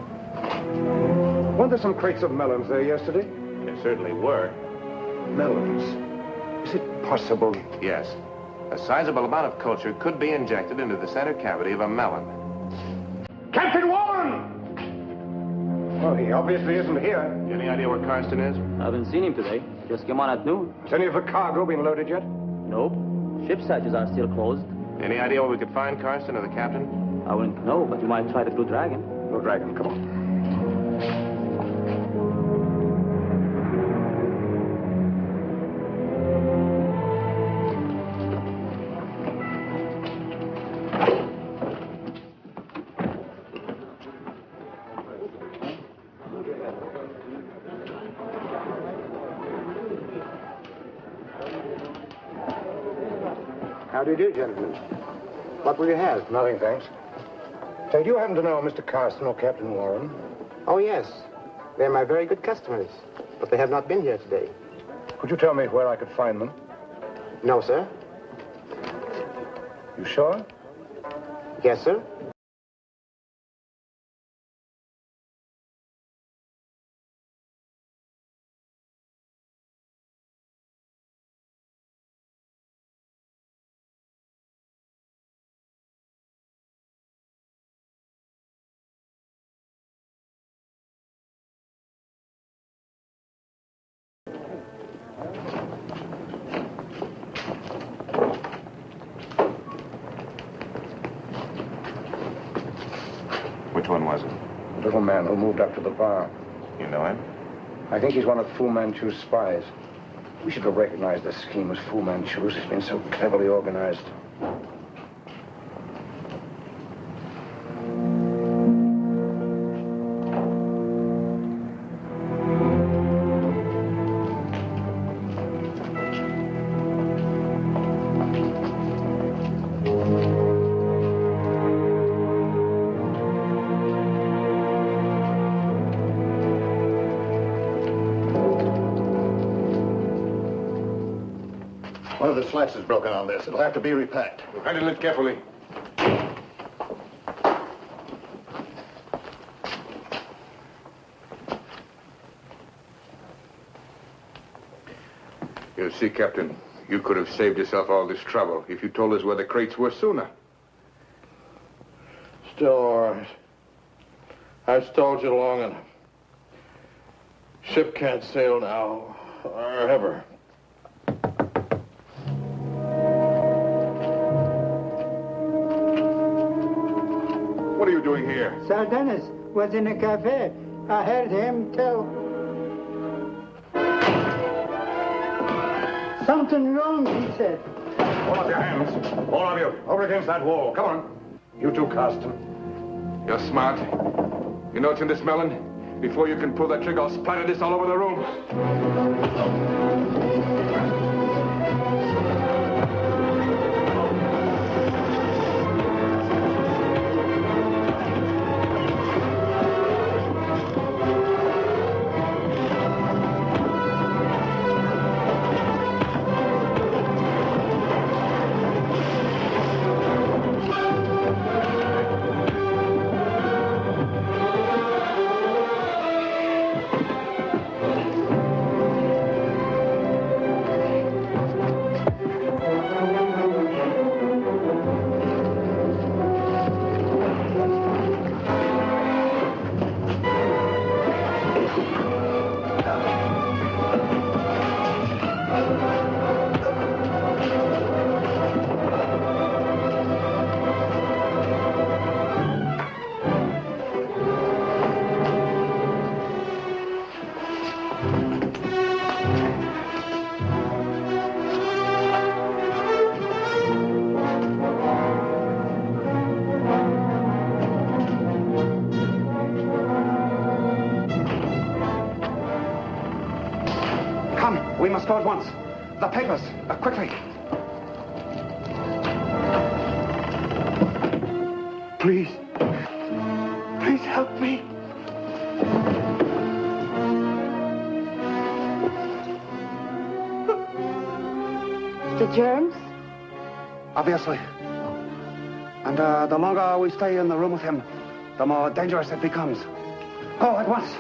[SPEAKER 4] Weren't there some crates of melons there yesterday?
[SPEAKER 6] There certainly were.
[SPEAKER 4] Melons? Is it possible?
[SPEAKER 6] Yes. A sizable amount of culture could be injected into the center cavity of a melon.
[SPEAKER 4] Captain Warren! Well, he obviously isn't here.
[SPEAKER 6] Any idea where Karsten is?
[SPEAKER 2] I haven't seen him today. Just came on at noon.
[SPEAKER 4] Has any of the cargo been loaded yet?
[SPEAKER 2] Nope. Ship's hatches are still closed.
[SPEAKER 6] Any idea where we could find Karsten or the captain?
[SPEAKER 2] I wouldn't know, but you might try the Blue Dragon.
[SPEAKER 23] Blue Dragon, come on.
[SPEAKER 11] How do you do, gentlemen? What will you have?
[SPEAKER 10] Nothing, thanks. Say, do you happen to know Mr. Carson or Captain Warren?
[SPEAKER 11] Oh, yes. They're my very good customers, but they have not been here today.
[SPEAKER 10] Could you tell me where I could find them?
[SPEAKER 11] No, sir.
[SPEAKER 10] You sure?
[SPEAKER 11] Yes, sir.
[SPEAKER 6] Which one was it?
[SPEAKER 10] The little man who moved up to the bar.
[SPEAKER 6] You know him?
[SPEAKER 10] I think he's one of Fu Manchu's spies. We should have recognized this scheme as Fu Manchu's. It's been so cleverly organized.
[SPEAKER 16] One of the slats is broken on this. It'll have to be repacked.
[SPEAKER 4] Handle it carefully. You see, Captain, you could have saved yourself all this trouble if you told us where the crates were sooner.
[SPEAKER 12] Still all right. I've stalled you long enough. Ship can't sail now, or ever.
[SPEAKER 4] What are you doing here?
[SPEAKER 15] Sir Dennis was in a cafe. I heard him tell... Something wrong, he said.
[SPEAKER 10] Hold up your hands. All of you, over against that wall. Come on. You too, Carsten.
[SPEAKER 4] You're smart. You know what's in this melon? Before you can pull that trigger, I'll splatter this all over the room.
[SPEAKER 23] We must go at once. The papers, quickly. Please. Please help me.
[SPEAKER 8] The germs?
[SPEAKER 23] Obviously. And the longer we stay in the room with him, the more dangerous it becomes. Go at once.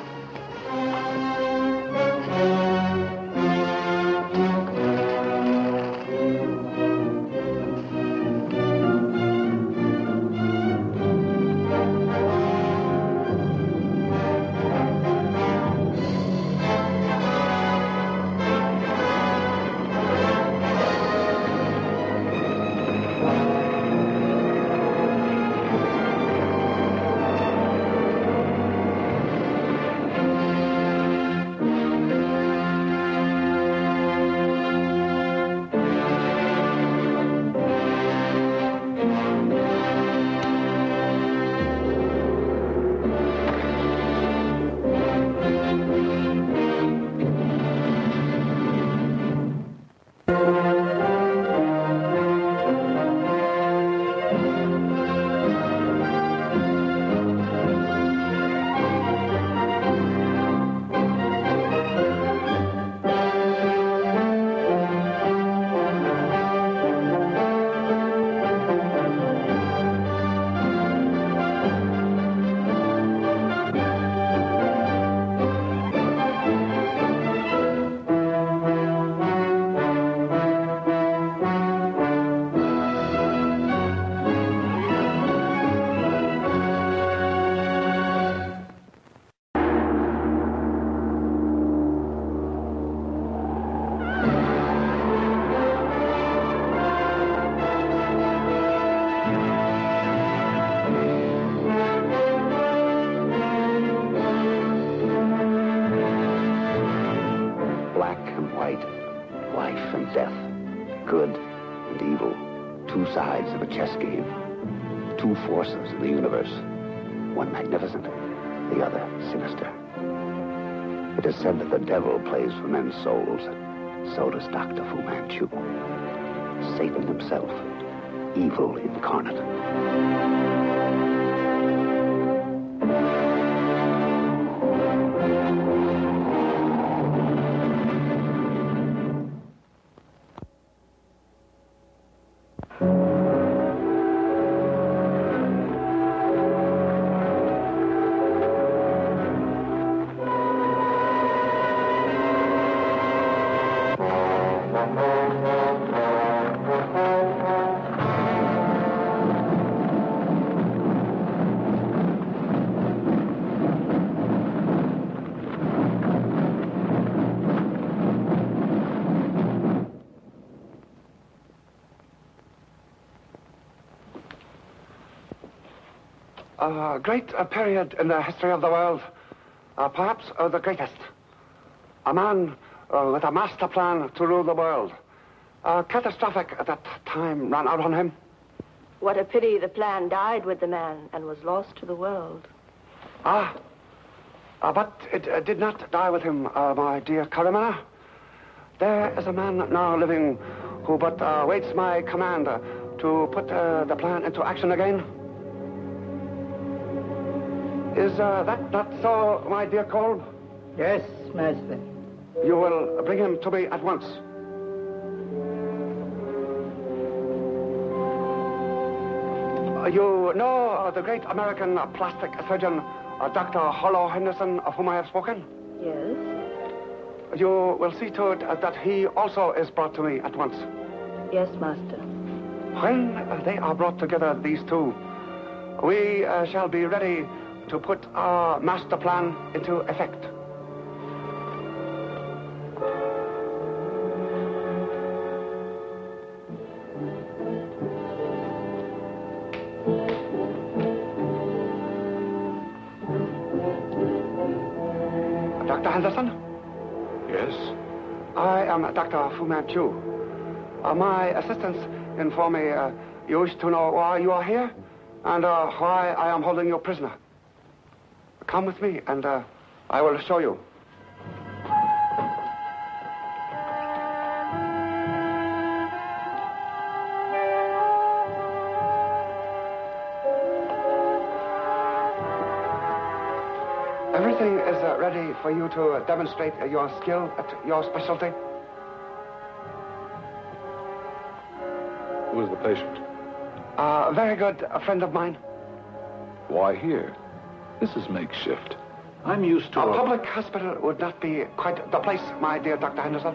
[SPEAKER 19] life and death, good and evil, two sides of a chess game, two forces in the universe, one magnificent, the other sinister. It is said that the devil plays for men's souls. So does Dr. Fu Manchu. Satan himself, evil incarnate.
[SPEAKER 23] A great period in the history of the world, perhaps the greatest. A man with a master plan to rule the world. Catastrophic at that time ran out on him.
[SPEAKER 8] What a pity the plan died with the man and was lost to the world.
[SPEAKER 23] But it did not die with him, my dear Caramana. There is a man now living who but waits my command to put the plan into action again. Is that not so, my dear Kolb?
[SPEAKER 15] Yes, Master.
[SPEAKER 23] You will bring him to me at once. You know the great American plastic surgeon, Dr. Harlow Henderson, of whom I have spoken?
[SPEAKER 8] Yes.
[SPEAKER 23] You will see to it that he also is brought to me at once.
[SPEAKER 8] Yes, Master.
[SPEAKER 23] When they are brought together, these two, we shall be ready to put our master plan into effect. Dr. Henderson?
[SPEAKER 4] Yes?
[SPEAKER 23] I am Dr. Fu Manchu. My assistants inform me you wish to know why you are here and why I am holding you prisoner. Come with me, and I will show you. Everything is ready for you to demonstrate your skill at your specialty.
[SPEAKER 1] Who is the patient?
[SPEAKER 23] A very good friend of mine.
[SPEAKER 1] Why here? This is makeshift. I'm used to
[SPEAKER 23] a public hospital would not be quite the place, my dear Dr. Henderson.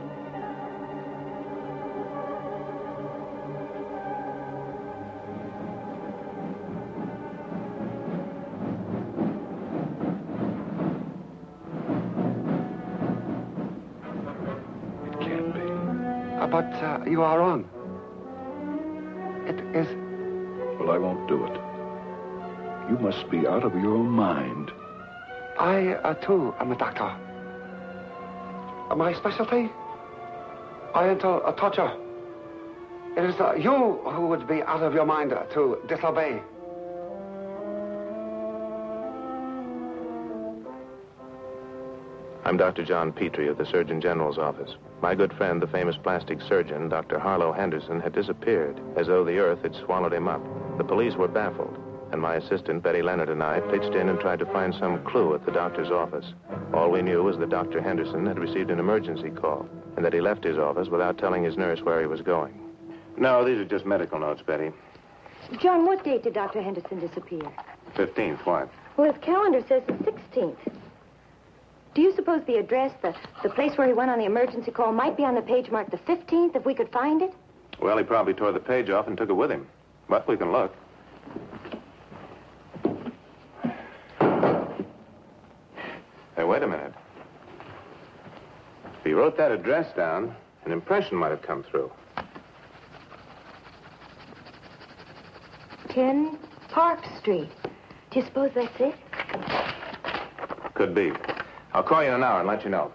[SPEAKER 1] It can't be.
[SPEAKER 23] But you are wrong. It is.
[SPEAKER 1] Well, I won't do it. You must be out of your mind.
[SPEAKER 23] I, too, am a doctor. My specialty? Oriental torture. It is you who would be out of your mind to disobey.
[SPEAKER 6] I'm Dr. John Petrie of the Surgeon General's office. My good friend, the famous plastic surgeon, Dr. Harlow Henderson, had disappeared, as though the earth had swallowed him up. The police were baffled, and my assistant, Betty Leonard, and I pitched in and tried to find some clue at the doctor's office. All we knew was that Dr. Henderson had received an emergency call, and that he left his office without telling his nurse where he was going.
[SPEAKER 7] No, these are just medical notes, Betty.
[SPEAKER 5] John, what date did Dr. Henderson disappear?
[SPEAKER 7] 15th, why?
[SPEAKER 5] Well, his calendar says the 16th. Do you suppose the address, the place where he went on the emergency call, might be on the page marked the 15th, if we could find it?
[SPEAKER 7] Well, he probably tore the page off and took it with him. But we can look. Hey, wait a minute. If he wrote that address down, an impression might have come through.
[SPEAKER 5] 10 Park Street. Do you suppose that's it?
[SPEAKER 7] Could be. I'll call you in an hour and let you know.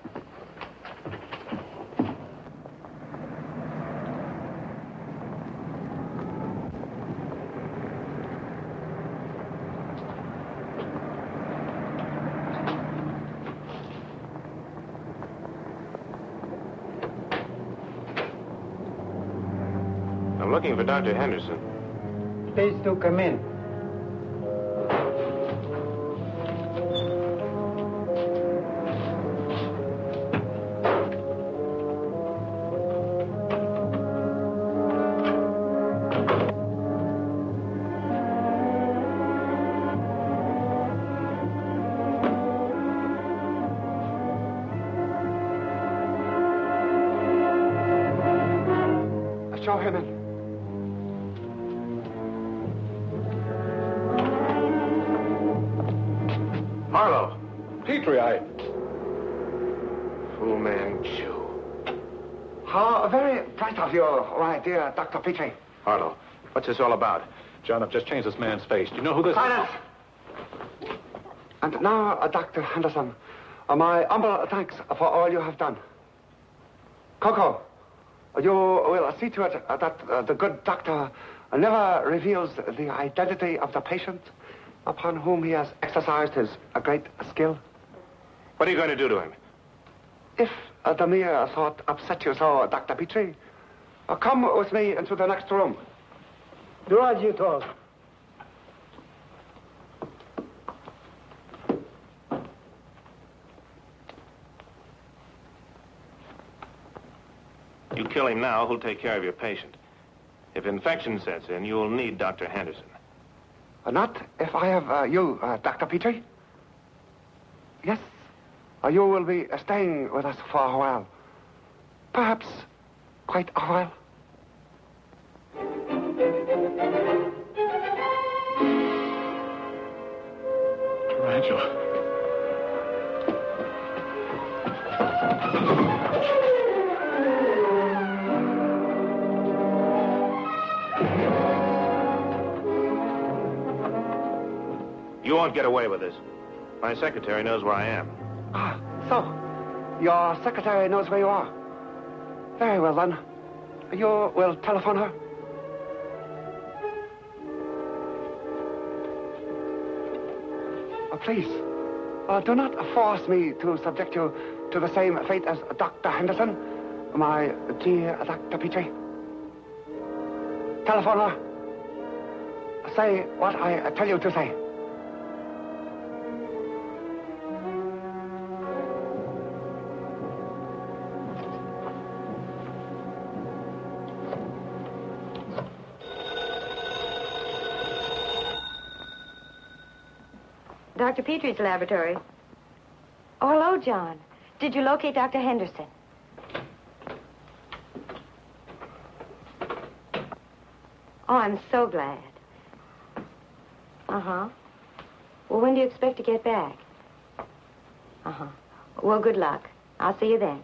[SPEAKER 6] looking for Dr. Henderson.
[SPEAKER 15] Please do come in.
[SPEAKER 23] Show him in.
[SPEAKER 4] Harlow.
[SPEAKER 10] Petrie,
[SPEAKER 4] Fu Manchu.
[SPEAKER 23] How very bright of you, my dear Dr. Petrie.
[SPEAKER 16] Harlow, what's this all about? John, I've just changed this man's face. Do you know who this
[SPEAKER 23] Silence! And now, Dr. Henderson, my humble thanks for all you have done. Coco, you will see to it that the good doctor never reveals the identity of the patient upon whom he has exercised his great skill.
[SPEAKER 6] What are you going to do to him?
[SPEAKER 23] If the mere thought upset you so, Dr. Petrie, come with me into the next room.
[SPEAKER 15] Do as you told.
[SPEAKER 6] You kill him now, who'll take care of your patient. If infection sets in, you'll need Dr. Henderson.
[SPEAKER 23] Not if I have you, Dr. Petrie. Yes, you will be staying with us for a while. Perhaps quite a while.
[SPEAKER 16] Tarantula.
[SPEAKER 6] You won't get away with this. My secretary knows where I am.
[SPEAKER 23] Ah, so your secretary knows where you are. Very well, then. You will telephone her? Please, do not force me to subject you to the same fate as Dr. Henderson, my dear Dr. Petrie. Telephone her. Say what I tell you to say.
[SPEAKER 5] Dr. Petrie's laboratory. Oh, hello, John. Did you locate Dr. Henderson? Oh, I'm so glad. Uh-huh. Well, when do you expect to get back? Uh-huh. Well, good luck. I'll see you then.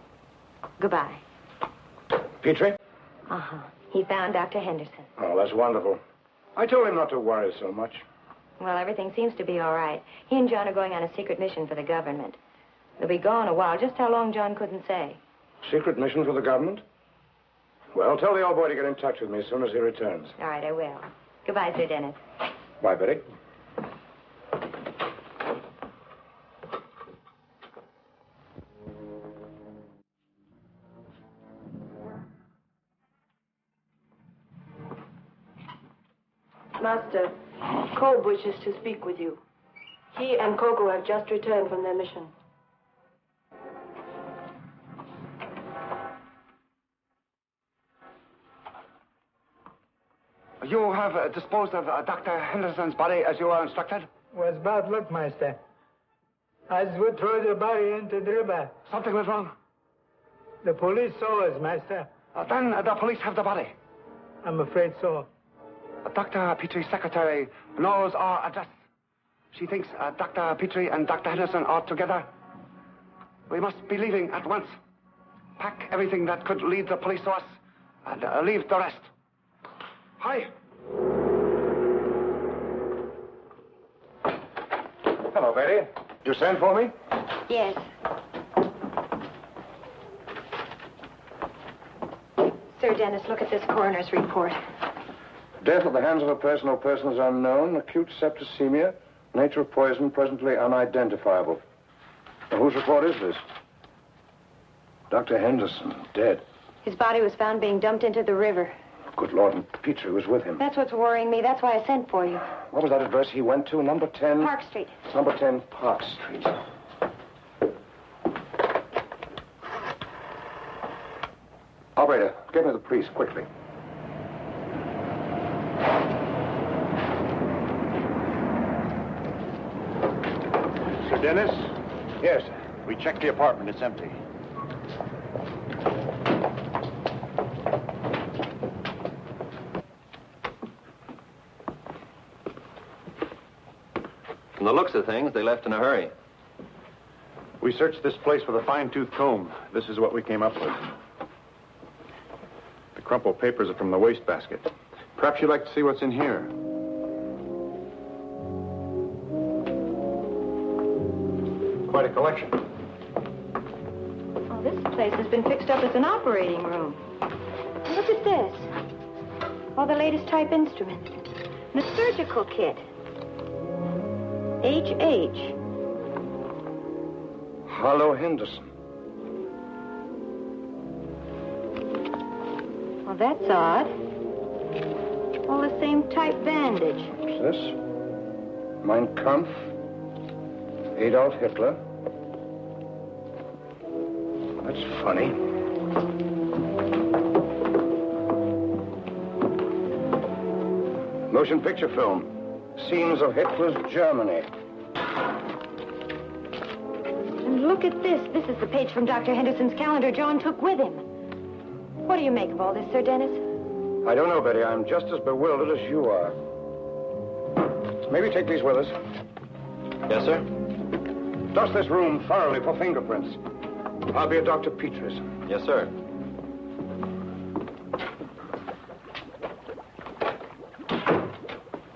[SPEAKER 5] Goodbye.
[SPEAKER 10] Petrie?
[SPEAKER 5] Uh-huh. He found Dr. Henderson.
[SPEAKER 10] Oh, that's wonderful. I told him not to worry so much.
[SPEAKER 5] Well, everything seems to be all right. He and John are going on a secret mission for the government. They'll be gone a while. Just how long, John couldn't say.
[SPEAKER 10] Secret mission for the government? Well, tell the old boy to get in touch with me as soon as he returns.
[SPEAKER 5] All right, I will. Goodbye, Sir Dennis.
[SPEAKER 10] Bye, Betty.
[SPEAKER 8] Master, Kolb wishes to speak with you. He and Coco have just returned from their mission.
[SPEAKER 23] You have disposed of Dr. Henderson's body as you were instructed?
[SPEAKER 15] Was bad luck, Master. As we threw the body into the river.
[SPEAKER 23] Something was wrong?
[SPEAKER 15] The police saw us, Master.
[SPEAKER 23] Then the police have the body.
[SPEAKER 15] I'm afraid so.
[SPEAKER 23] Dr. Petrie's secretary knows our address. She thinks Dr. Petrie and Dr. Henderson are together. We must be leaving at once. Pack everything that could lead the police to us and leave the rest. Hurry.
[SPEAKER 10] Hello, Betty. You sent for me?
[SPEAKER 5] Yes. Sir Dennis, look at this coroner's report.
[SPEAKER 10] Death at the hands of a person or persons unknown, acute septicemia, nature of poison presently unidentifiable. Now, whose report is this? Dr. Henderson, dead.
[SPEAKER 5] His body was found being dumped into the river.
[SPEAKER 10] Good Lord, and Petrie was with him.
[SPEAKER 5] That's what's worrying me. That's why I sent for you.
[SPEAKER 10] What was that address he went to? Number 10?
[SPEAKER 5] Park Street.
[SPEAKER 10] Number 10 Park Street. Operator, get me the priest, quickly.
[SPEAKER 9] Sir Dennis?
[SPEAKER 10] Yes.
[SPEAKER 9] We checked the apartment. It's empty.
[SPEAKER 2] From the looks of things, they left in a hurry.
[SPEAKER 9] We searched this place with a fine-tooth comb. This is what we came up with. The crumpled papers are from the wastebasket. Perhaps you'd like to see what's in here. Quite a collection.
[SPEAKER 5] Oh, this place has been fixed up as an operating room. Look at this. All the latest type instruments. And a surgical kit. H.H.
[SPEAKER 10] Harlow Henderson.
[SPEAKER 5] Well, that's odd. All the same type bandage.
[SPEAKER 10] What's this? Mein Kampf. Adolf Hitler. That's funny. Motion picture film. Scenes of Hitler's Germany.
[SPEAKER 5] And look at this. This is the page from Dr. Henderson's calendar John took with him. What do you make of all this, Sir Dennis?
[SPEAKER 10] I don't know, Betty. I'm just as bewildered as you are. Maybe take these with us.
[SPEAKER 2] Yes, sir?
[SPEAKER 10] Dust this room thoroughly for fingerprints. I'll be at Dr. Petrie's.
[SPEAKER 2] Yes, sir.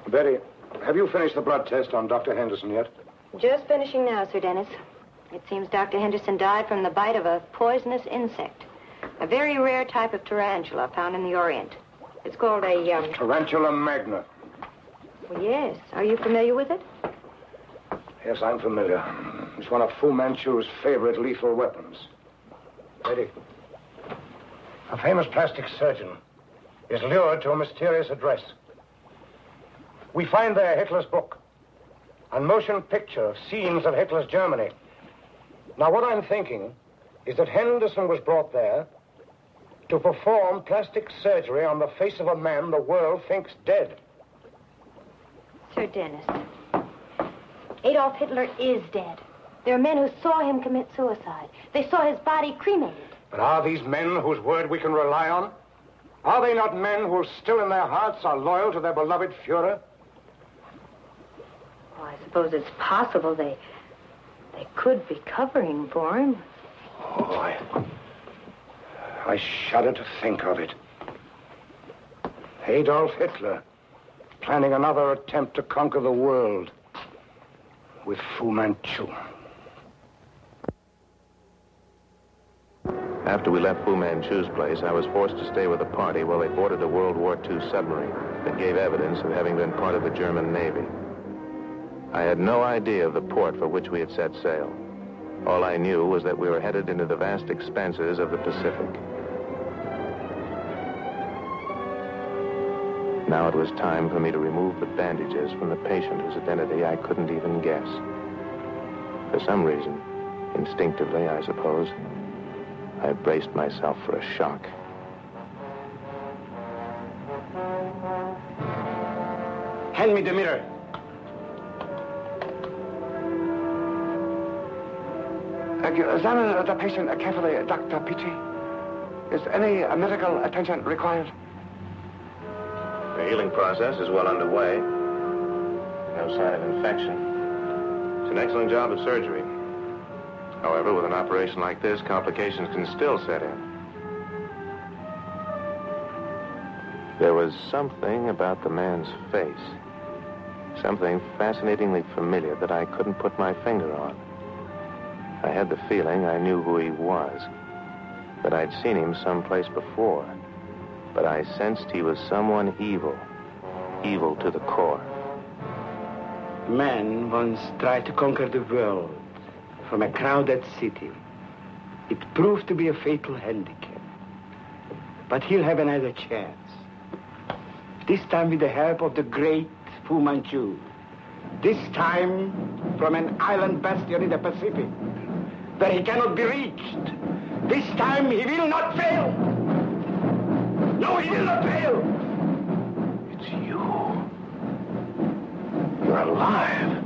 [SPEAKER 10] Betty, have you finished the blood test on Dr. Henderson yet?
[SPEAKER 5] Just finishing now, Sir Dennis. It seems Dr. Henderson died from the bite of a poisonous insect. A very rare type of tarantula found in the Orient. It's called a,
[SPEAKER 10] Tarantula magna.
[SPEAKER 5] Well, yes. Are you familiar with it?
[SPEAKER 10] Yes, I'm familiar. It's one of Fu Manchu's favorite lethal weapons. Betty, a famous plastic surgeon is lured to a mysterious address. We find there Hitler's book, a motion picture of scenes of Hitler's Germany. Now, what I'm thinking is that Henderson was brought there to perform plastic surgery on the face of a man the world thinks dead.
[SPEAKER 5] Sir Dennis, Adolf Hitler is dead. There are men who saw him commit suicide. They saw his body cremated.
[SPEAKER 10] But are these men whose word we can rely on? Are they not men who still in their hearts are loyal to their beloved Fuhrer?
[SPEAKER 5] Well, I suppose it's possible they could be covering for him.
[SPEAKER 10] Oh, I shudder to think of it. Adolf Hitler planning another attempt to conquer the world with Fu Manchu.
[SPEAKER 6] After we left Fu Manchu's place, I was forced to stay with a party while they boarded a World War II submarine that gave evidence of having been part of the German Navy. I had no idea of the port for which we had set sail. All I knew was that we were headed into the vast expanses of the Pacific. Now it was time for me to remove the bandages from the patient whose identity I couldn't even guess. For some reason, instinctively, I suppose, I braced myself for a shock.
[SPEAKER 10] Hand me the mirror.
[SPEAKER 23] Examine the patient carefully, Dr. Petrie. Is any medical attention required?
[SPEAKER 6] The healing process is well underway. No sign of infection. It's an excellent job of surgery. However, with an operation like this, complications can still set in. There was something about the man's face, something fascinatingly familiar that I couldn't put my finger on. I had the feeling I knew who he was, that I'd seen him someplace before, but I sensed he was someone evil, evil to the core.
[SPEAKER 13] Man once tried to conquer the world from a crowded city. It proved to be a fatal handicap. But he'll have another chance.
[SPEAKER 17] This time with the help of the great Fu Manchu. This time from an island bastion in the Pacific, where he cannot be reached. This time he will not fail. No, he will not fail.
[SPEAKER 1] It's you. You're alive.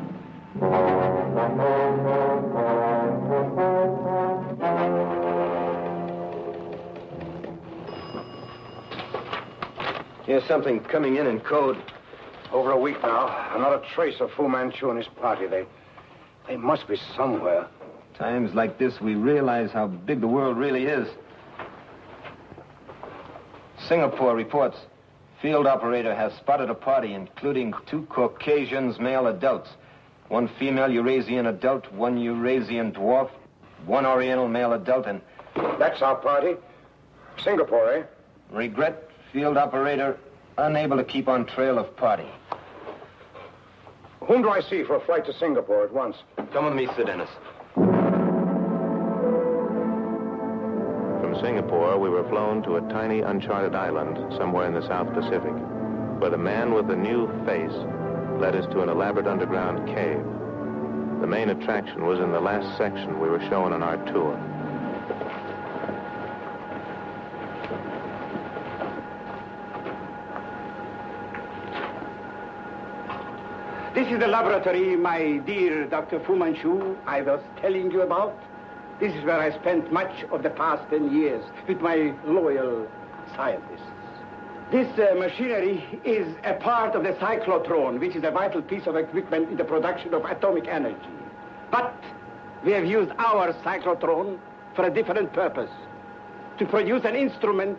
[SPEAKER 2] Here's something coming in code.
[SPEAKER 10] Over a week now. Not a trace of Fu Manchu and his party. They must be somewhere.
[SPEAKER 2] Times like this, we realize how big the world really is. Singapore reports. Field operator has spotted a party, including 2 Caucasians, male adults. 1 female Eurasian adult, 1 Eurasian dwarf, 1 Oriental male adult, and...
[SPEAKER 10] That's our party. Singapore, eh?
[SPEAKER 2] Regret, field operator unable to keep on trail of party.
[SPEAKER 10] Whom do I see for a flight to Singapore at once?
[SPEAKER 2] Come with me, Sir Dennis.
[SPEAKER 6] From Singapore, we were flown to a tiny, uncharted island somewhere in the South Pacific, where the man with the new face led us to an elaborate underground cave. The main attraction was in the last section we were shown on our tour.
[SPEAKER 17] This is the laboratory, my dear Dr. Fu Manchu, I was telling you about. This is where I spent much of the past 10 years with my loyal scientists. This machinery is a part of the cyclotron, which is a vital piece of equipment in the production of atomic energy. But we have used our cyclotron for a different purpose, to produce an instrument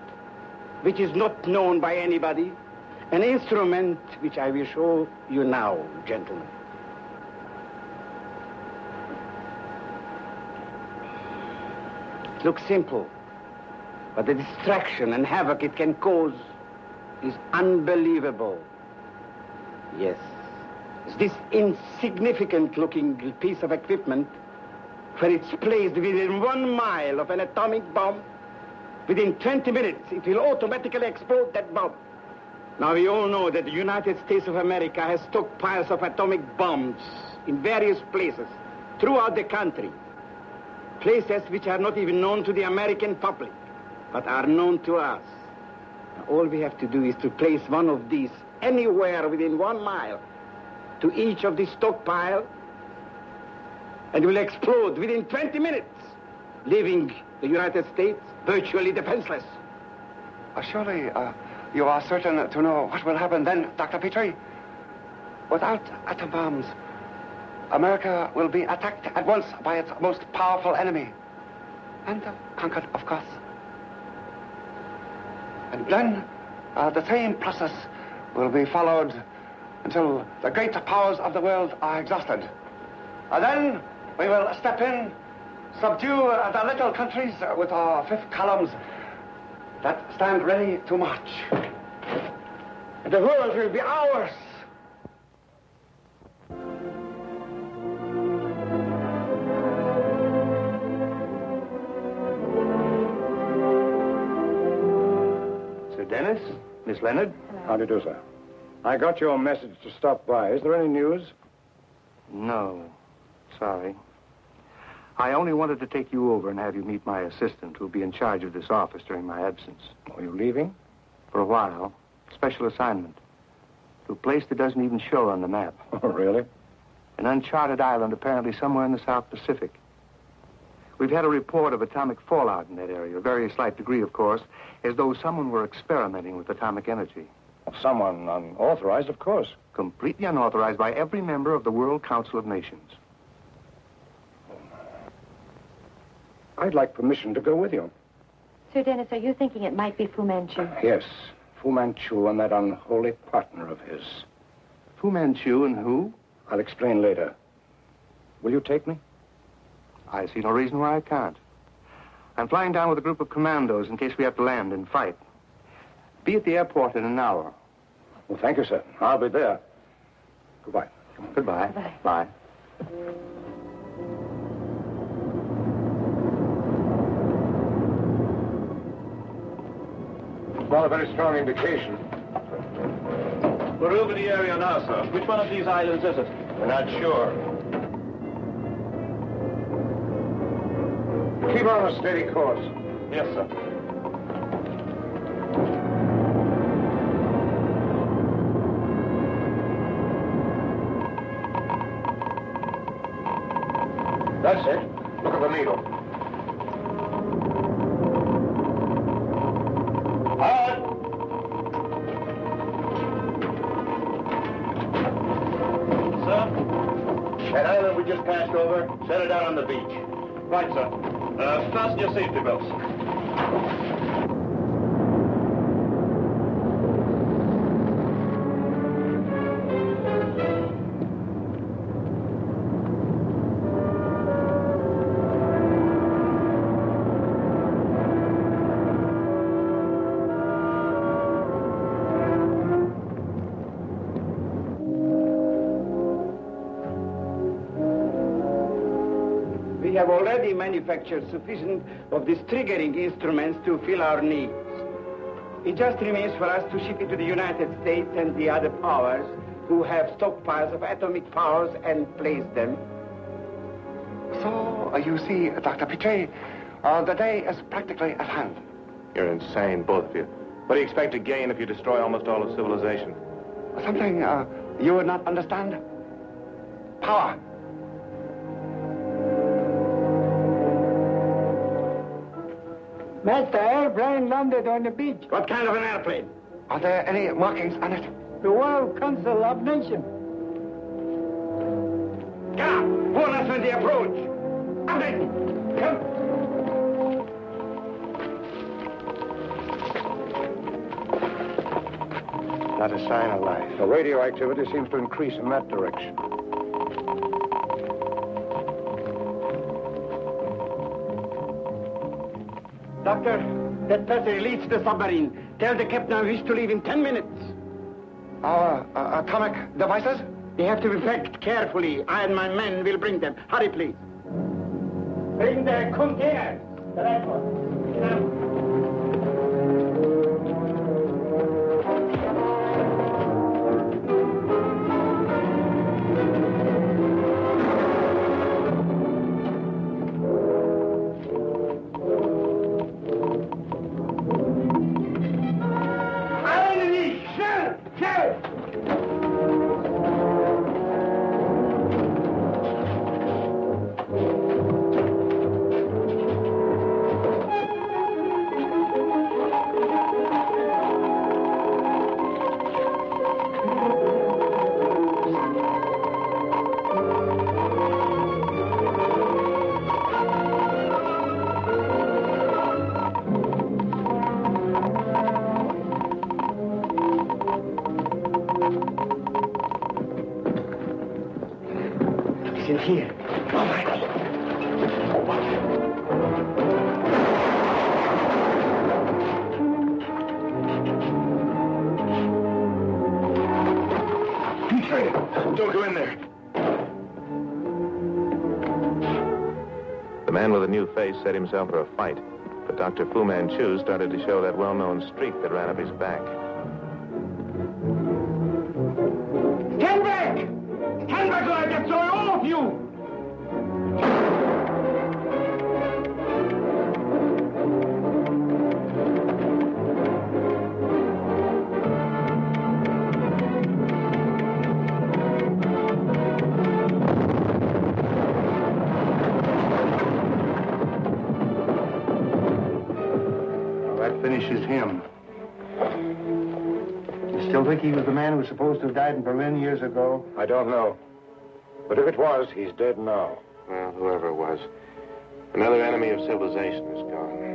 [SPEAKER 17] which is not known by anybody, an instrument which I will show you now, gentlemen. It looks simple, but the distraction and havoc it can cause is unbelievable. Yes, this insignificant-looking piece of equipment, when it's placed within 1 mile of an atomic bomb, within 20 minutes, it will automatically explode that bomb. Now, we all know that the United States of America has stockpiles of atomic bombs in various places throughout the country. Places which are not even known to the American public, but are known to us. Now, all we have to do is to place one of these anywhere within 1 mile to each of the stockpile, and it will explode within 20 minutes, leaving the United States virtually defenseless.
[SPEAKER 23] Surely, you are certain to know what will happen then, Dr. Petrie? Without atom bombs, America will be attacked at once by its most powerful enemy. And conquered, of course. And then the same process will be followed until the great powers of the world are exhausted. And then we will step in, subdue the little countries with our 5th columns that stand ready to march.
[SPEAKER 17] The world will be ours.
[SPEAKER 9] Sir Dennis, Miss Leonard. How do you do, sir? I got your message to stop by. Is there any news?
[SPEAKER 18] No. Sorry. I only wanted to take you over and have you meet my assistant, who'll be in charge of this office during my absence.
[SPEAKER 9] Are you leaving?
[SPEAKER 18] For a while. Special assignment. To a place that doesn't even show on the map.
[SPEAKER 9] Oh, really?
[SPEAKER 18] An uncharted island apparently somewhere in the South Pacific. We've had a report of atomic fallout in that area, a very slight degree, of course, as though someone were experimenting with atomic energy.
[SPEAKER 9] Someone unauthorized, of course.
[SPEAKER 18] Completely unauthorized by every member of the World Council of Nations.
[SPEAKER 9] I'd like permission to go with you.
[SPEAKER 5] Sir Dennis, are you thinking it might be Fu Manchu?
[SPEAKER 9] Yes, Fu Manchu and that unholy partner of his.
[SPEAKER 18] Fu Manchu and who?
[SPEAKER 9] I'll explain later. Will you take me?
[SPEAKER 18] I see no reason why I can't. I'm flying down with a group of commandos in case we have to land and fight. Be at the airport in an hour.
[SPEAKER 9] Well, thank you, sir. I'll be there. Goodbye.
[SPEAKER 18] Goodbye.
[SPEAKER 5] Bye.
[SPEAKER 18] Bye.
[SPEAKER 9] Not a very strong indication.
[SPEAKER 16] We're over the area now, sir. Which one of these islands is it?
[SPEAKER 9] We're not sure. Keep on a steady course.
[SPEAKER 16] Yes, sir.
[SPEAKER 9] That's it. Look at the needle.
[SPEAKER 16] That island we just passed over, set it down on the beach. Right, sir. Fasten your safety belts.
[SPEAKER 17] We have already manufactured sufficient of these triggering instruments to fill our needs. It just remains for us to ship it to the United States and the other powers who have stockpiles of atomic powers and place them.
[SPEAKER 23] So, you see, Dr. Petrie, the day is practically at hand.
[SPEAKER 6] You're insane, both of you. What do you expect to gain if you destroy almost all of civilization?
[SPEAKER 23] Something you would not understand? Power.
[SPEAKER 15] Master, airplane landed on the beach.
[SPEAKER 17] What kind of an airplane?
[SPEAKER 23] Are there any markings on it?
[SPEAKER 15] The World Council of Nations.
[SPEAKER 17] Come, warn us when they approach. Amen. Come.
[SPEAKER 9] Not a sign of life. The radioactivity seems to increase in that direction.
[SPEAKER 17] Doctor, that passage leads to the submarine. Tell the captain I wish to leave in 10 minutes.
[SPEAKER 23] Our atomic devices?
[SPEAKER 17] They have to be packed carefully. I and my men will bring them. Hurry, please. Bring the containers. The right one. Now. In here. All right.
[SPEAKER 6] Don't go in there. The man with a new face set himself for a fight, but Dr. Fu Manchu started to show that well-known streak that ran up his back.
[SPEAKER 17] Stand back! Stand back or I destroy all of you!
[SPEAKER 9] That finishes him. You still think he was the man who was supposed to have died in Berlin years ago?
[SPEAKER 10] I don't know. But if it was, he's dead now.
[SPEAKER 6] Well, whoever it was. Another enemy of civilization is gone.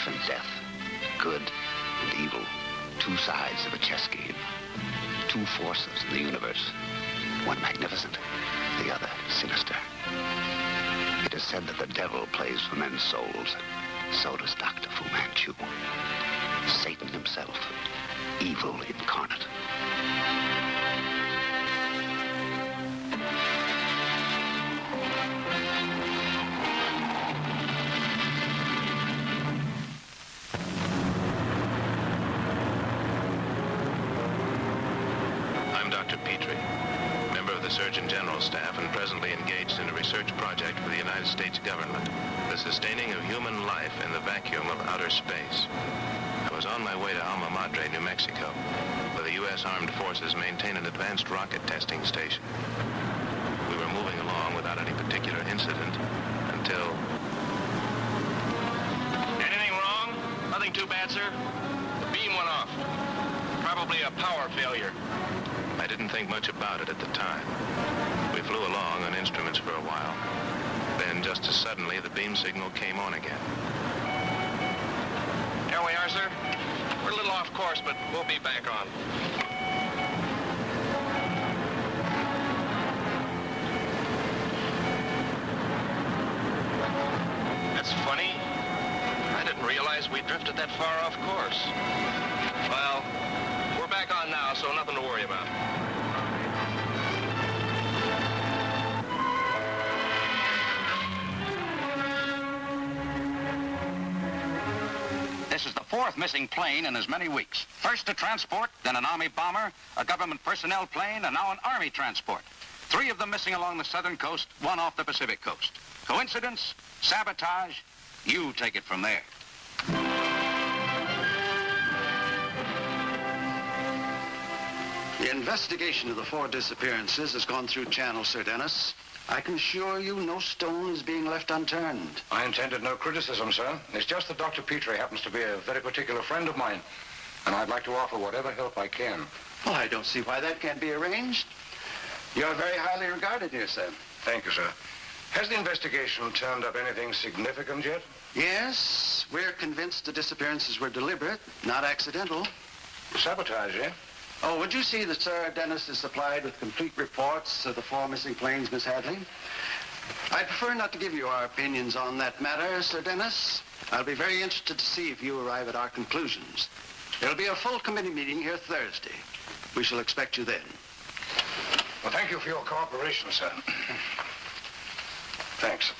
[SPEAKER 19] and death, good and evil, two sides of a chess game, two forces in the universe, one magnificent, the other sinister. It is said that the devil plays for men's souls. So does Dr. Fu Manchu. Satan himself, evil incarnate.
[SPEAKER 6] I'm Dr. Petrie, member of the Surgeon General's staff and presently engaged in a research project for the United States government, the sustaining of human life in the vacuum of outer space. I was on my way to Alma Madre, New Mexico, where the U.S. Armed Forces maintain an advanced rocket testing station. We were moving along without any particular incident until...
[SPEAKER 16] Anything wrong? Nothing too bad, sir. The beam went off. Probably a power failure.
[SPEAKER 6] I didn't think much about it at the time. We flew along on instruments for a while. Then, just as suddenly, the beam signal came on again.
[SPEAKER 16] Here we are, sir. We're a little off course, but we'll be back on. That's funny. I didn't realize we drifted that far off course. Well, we're back on now, so nothing to worry about.
[SPEAKER 14] This is the fourth missing plane in as many weeks. First a transport, then an Army bomber, a government personnel plane, and now an Army transport. 3 of them missing along the southern coast, 1 off the Pacific coast. Coincidence? Sabotage? You take it from there.
[SPEAKER 20] The investigation of the 4 disappearances has gone through channel, Sir Dennis. I can assure you no stone is being left unturned.
[SPEAKER 10] I intended no criticism, sir. It's just that Dr. Petrie happens to be a very particular friend of mine, and I'd like to offer whatever help I can.
[SPEAKER 20] Well, I don't see why that can't be arranged. You're very highly regarded here, sir.
[SPEAKER 10] Thank you, sir. Has the investigation turned up anything significant yet?
[SPEAKER 20] Yes, we're convinced the disappearances were deliberate, not accidental.
[SPEAKER 10] Sabotage, eh?
[SPEAKER 20] Oh, would you see that Sir Dennis is supplied with complete reports of the 4 missing planes, Miss Hadley? I'd prefer not to give you our opinions on that matter, Sir Dennis. I'll be very interested to see if you arrive at our conclusions. There'll be a full committee meeting here Thursday. We shall expect you then.
[SPEAKER 10] Well, thank you for your cooperation, sir. Thanks.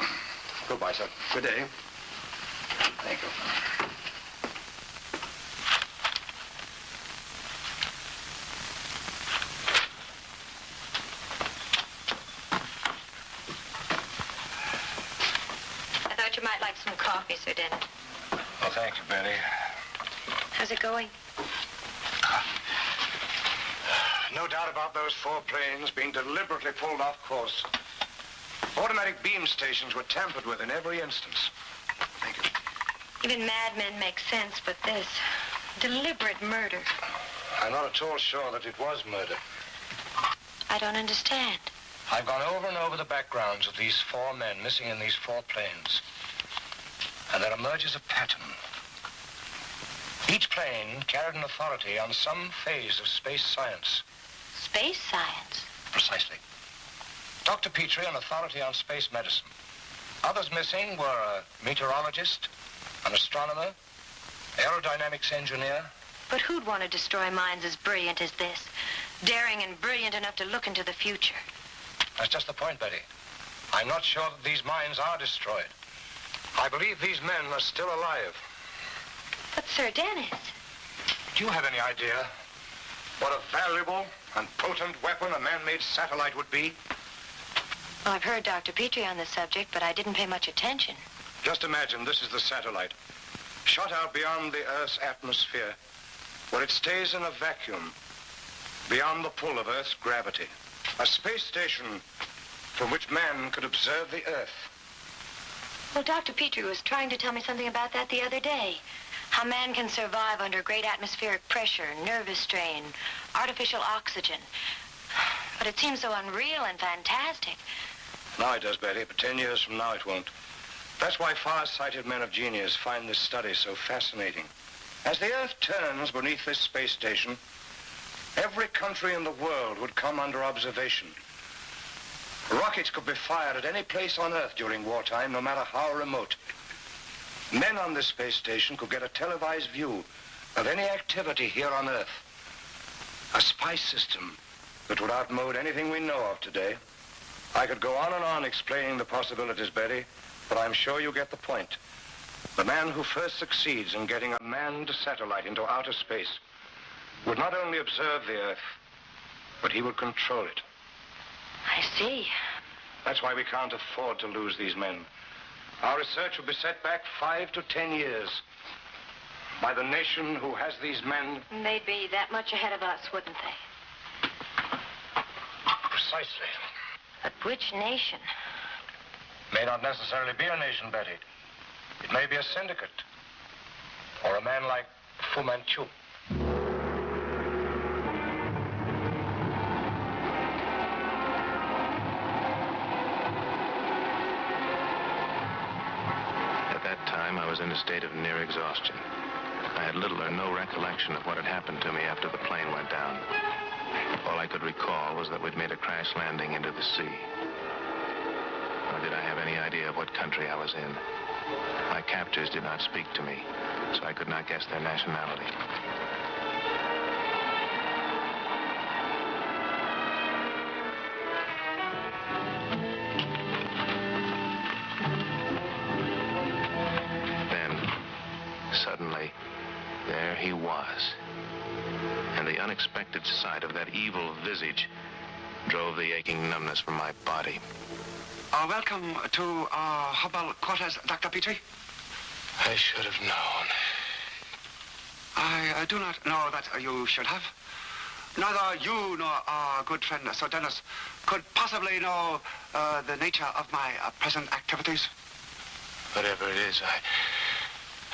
[SPEAKER 10] Goodbye, sir.
[SPEAKER 20] Good day.
[SPEAKER 10] Thank you.
[SPEAKER 5] I thought you might like some coffee, Sir Dennis.
[SPEAKER 10] Well, thank you, Betty.
[SPEAKER 5] How's it going?
[SPEAKER 10] No doubt about those 4 planes being deliberately pulled off course. Automatic beam stations were tampered with in every instance. Thank you.
[SPEAKER 5] Even madmen make sense, but this deliberate murder.
[SPEAKER 10] I'm not at all sure that it was murder.
[SPEAKER 5] I don't understand.
[SPEAKER 10] I've gone over and over the backgrounds of these 4 men missing in these 4 planes. And there emerges a pattern. Each plane carried an authority on some phase of space science.
[SPEAKER 5] Space science?
[SPEAKER 10] Precisely. Dr. Petrie, an authority on space medicine. Others missing were a meteorologist, an astronomer, aerodynamics engineer.
[SPEAKER 5] But who'd want to destroy minds as brilliant as this? Daring and brilliant enough to look into the future.
[SPEAKER 10] That's just the point, Betty. I'm not sure that these minds are destroyed. I believe these men are still alive.
[SPEAKER 5] But, Sir Dennis...
[SPEAKER 10] Do you have any idea what a valuable and potent weapon a man-made satellite would be?
[SPEAKER 5] Well, I've heard Dr. Petrie on the subject, but I didn't pay much attention.
[SPEAKER 10] Just imagine this is the satellite, shot out beyond the Earth's atmosphere, where it stays in a vacuum, beyond the pull of Earth's gravity. A space station from which man could observe the Earth.
[SPEAKER 5] Well, Dr. Petrie was trying to tell me something about that the other day. How man can survive under great atmospheric pressure, nervous strain, artificial oxygen. But it seems so unreal and fantastic.
[SPEAKER 10] Now it does, Betty, but 10 years from now it won't. That's why far-sighted men of genius find this study so fascinating. As the Earth turns beneath this space station, every country in the world would come under observation. Rockets could be fired at any place on Earth during wartime, no matter how remote. Men on this space station could get a televised view of any activity here on Earth. A spy system that would outmode anything we know of today. I could go on and on explaining the possibilities, Betty, but I'm sure you get the point. The man who first succeeds in getting a manned satellite into outer space would not only observe the Earth, but he would control it.
[SPEAKER 5] I see.
[SPEAKER 10] That's why we can't afford to lose these men. Our research will be set back 5 to 10 years by the nation who has these men.
[SPEAKER 5] They'd be that much ahead of us, wouldn't they?
[SPEAKER 10] Precisely.
[SPEAKER 5] But which nation?
[SPEAKER 10] May not necessarily be a nation, Betty. It may be a syndicate. Or a man like Fu Manchu.
[SPEAKER 6] At that time, I was in a state of near exhaustion. I had little or no recollection of what had happened to me after the plane went down. All I could recall was that we'd made a crash landing into the sea. Nor did I have any idea of what country I was in. My captors did not speak to me, so I could not guess their nationality. Then, suddenly, there he was. And the unexpected sight of that evil visage drove the aching numbness from my body.
[SPEAKER 23] Welcome to Hubble quarters, Dr. Petrie.
[SPEAKER 16] I should have known.
[SPEAKER 23] I do not know that you should have. Neither you nor our good friend, Sir Dennis, could possibly know the nature of my present activities.
[SPEAKER 16] Whatever it is, I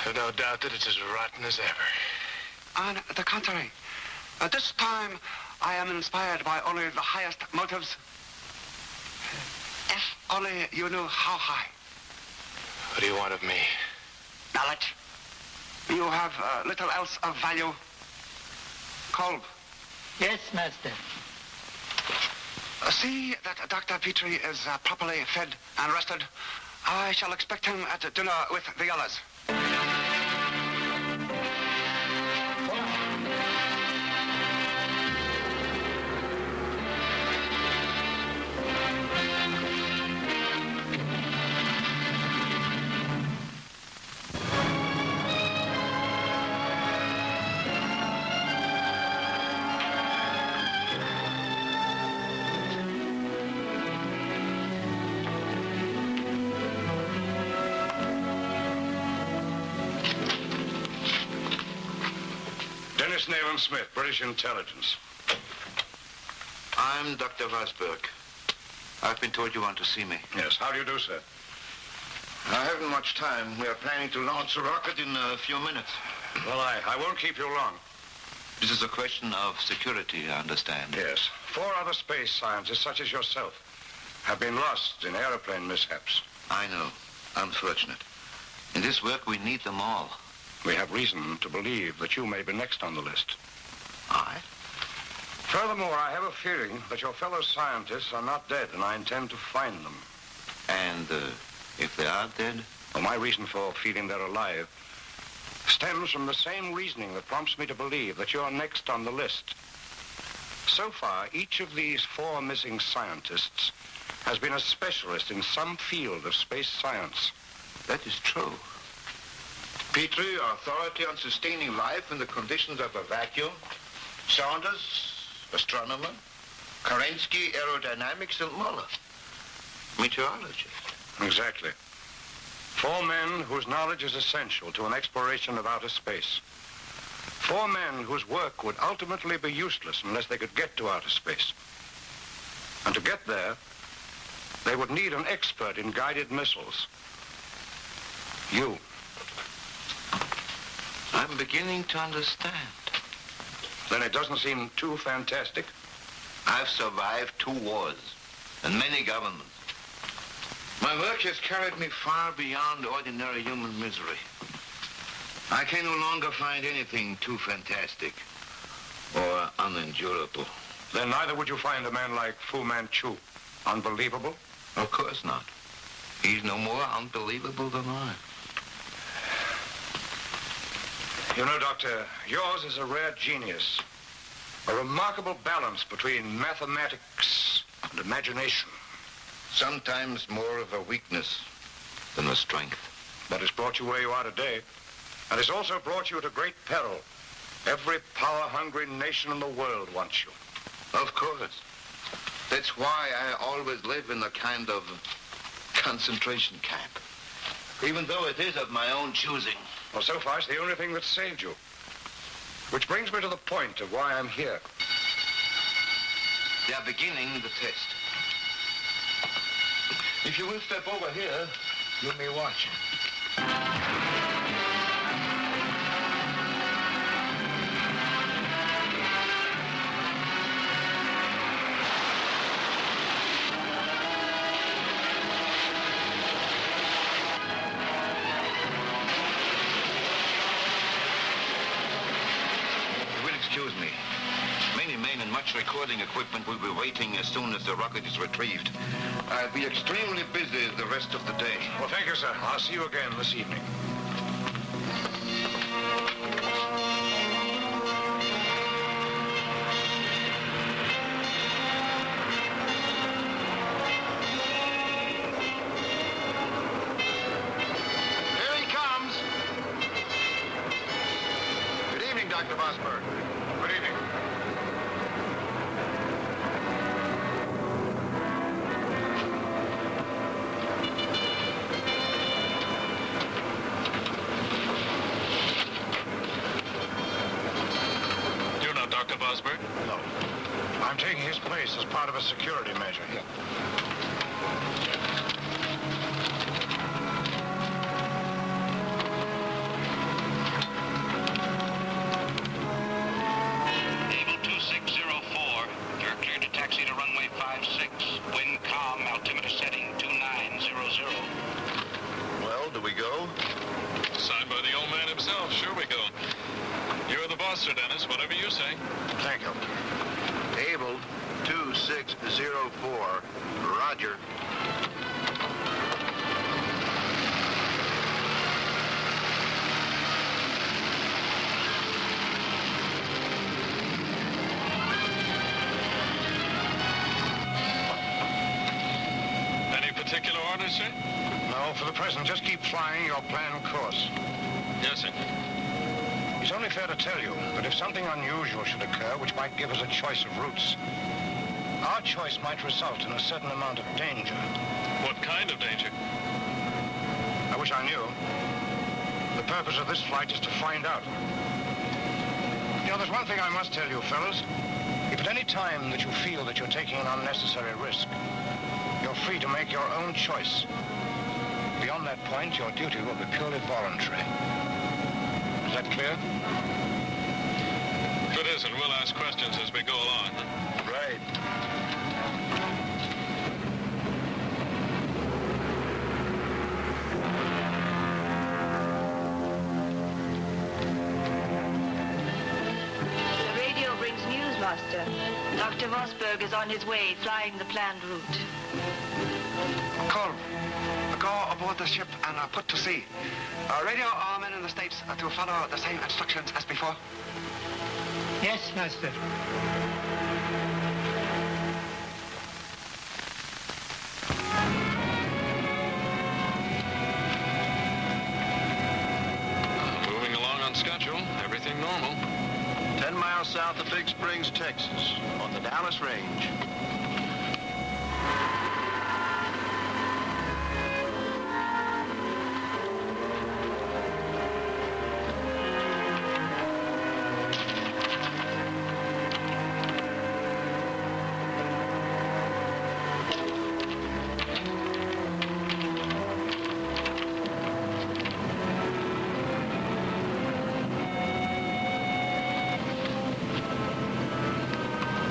[SPEAKER 16] have no doubt that it's as rotten as ever.
[SPEAKER 23] On the contrary, this time I am inspired by only the highest motives. If only you knew how high.
[SPEAKER 16] What do you want of me?
[SPEAKER 23] Knowledge. You have little else of value. Kolb.
[SPEAKER 15] Yes, Master.
[SPEAKER 23] See that Dr. Petrie is properly fed and rested. I shall expect him at dinner with the others.
[SPEAKER 10] Nayland Smith, British Intelligence.
[SPEAKER 3] I'm Dr. Vosberg. I've been told you want to see me.
[SPEAKER 10] Yes, how do you do, sir?
[SPEAKER 3] I haven't much time. We are planning to launch a rocket in a few minutes.
[SPEAKER 10] Well, I won't keep you long.
[SPEAKER 3] This is a question of security, I understand.
[SPEAKER 10] Yes. 4 other space scientists, such as yourself, have been lost in airplane mishaps.
[SPEAKER 3] I know. Unfortunate. In this work, we need them all.
[SPEAKER 10] We have reason to believe that you may be next on the list.
[SPEAKER 3] I?
[SPEAKER 10] Furthermore, I have a feeling that your fellow scientists are not dead, and I intend to find them.
[SPEAKER 3] And if they are dead?
[SPEAKER 10] Well, my reason for feeling they're alive stems from the same reasoning that prompts me to believe that you're next on the list. So far, each of these 4 missing scientists has been a specialist in some field of space science.
[SPEAKER 3] That is true. Petrie, authority on sustaining life in the conditions of a vacuum. Saunders, astronomer. Kerensky, aerodynamics, and Muller, meteorology.
[SPEAKER 10] Exactly. 4 men whose knowledge is essential to an exploration of outer space. 4 men whose work would ultimately be useless unless they could get to outer space. And to get there, they would need an expert in guided missiles. You.
[SPEAKER 3] I'm beginning to understand.
[SPEAKER 10] Then it doesn't seem too fantastic?
[SPEAKER 3] I've survived 2 wars and many governments. My work has carried me far beyond ordinary human misery. I can no longer find anything too fantastic or unendurable.
[SPEAKER 10] Then neither would you find a man like Fu Manchu unbelievable?
[SPEAKER 3] Of course not. He's no more unbelievable than I.
[SPEAKER 10] You know, Doctor, yours is a rare genius. A remarkable balance between mathematics and imagination.
[SPEAKER 3] Sometimes more of a weakness than a strength.
[SPEAKER 10] But it's brought you where you are today. And it's also brought you to great peril. Every power-hungry nation in the world wants you.
[SPEAKER 3] Of course. That's why I always live in a kind of concentration camp. Even though it is of my own choosing.
[SPEAKER 10] Well, so far it's the only thing that's saved you. Which brings me to the point of why I'm here.
[SPEAKER 3] They are beginning the test. If you will step over here, you may watch. Excuse me. Many men and much recording equipment will be waiting as soon as the rocket is retrieved. I'll be extremely busy the rest of the day.
[SPEAKER 10] Well, thank you, sir. I'll see you again this evening.
[SPEAKER 3] Here he comes. Good evening, Dr. Vosberg.
[SPEAKER 10] Good evening.
[SPEAKER 16] You know Dr. Vosberg?
[SPEAKER 10] No. I'm taking his place as part of a security measure here.
[SPEAKER 14] Able 2604, you're cleared to taxi to runway 56. Wind calm, altimeter setting 2900.
[SPEAKER 16] Well, do we go? Signed by the old man himself. Sure we go. You're the boss, Sir Dennis. Whatever you say.
[SPEAKER 10] Thank you.
[SPEAKER 3] Able 2604. Roger.
[SPEAKER 16] Any particular orders, sir?
[SPEAKER 10] No, for the present, just keep flying your planned course.
[SPEAKER 16] Yes, sir.
[SPEAKER 10] It's only fair to tell you that if something unusual should occur which might give us a choice of routes, our choice might result in a certain amount of danger.
[SPEAKER 16] What kind of danger?
[SPEAKER 10] I wish I knew. The purpose of this flight is to find out. You know, there's one thing I must tell you, fellas. If at any time that you feel that you're taking an unnecessary risk, you're free to make your own choice. Beyond that point, your duty will be purely voluntary. Is that clear?
[SPEAKER 16] If it isn't, we'll ask questions as we go along.
[SPEAKER 10] Right.
[SPEAKER 11] The radio brings news, Master. Dr. Vosberg is on his way, flying the planned route.
[SPEAKER 23] Colm, go aboard the ship and put to sea. Radio our men in the States to follow the same instructions as before.
[SPEAKER 15] Yes, Master.
[SPEAKER 16] Moving along on schedule. Everything normal.
[SPEAKER 3] 10 miles south of Big Springs, Texas, on the Dallas Range.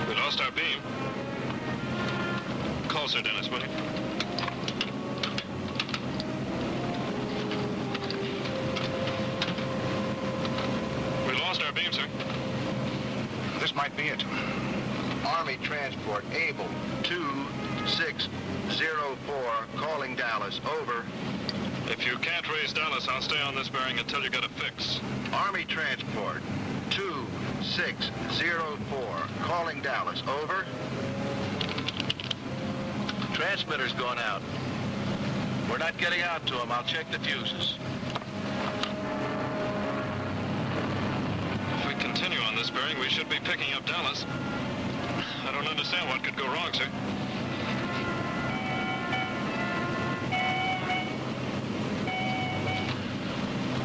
[SPEAKER 16] We lost our beam. Call Sir Dennis, will you? name, sir?
[SPEAKER 3] This might be it. Army Transport, Able 2604, calling Dallas, over.
[SPEAKER 16] If you can't raise Dallas, I'll stay on this bearing until you get a fix.
[SPEAKER 3] Army Transport, 2604, calling Dallas, over.
[SPEAKER 16] Transmitter's going out. We're not getting out to him. I'll check the fuses. If we continue on this bearing, we should be picking up Dallas. I don't understand what could go wrong, sir.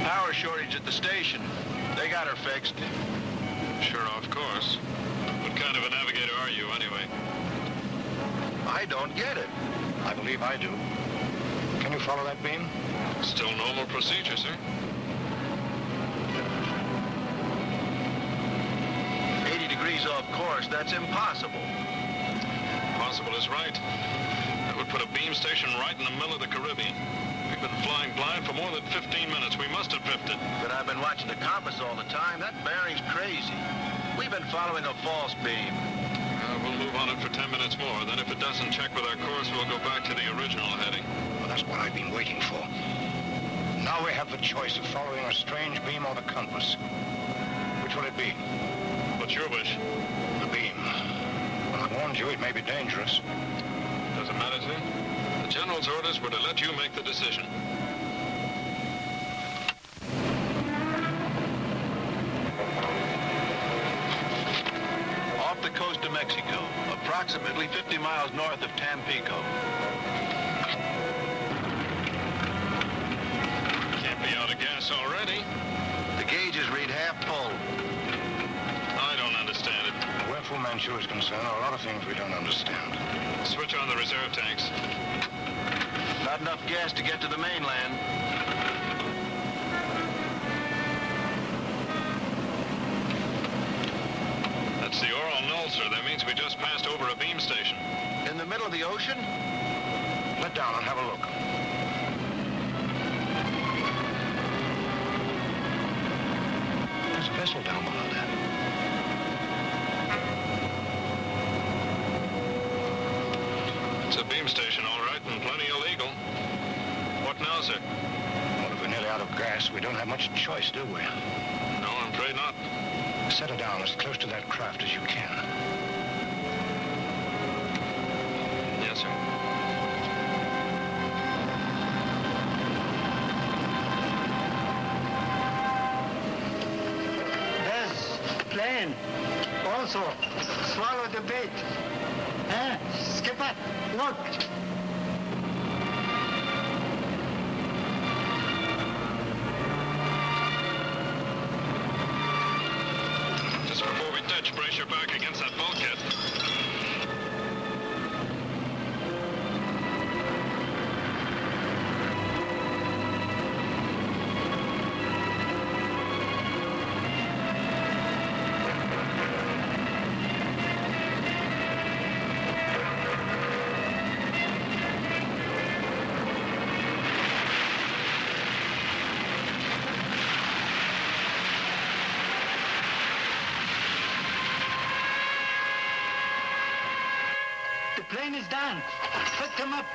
[SPEAKER 16] Power shortage at the station. They got her fixed. Sure, of course. What kind of a navigator are you, anyway?
[SPEAKER 3] I don't get it. I believe I do. Can you follow that beam?
[SPEAKER 16] Still normal procedure, sir.
[SPEAKER 3] 80 degrees off course. That's impossible.
[SPEAKER 16] Possible is right. That would put a beam station right in the middle of the Caribbean. We've been flying blind for more than 15 minutes. We must have drifted.
[SPEAKER 3] But I've been watching the compass all the time. That bearing's crazy. We've been following a false beam.
[SPEAKER 16] We'll move on it for 10 minutes more. Then if it doesn't check with our course, we'll go back to the original heading.
[SPEAKER 3] Well, that's what I've been waiting for. Now we have the choice of following a strange beam or the compass. Which will it be?
[SPEAKER 16] What's your wish?
[SPEAKER 3] The beam. Well, I warned you it may be dangerous.
[SPEAKER 16] Doesn't matter, sir. The General's orders were to let you make the decision.
[SPEAKER 3] Off the coast of Mexico, approximately 50 miles north of Tampico.
[SPEAKER 16] Can't be out of gas already.
[SPEAKER 3] The gauges read half full.
[SPEAKER 16] I don't understand it.
[SPEAKER 3] Where Fu Manchu is concerned, there are a lot of things we don't understand.
[SPEAKER 16] Switch on the reserve tanks.
[SPEAKER 3] Not enough gas to get to the mainland.
[SPEAKER 16] That's the Oral Knoll, sir. That means we just passed over a beam station.
[SPEAKER 3] In the middle of the ocean? Let down and have a look. There's a vessel down below there.
[SPEAKER 16] It's a beam station, all right, and plenty illegal. What now, sir?
[SPEAKER 3] Well, if we're nearly out of gas, we don't have much choice, do we?
[SPEAKER 16] No, I'm afraid not.
[SPEAKER 3] Set her down as close to that craft as you can.
[SPEAKER 16] Yes, sir.
[SPEAKER 15] There's plane. Also, swallow the bait. Skipper, look.
[SPEAKER 16] Just before we touch, brace your back against that bulkhead.
[SPEAKER 15] The plane is down. Pick them up.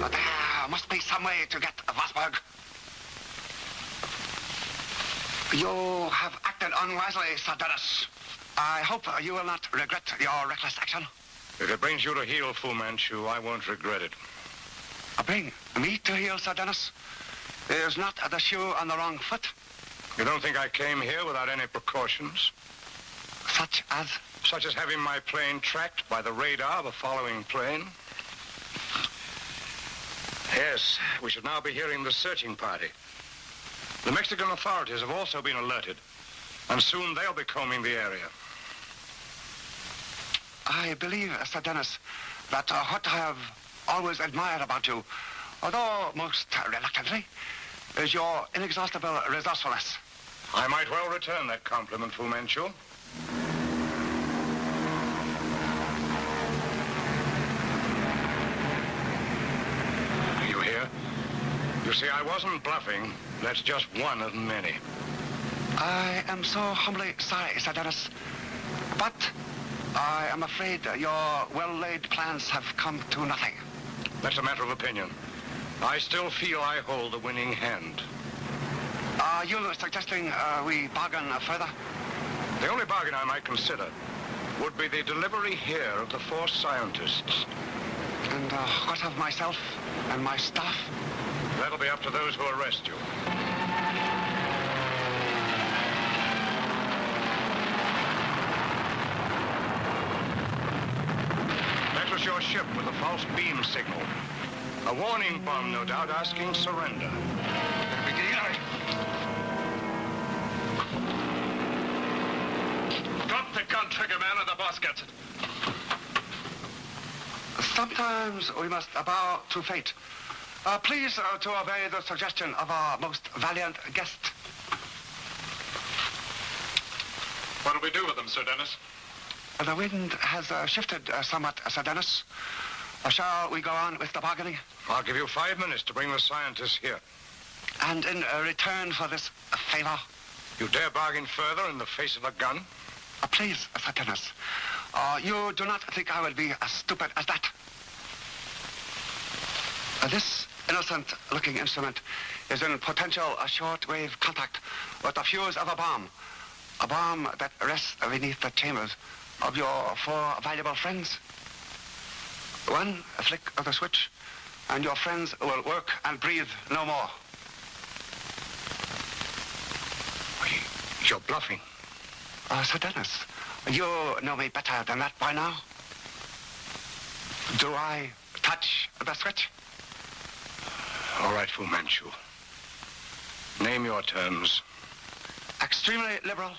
[SPEAKER 23] But there must be some way to get Vosburg. You have acted unwisely, Sir Dennis. I hope you will not regret your reckless action.
[SPEAKER 10] If it brings you to heel, Fu Manchu, I won't regret it.
[SPEAKER 23] Bring me to heel, Sir Dennis? Is not the shoe on the wrong foot?
[SPEAKER 10] You don't think I came here without any precautions?
[SPEAKER 23] Such as?
[SPEAKER 10] Such as having my plane tracked by the radar of a following plane. Yes, we should now be hearing the searching party. The Mexican authorities have also been alerted, and soon they'll be combing the area.
[SPEAKER 23] I believe, Sir Dennis, that what I have always admired about you, although most reluctantly, is your inexhaustible resourcefulness.
[SPEAKER 10] I might well return that compliment, Fu Manchu.
[SPEAKER 9] You hear? You see, I wasn't bluffing. That's just one of many.
[SPEAKER 23] I am so humbly sorry, Sir Dennis. But I am afraid your well-laid plans have come to nothing.
[SPEAKER 9] That's a matter of opinion. I still feel I hold the winning hand.
[SPEAKER 23] Are you suggesting we bargain further?
[SPEAKER 9] The only bargain I might consider would be the delivery here of the 4 scientists.
[SPEAKER 23] And what of myself and my staff?
[SPEAKER 9] That'll be up to those who arrest you. That was your ship with a false beam signal. A warning bomb, no doubt, asking surrender.
[SPEAKER 16] Drop the gun, trigger man, or the boss gets it.
[SPEAKER 23] Sometimes we must bow to fate. Please to obey the suggestion of our most valiant guest.
[SPEAKER 16] What'll we do with them, Sir Dennis?
[SPEAKER 23] The wind has shifted somewhat, Sir Dennis. Shall we go on with the bargaining?
[SPEAKER 9] I'll give you 5 minutes to bring the scientists here.
[SPEAKER 23] And in return for this favor?
[SPEAKER 9] You dare bargain further in the face of a gun?
[SPEAKER 23] Please, Sir Dennis. You do not think I will be as stupid as that? This innocent-looking instrument is in potential short-wave contact with the fuse of a bomb that rests beneath the chambers of your 4 valuable friends. One flick of the switch, and your friends will work and breathe no more.
[SPEAKER 9] You're bluffing.
[SPEAKER 23] Sir Dennis, you know me better than that by now. Do I touch the switch?
[SPEAKER 9] All right, Fu Manchu. Name your terms.
[SPEAKER 23] Extremely liberal.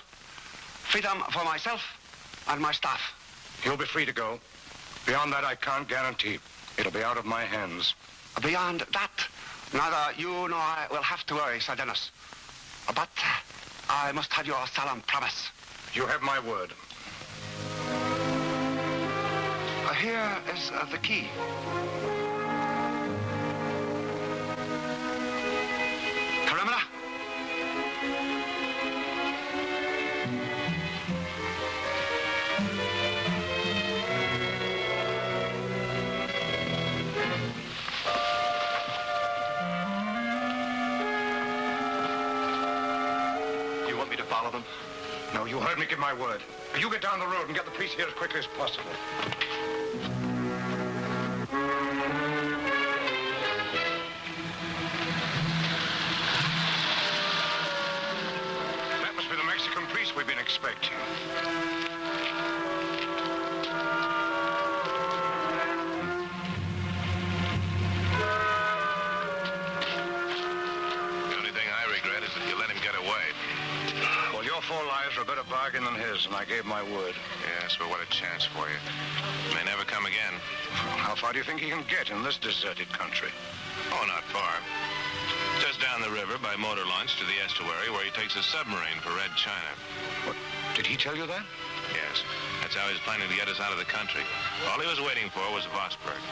[SPEAKER 23] Freedom for myself and my staff.
[SPEAKER 9] You'll be free to go. Beyond that, I can't guarantee. It'll be out of my hands.
[SPEAKER 23] Beyond that, neither you nor I will have to worry, Sir Dennis. But I must have your solemn promise.
[SPEAKER 9] You have my word.
[SPEAKER 23] Here is the key. Perimeter.
[SPEAKER 16] You want me to follow them?
[SPEAKER 9] No, you heard me give my word. You get down the road and get the police here as quickly as possible. That must be the Mexican priest we've been expecting.
[SPEAKER 16] The only thing I regret is that you let him get away.
[SPEAKER 9] Well, your 4 lives are a better bargain than his, and I gave my word.
[SPEAKER 16] Yes, but what a chance for you. May never come again.
[SPEAKER 9] How far do you think he can get in this deserted country?
[SPEAKER 16] Oh, not far. Just down the river by motor launch to the estuary where he takes a submarine for Red China.
[SPEAKER 9] What? Did he tell you that?
[SPEAKER 16] Yes. That's how he's planning to get us out of the country. All he was waiting for was Vosburg.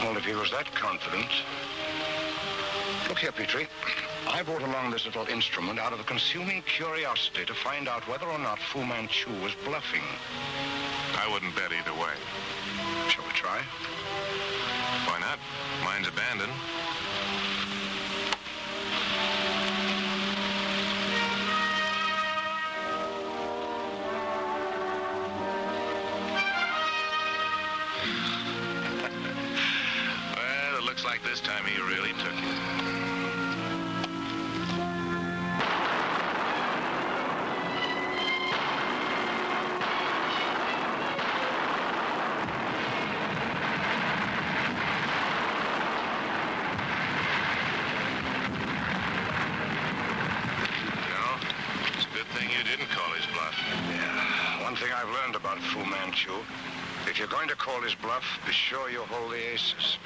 [SPEAKER 9] Well, if he was that confident... Look here, Petrie. I brought along this little instrument out of a consuming curiosity to find out whether or not Fu Manchu was bluffing.
[SPEAKER 16] I wouldn't bet either way.
[SPEAKER 9] Shall we try?
[SPEAKER 16] Why not? Mine's abandoned. Well, it looks like this time he really took it.
[SPEAKER 9] One thing I've learned about Fu Manchu, if you're going to call his bluff, be sure you hold the aces.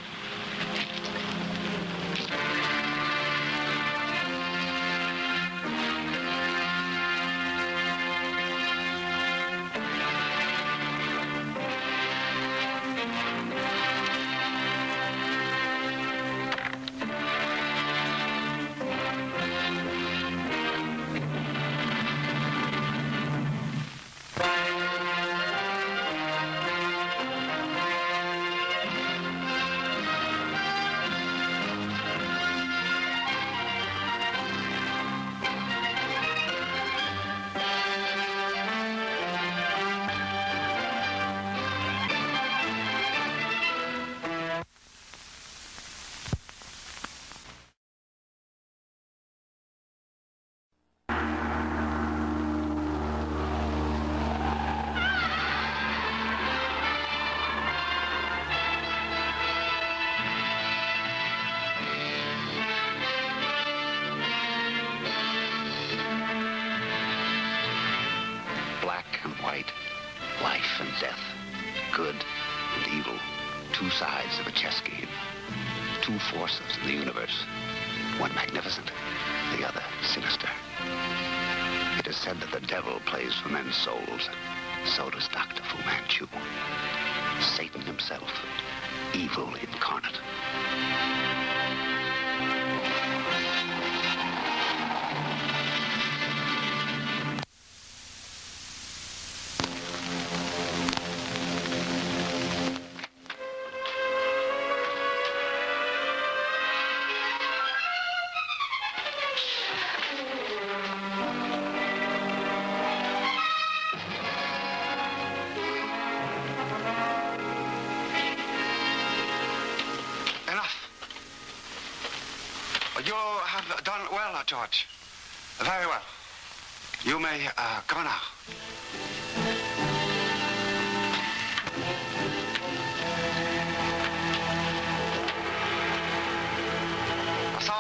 [SPEAKER 19] sides of a chess game. Two forces in the universe. One magnificent, the other sinister. It is said that the devil plays for men's souls. So does Dr. Fu Manchu. Satan himself, evil incarnate.
[SPEAKER 23] You have done well, George. Very well. You may go now. So,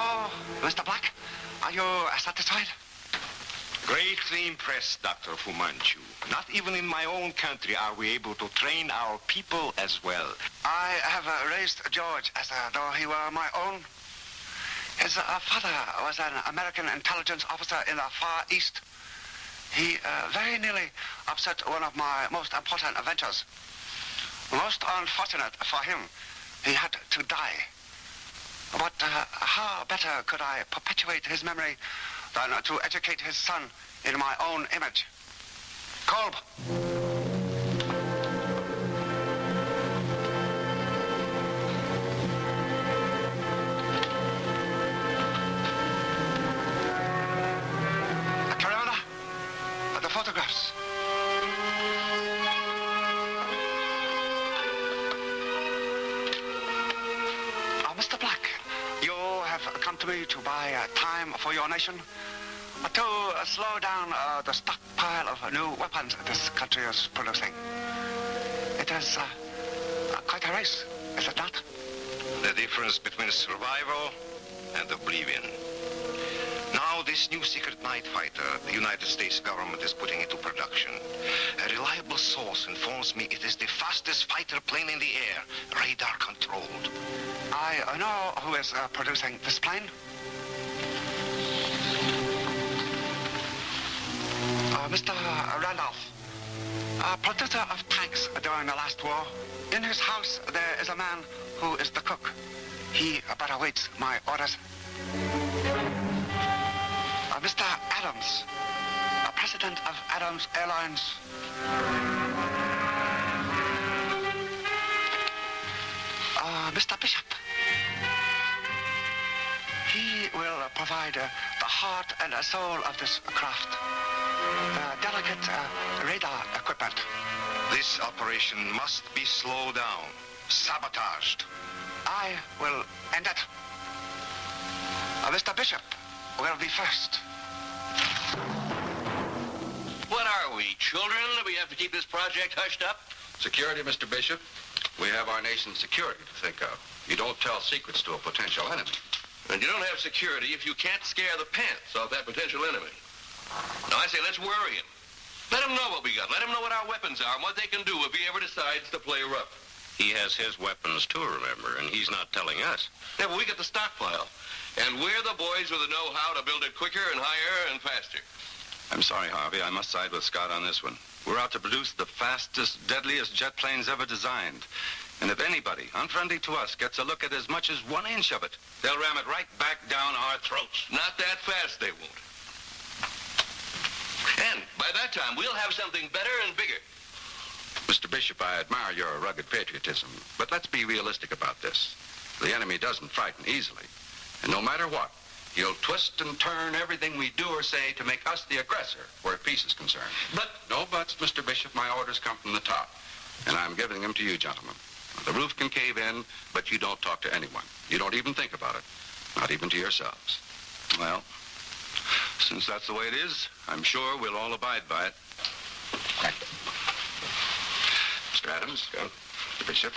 [SPEAKER 23] Mr. Black, are you satisfied?
[SPEAKER 9] Greatly impressed, Dr. Fu Manchu. Not even in my own country are we able to train our people as well.
[SPEAKER 23] I have raised George as though he were my own. His father was an American intelligence officer in the Far East. He very nearly upset one of my most important ventures. Most unfortunate for him, he had to die. But how better could I perpetuate his memory than to educate his son in my own image? Kolb. Photographs. Mr. Black, you have come to me to buy time for your nation, to slow down the stockpile of new weapons this country is producing. It is quite a race, is it not?
[SPEAKER 3] The difference between survival and oblivion. Now, this new secret night fighter the United States government is putting into production. A reliable source informs me it is the fastest fighter plane in the air, radar controlled.
[SPEAKER 23] I know who is producing this plane. Mr. Randolph, producer of tanks during the last war. In his house, there is a man who is the cook. He but awaits my orders. Mr. Adams, president of Adams Airlines. Mr. Bishop. He will provide the heart and soul of this craft. Delicate radar equipment.
[SPEAKER 3] This operation must be slowed down, sabotaged.
[SPEAKER 23] I will end it. Mr. Bishop will be first.
[SPEAKER 16] What are we, children? We have to keep this project hushed up?
[SPEAKER 12] Security, Mr. Bishop. We have our nation's security to think of. You don't tell secrets to a potential enemy.
[SPEAKER 16] And you don't have security if you can't scare the pants off that potential enemy. Now, I say let's worry him. Let him know what we got. Let him know what our weapons are and what they can do if he ever decides to play rough.
[SPEAKER 3] He has his weapons too, remember, and he's not telling us.
[SPEAKER 16] Yeah, but we get the stockpile. And we're the boys with the know-how to build it quicker and higher and faster.
[SPEAKER 12] I'm sorry, Harvey. I must side with Scott on this one. We're out to produce the fastest, deadliest jet planes ever designed. And if anybody, unfriendly to us, gets a look at as much as 1 inch of it, they'll ram it right back down our throats.
[SPEAKER 16] Not that fast, they won't. And by that time, we'll have something better and bigger.
[SPEAKER 12] Mr. Bishop, I admire your rugged patriotism, but let's be realistic about this. The enemy doesn't frighten easily. And no matter what, he'll twist and turn everything we do or say to make us the aggressor where peace is concerned.
[SPEAKER 16] But...
[SPEAKER 12] No buts, Mr. Bishop. My orders come from the top. And I'm giving them to you, gentlemen. The roof can cave in, but you don't talk to anyone. You don't even think about it. Not even to yourselves. Well, since that's the way it is, I'm sure we'll all abide by it. Right. Mr. Adams, go. Mr. Bishop.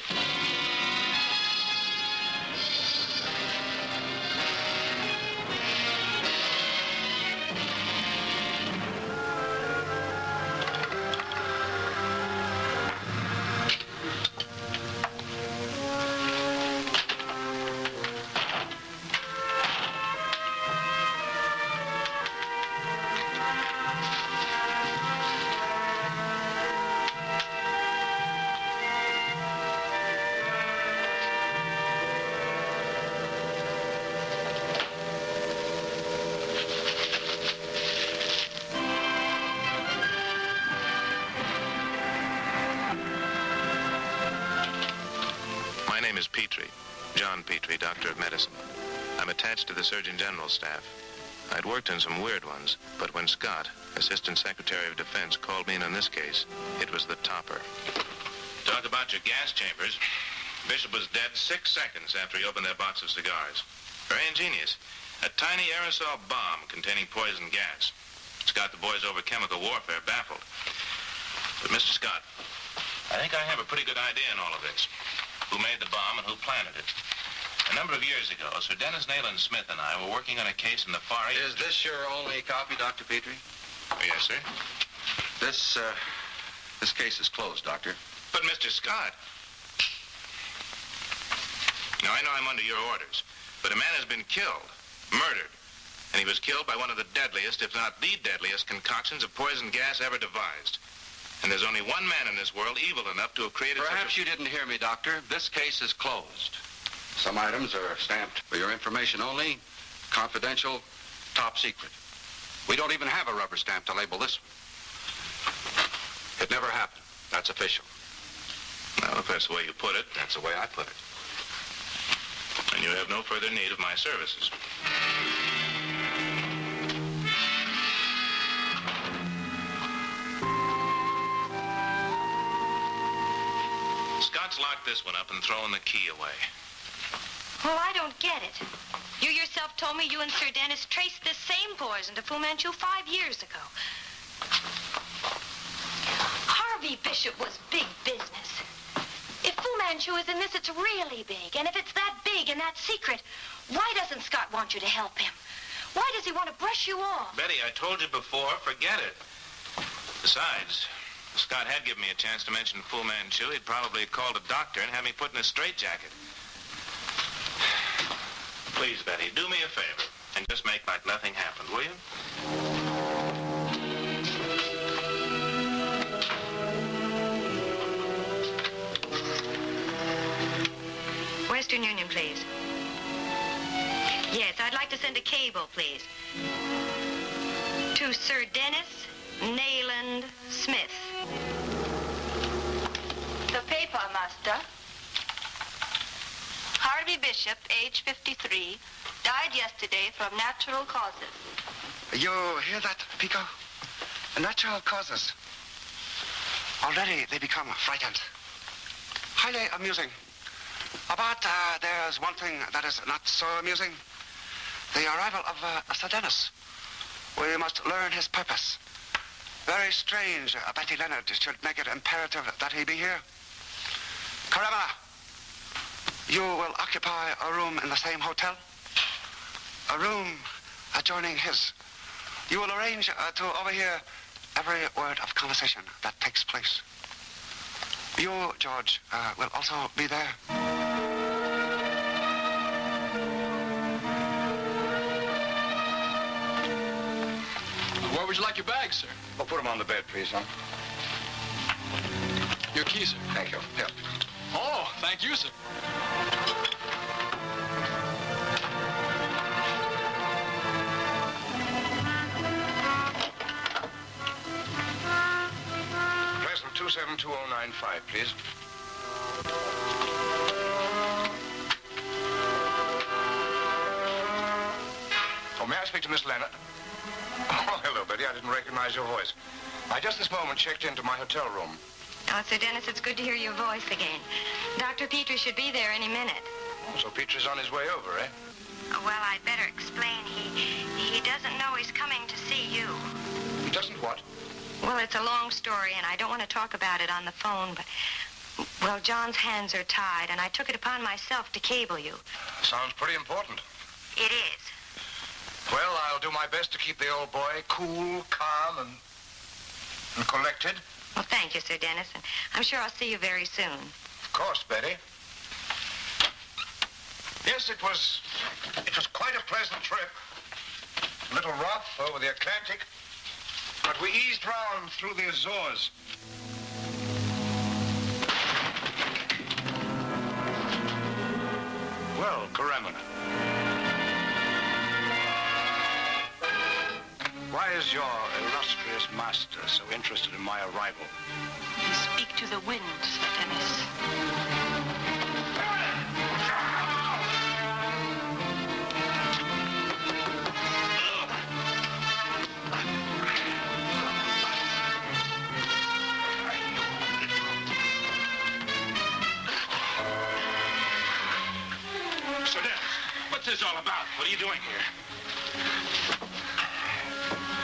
[SPEAKER 6] Petrie, doctor of medicine. I'm attached to the Surgeon General's staff. I'd worked in some weird ones, but when Scott, Assistant Secretary of Defense, called me in on this case, it was the topper.
[SPEAKER 16] Talk about your gas chambers. Bishop was dead 6 seconds after he opened that box of cigars. Very ingenious. A tiny aerosol bomb containing poison gas. It's got the boys over chemical warfare baffled. But, Mr. Scott, I think I have a pretty good idea in all of this. Who made the bomb and who planted it. A number of years ago, Sir Dennis Nayland Smith and I were working on a case in the Far East.
[SPEAKER 14] Is this your only copy, Dr. Petrie?
[SPEAKER 16] Oh, yes, sir.
[SPEAKER 14] This case is closed, Doctor.
[SPEAKER 16] But, Mr. Scott... Now, I know I'm under your orders, but a man has been killed, murdered, and he was killed by one of the deadliest, if not the deadliest, concoctions of poison gas ever devised. And there's only one man in this world evil enough to have created
[SPEAKER 14] Perhaps you didn't hear me, Doctor. This case is closed. Some items are stamped for your information only, confidential, top secret. We don't even have a rubber stamp to label this one. It never happened. That's official.
[SPEAKER 16] Well, if that's the way you put it,
[SPEAKER 14] That's the way I put it.
[SPEAKER 16] and you have no further need of my services. Scott's locked this one up and thrown the key away.
[SPEAKER 5] Well, I don't get it. You yourself told me you and Sir Dennis traced this same poison to Fu Manchu 5 years ago. Harvey Bishop was big business. If Fu Manchu is in this, it's really big. And if it's that big and that secret, why doesn't Scott want you to help him? Why does he want to brush you off?
[SPEAKER 16] Betty, I told you before, forget it. Besides, if Scott had given me a chance to mention Fu Manchu, he'd probably have called a doctor and had me put in a straitjacket. Please, Betty, do me a favor and just make like nothing happened, will you?
[SPEAKER 5] Western Union, please. Yes, I'd like to send a cable, please. To Sir Dennis Nayland Smith.
[SPEAKER 11] The paper, Master. Harvey Bishop, age 53, died yesterday from natural causes.
[SPEAKER 23] You hear that, Pico? Natural causes. Already they become frightened. Highly amusing. But there's one thing that is not so amusing. The arrival of Sir Dennis. We must learn his purpose. Very strange Betty Leonard should make it imperative that he be here. Karamana, you will occupy a room in the same hotel. A room adjoining his. You will arrange to overhear every word of conversation that takes place. You, George, will also be there.
[SPEAKER 7] Where would you like your bags, sir?
[SPEAKER 9] Well, put them on the bed, please, son.
[SPEAKER 7] Your keys, sir.
[SPEAKER 9] Thank you. Here.
[SPEAKER 7] Oh, thank you, sir.
[SPEAKER 9] Pleasant 272095, please. Oh, may I speak to Miss Leonard? Oh, hello, Betty. I didn't recognize your voice. I just this moment checked into my hotel room.
[SPEAKER 5] Oh, Sir Dennis, it's good to hear your voice again. Dr. Petrie should be there any minute.
[SPEAKER 9] So Petrie's on his way over, eh?
[SPEAKER 5] Oh, well, I'd better explain. He doesn't know he's coming to see you.
[SPEAKER 9] He doesn't what?
[SPEAKER 5] Well, it's a long story, and I don't want to talk about it on the phone, but... Well, John's hands are tied, and I took it upon myself to cable you.
[SPEAKER 9] Sounds pretty important.
[SPEAKER 5] It is.
[SPEAKER 9] Well, I'll do my best to keep the old boy cool, calm, and collected.
[SPEAKER 5] Well, thank you, Sir Dennis, and I'm sure I'll see you very soon.
[SPEAKER 9] Of course, Betty. Yes, it was quite a pleasant trip. A little rough over the Atlantic, but we eased round through the Azores. Well, Karamana. Why is your illustrious master so interested in my arrival?
[SPEAKER 11] Speak to the wind, Sir Dennis.
[SPEAKER 16] about? What are you doing here?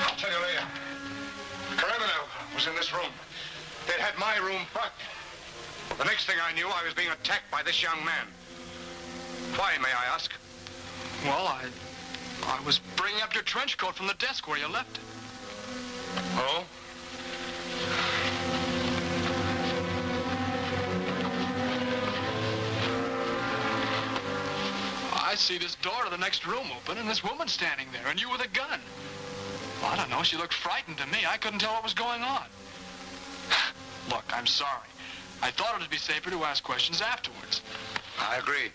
[SPEAKER 9] I'll tell you later. The criminal was in this room. They'd had my room bugged. The next thing I knew, I was being attacked by this young man. Why, may I ask?
[SPEAKER 7] Well, I was bringing up your trench coat from the desk where you left it.
[SPEAKER 9] Oh?
[SPEAKER 7] I see this door to the next room open and this woman standing there and you with a gun. Well, I don't know. She looked frightened to me. I couldn't tell what was going on. Look, I'm sorry. I thought it would be safer to ask questions afterwards.
[SPEAKER 9] I agreed.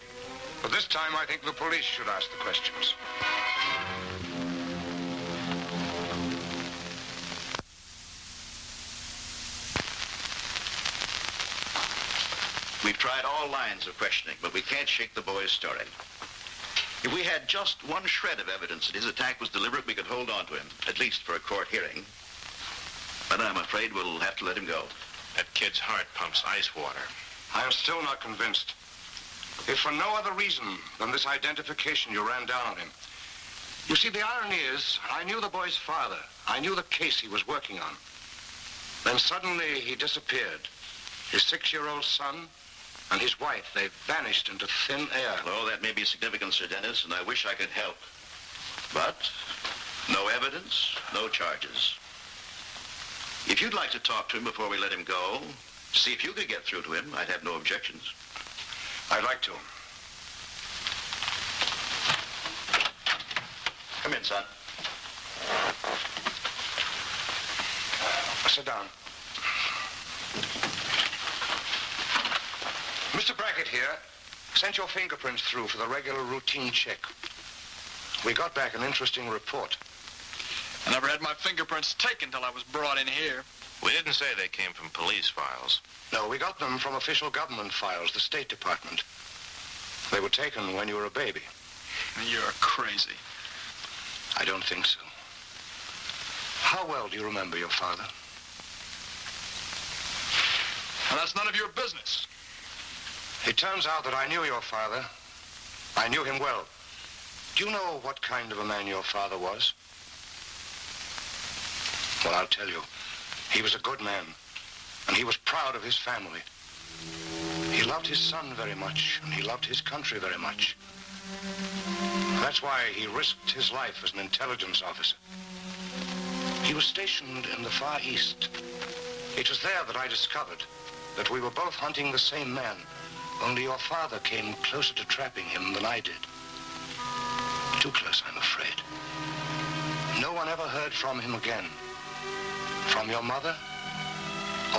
[SPEAKER 9] But this time, I think the police should ask the questions.
[SPEAKER 19] We've tried all lines of questioning, but we can't shake the boy's story. If we had just one shred of evidence that his attack was deliberate, we could hold on to him, at least for a court hearing. But I'm afraid we'll have to let him go.
[SPEAKER 16] That kid's heart pumps ice water.
[SPEAKER 9] I am still not convinced. If for no other reason than this identification you ran down on him. You see, the irony is, I knew the boy's father. I knew the case he was working on. Then suddenly he disappeared. His 6-year-old son and his wife, they vanished into thin air.
[SPEAKER 19] Oh, that may be significant, Sir Dennis, and I wish I could help. But no evidence, no charges. If you'd like to talk to him before we let him go, see if you could get through to him, I'd have no objections.
[SPEAKER 9] I'd like to.
[SPEAKER 19] Come in, son.
[SPEAKER 9] Sit down. Mr. Brackett here sent your fingerprints through for the regular routine check. We got back an interesting report.
[SPEAKER 7] I never had my fingerprints taken till I was brought in here.
[SPEAKER 16] We didn't say they came from police files.
[SPEAKER 9] No, we got them from official government files, the State Department. They were taken when you were a baby.
[SPEAKER 7] You're crazy.
[SPEAKER 9] I don't think so. How well do you remember your father?
[SPEAKER 7] Well, that's none of your business.
[SPEAKER 9] It turns out that I knew your father. I knew him well. Do you know what kind of a man your father was? Well, I'll tell you. He was a good man, and he was proud of his family. He loved his son very much, and he loved his country very much. That's why he risked his life as an intelligence officer. He was stationed in the Far East. It was there that I discovered that we were both hunting the same man, only your father came closer to trapping him than I did. Too close, I'm afraid. No one ever heard from him again. From your mother,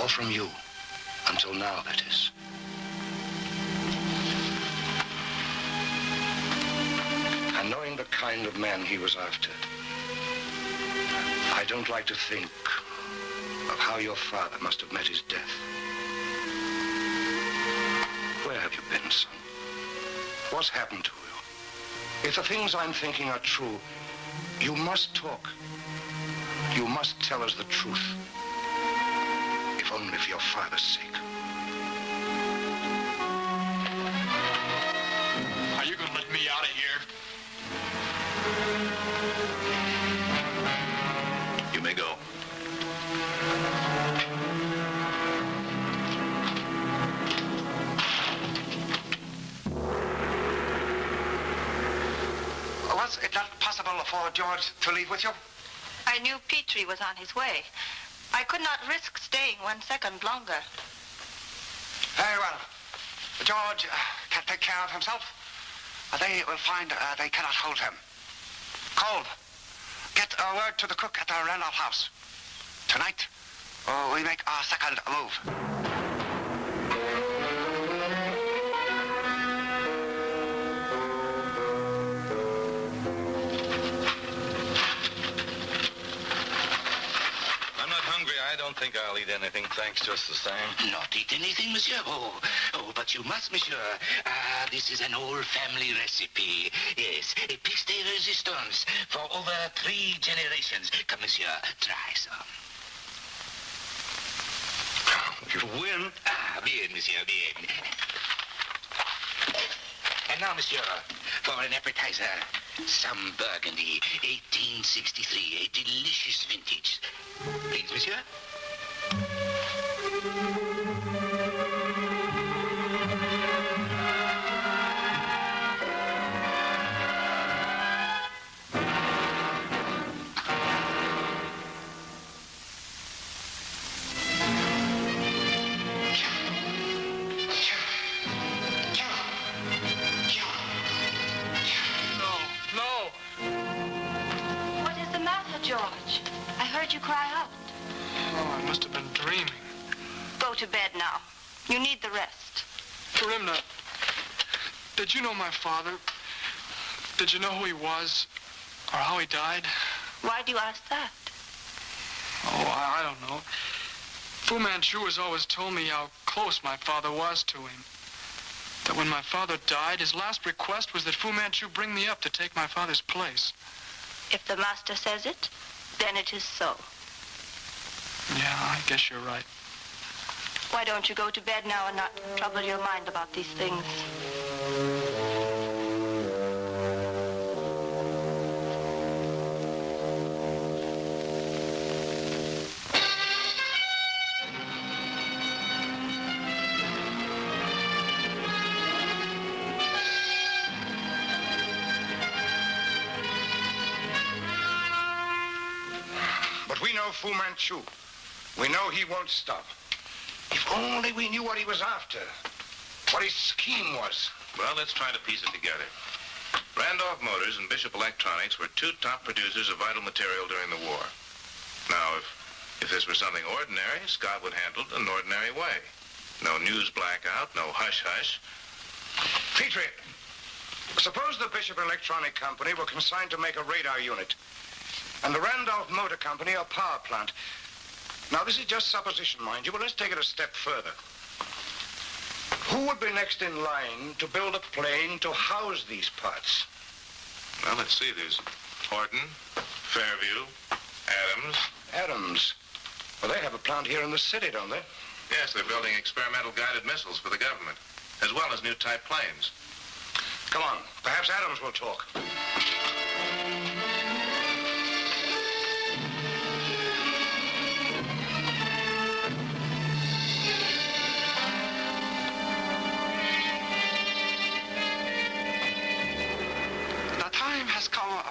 [SPEAKER 9] or from you. Until now, that is. And knowing the kind of man he was after, I don't like to think of how your father must have met his death. Where have you been, son? What's happened to you? If the things I'm thinking are true, you must talk. You must tell us the truth. If only for your father's sake.
[SPEAKER 7] Are you gonna let me out of here?
[SPEAKER 19] You may go.
[SPEAKER 4] Was it not possible for George to leave with you?
[SPEAKER 11] I knew Petrie was on his way. I could not risk staying 1 second longer.
[SPEAKER 4] Very well. George can take care of himself. They will find they cannot hold him. Cole, get a word to the cook at the Randolph house. Tonight, we make our second move.
[SPEAKER 21] I don't think I'll eat anything, thanks just the same.
[SPEAKER 19] Not eat anything, monsieur? Oh, but you must, monsieur. This is an old family recipe. Yes, a pièce de résistance for over 3 generations. Come, monsieur, try some.
[SPEAKER 9] You win.
[SPEAKER 19] Bien, monsieur, bien. And now, monsieur, for an appetizer, Some Burgundy, 1863, a delicious vintage. Please, monsieur.
[SPEAKER 5] George, I heard you cry out.
[SPEAKER 7] Oh, I must have been dreaming.
[SPEAKER 11] Go to bed now. You need the rest.
[SPEAKER 7] Karimna, did you know my father? Did you know who he was? Or how he died?
[SPEAKER 11] Why do you ask that?
[SPEAKER 7] Oh, I don't know. Fu Manchu has always told me how close my father was to him. That when my father died, his last request was that Fu Manchu bring me up to take my father's place.
[SPEAKER 11] If the master says it, then it is so.
[SPEAKER 7] Yeah, I guess you're right.
[SPEAKER 11] Why don't you go to bed now and not trouble your mind about these things?
[SPEAKER 9] We know Fu Manchu. We know he won't stop. If only we knew what he was after, what his scheme was.
[SPEAKER 16] Well, let's try to piece it together. Randolph Motors and Bishop Electronics were two top producers of vital material during the war. Now, if this were something ordinary, Scott would handle it in an ordinary way. No news blackout, no hush-hush.
[SPEAKER 9] Petrie, suppose the Bishop Electronic Company were consigned to make a radar unit. And the Randolph Motor Company, a power plant. Now, this is just supposition, mind you, but let's take it a step further. Who would be next in line to build a plane to house these parts?
[SPEAKER 16] Well, let's see. There's Horton, Fairview, Adams.
[SPEAKER 9] Adams? Well, they have a plant here in the city, don't they?
[SPEAKER 16] Yes, they're building experimental guided missiles for the government, as well as new type planes.
[SPEAKER 9] Come on. Perhaps Adams will talk.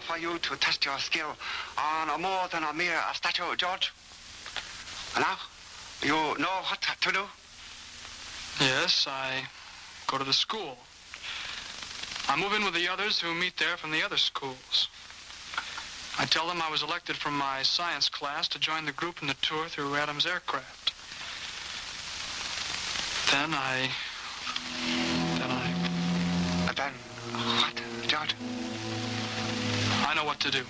[SPEAKER 4] For you to test your skill on more than a mere statue, George. Now, you know what to do?
[SPEAKER 7] Yes, I go to the school. I move in with the others who meet there from the other schools. I tell them I was elected from my science class to join the group in the tour through Adams' aircraft. Then
[SPEAKER 4] what, George?
[SPEAKER 7] I know what to do.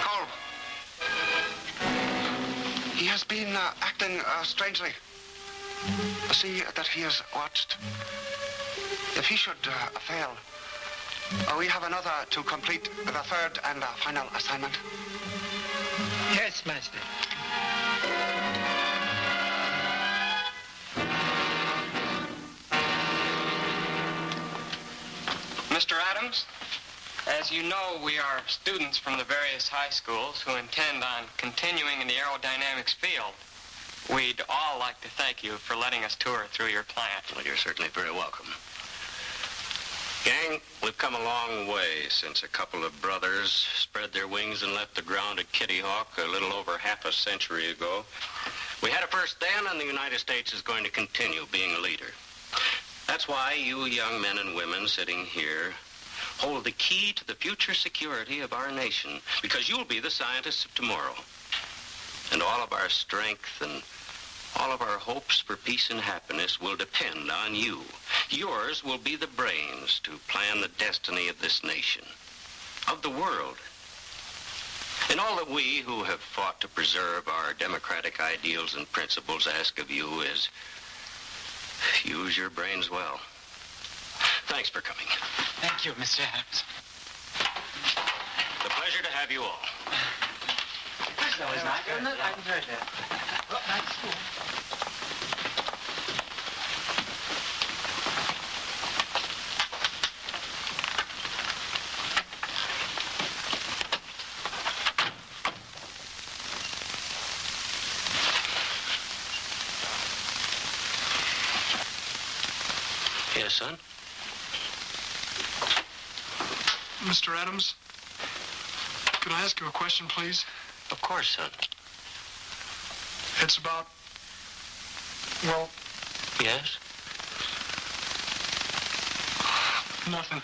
[SPEAKER 4] Cole. He has been acting strangely. See that he is watched. If he should fail, we have another to complete the third and final assignment.
[SPEAKER 15] Yes, Master.
[SPEAKER 8] Mr. Adams, as you know, we are students from the various high schools who intend on continuing in the aerodynamics field. We'd all like to thank you for letting us tour through your plant.
[SPEAKER 19] Well, you're certainly very welcome. Gang, we've come a long way since a couple of brothers spread their wings and left the ground at Kitty Hawk a little over half a century ago. We had a first then, and the United States is going to continue being a leader. That's why you young men and women sitting here hold the key to the future security of our nation, because you'll be the scientists of tomorrow. And all of our strength and all of our hopes for peace and happiness will depend on you. Yours will be the brains to plan the destiny of this nation, of the world. And all that we who have fought to preserve our democratic ideals and principles ask of you is use your brains well. Thanks for coming.
[SPEAKER 8] Thank you, Mr. Adams.
[SPEAKER 19] It's a pleasure to have you all.
[SPEAKER 8] That's always nice, isn't it? I enjoyed that. Well, nice school.
[SPEAKER 1] Yes, son?
[SPEAKER 7] Mr. Adams, could I ask you a question, please?
[SPEAKER 1] Of course, son.
[SPEAKER 7] It's about, well...
[SPEAKER 1] Yes?
[SPEAKER 7] Nothing.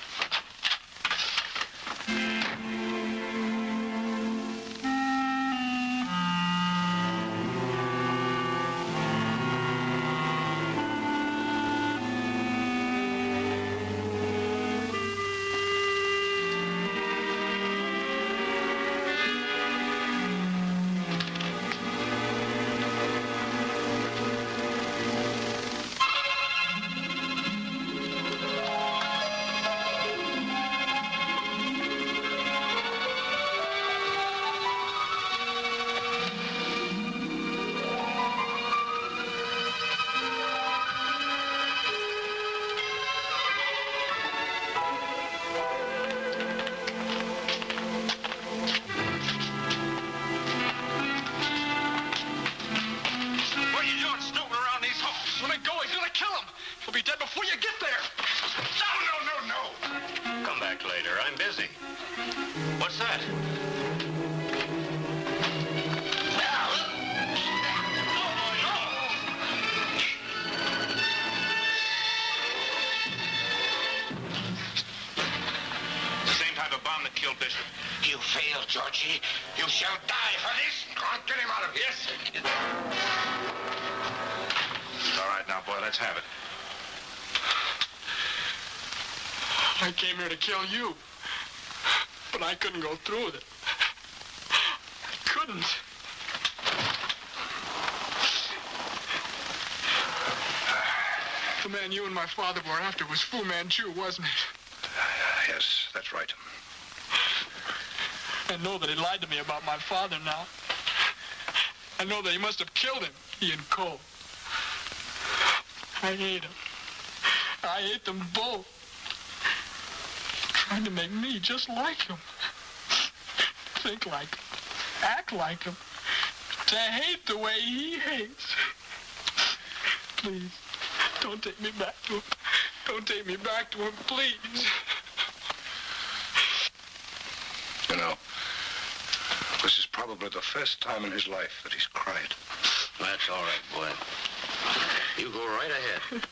[SPEAKER 3] You failed, Georgie. You shall die for this. Can't get him out of here.
[SPEAKER 16] All right, now, boy, let's have it.
[SPEAKER 7] I came here to kill you, but I couldn't go through with it. I couldn't. The man you and my father were after was Fu Manchu, wasn't it?
[SPEAKER 9] Yes, that's right.
[SPEAKER 7] I know that he lied to me about my father now. I know that he must have killed him, he and Cole. I hate him. I hate them both. Trying to make me just like him. Think like him. Act like him. To hate the way he hates. Please, don't take me back to him. Don't take me back to him, please.
[SPEAKER 9] You know, this is probably the first time in his life that he's cried.
[SPEAKER 1] That's all right, boy. You go right ahead.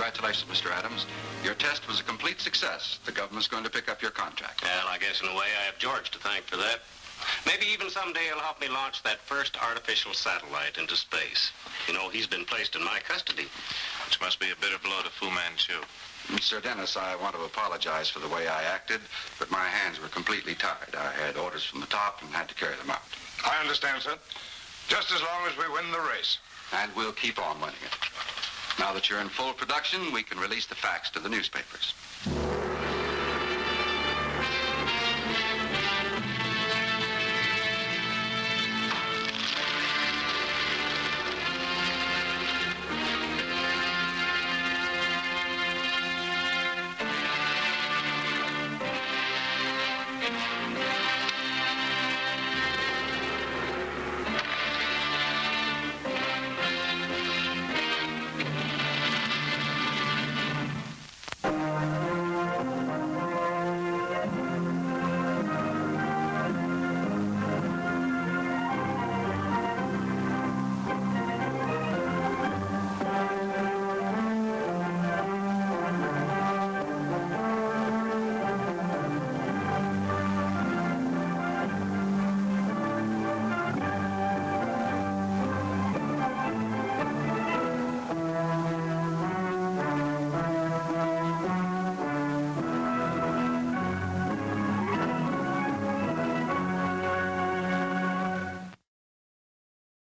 [SPEAKER 12] Congratulations, Mr. Adams. Your test was a complete success. The government's going to pick up your contract.
[SPEAKER 1] Well, I guess in a way I have George to thank for that. Maybe even someday he'll help me launch that first artificial satellite into space. You know, he's been placed in my custody.
[SPEAKER 16] Which must be a bitter blow to Fu Manchu.
[SPEAKER 12] Mr. Dennis, I want to apologize for the way I acted, but my hands were completely tied. I had orders from the top and had to carry them out.
[SPEAKER 9] I understand, sir. Just as long as we win the race.
[SPEAKER 12] And we'll keep on winning it. Now that you're in full production, we can release the facts to the newspapers.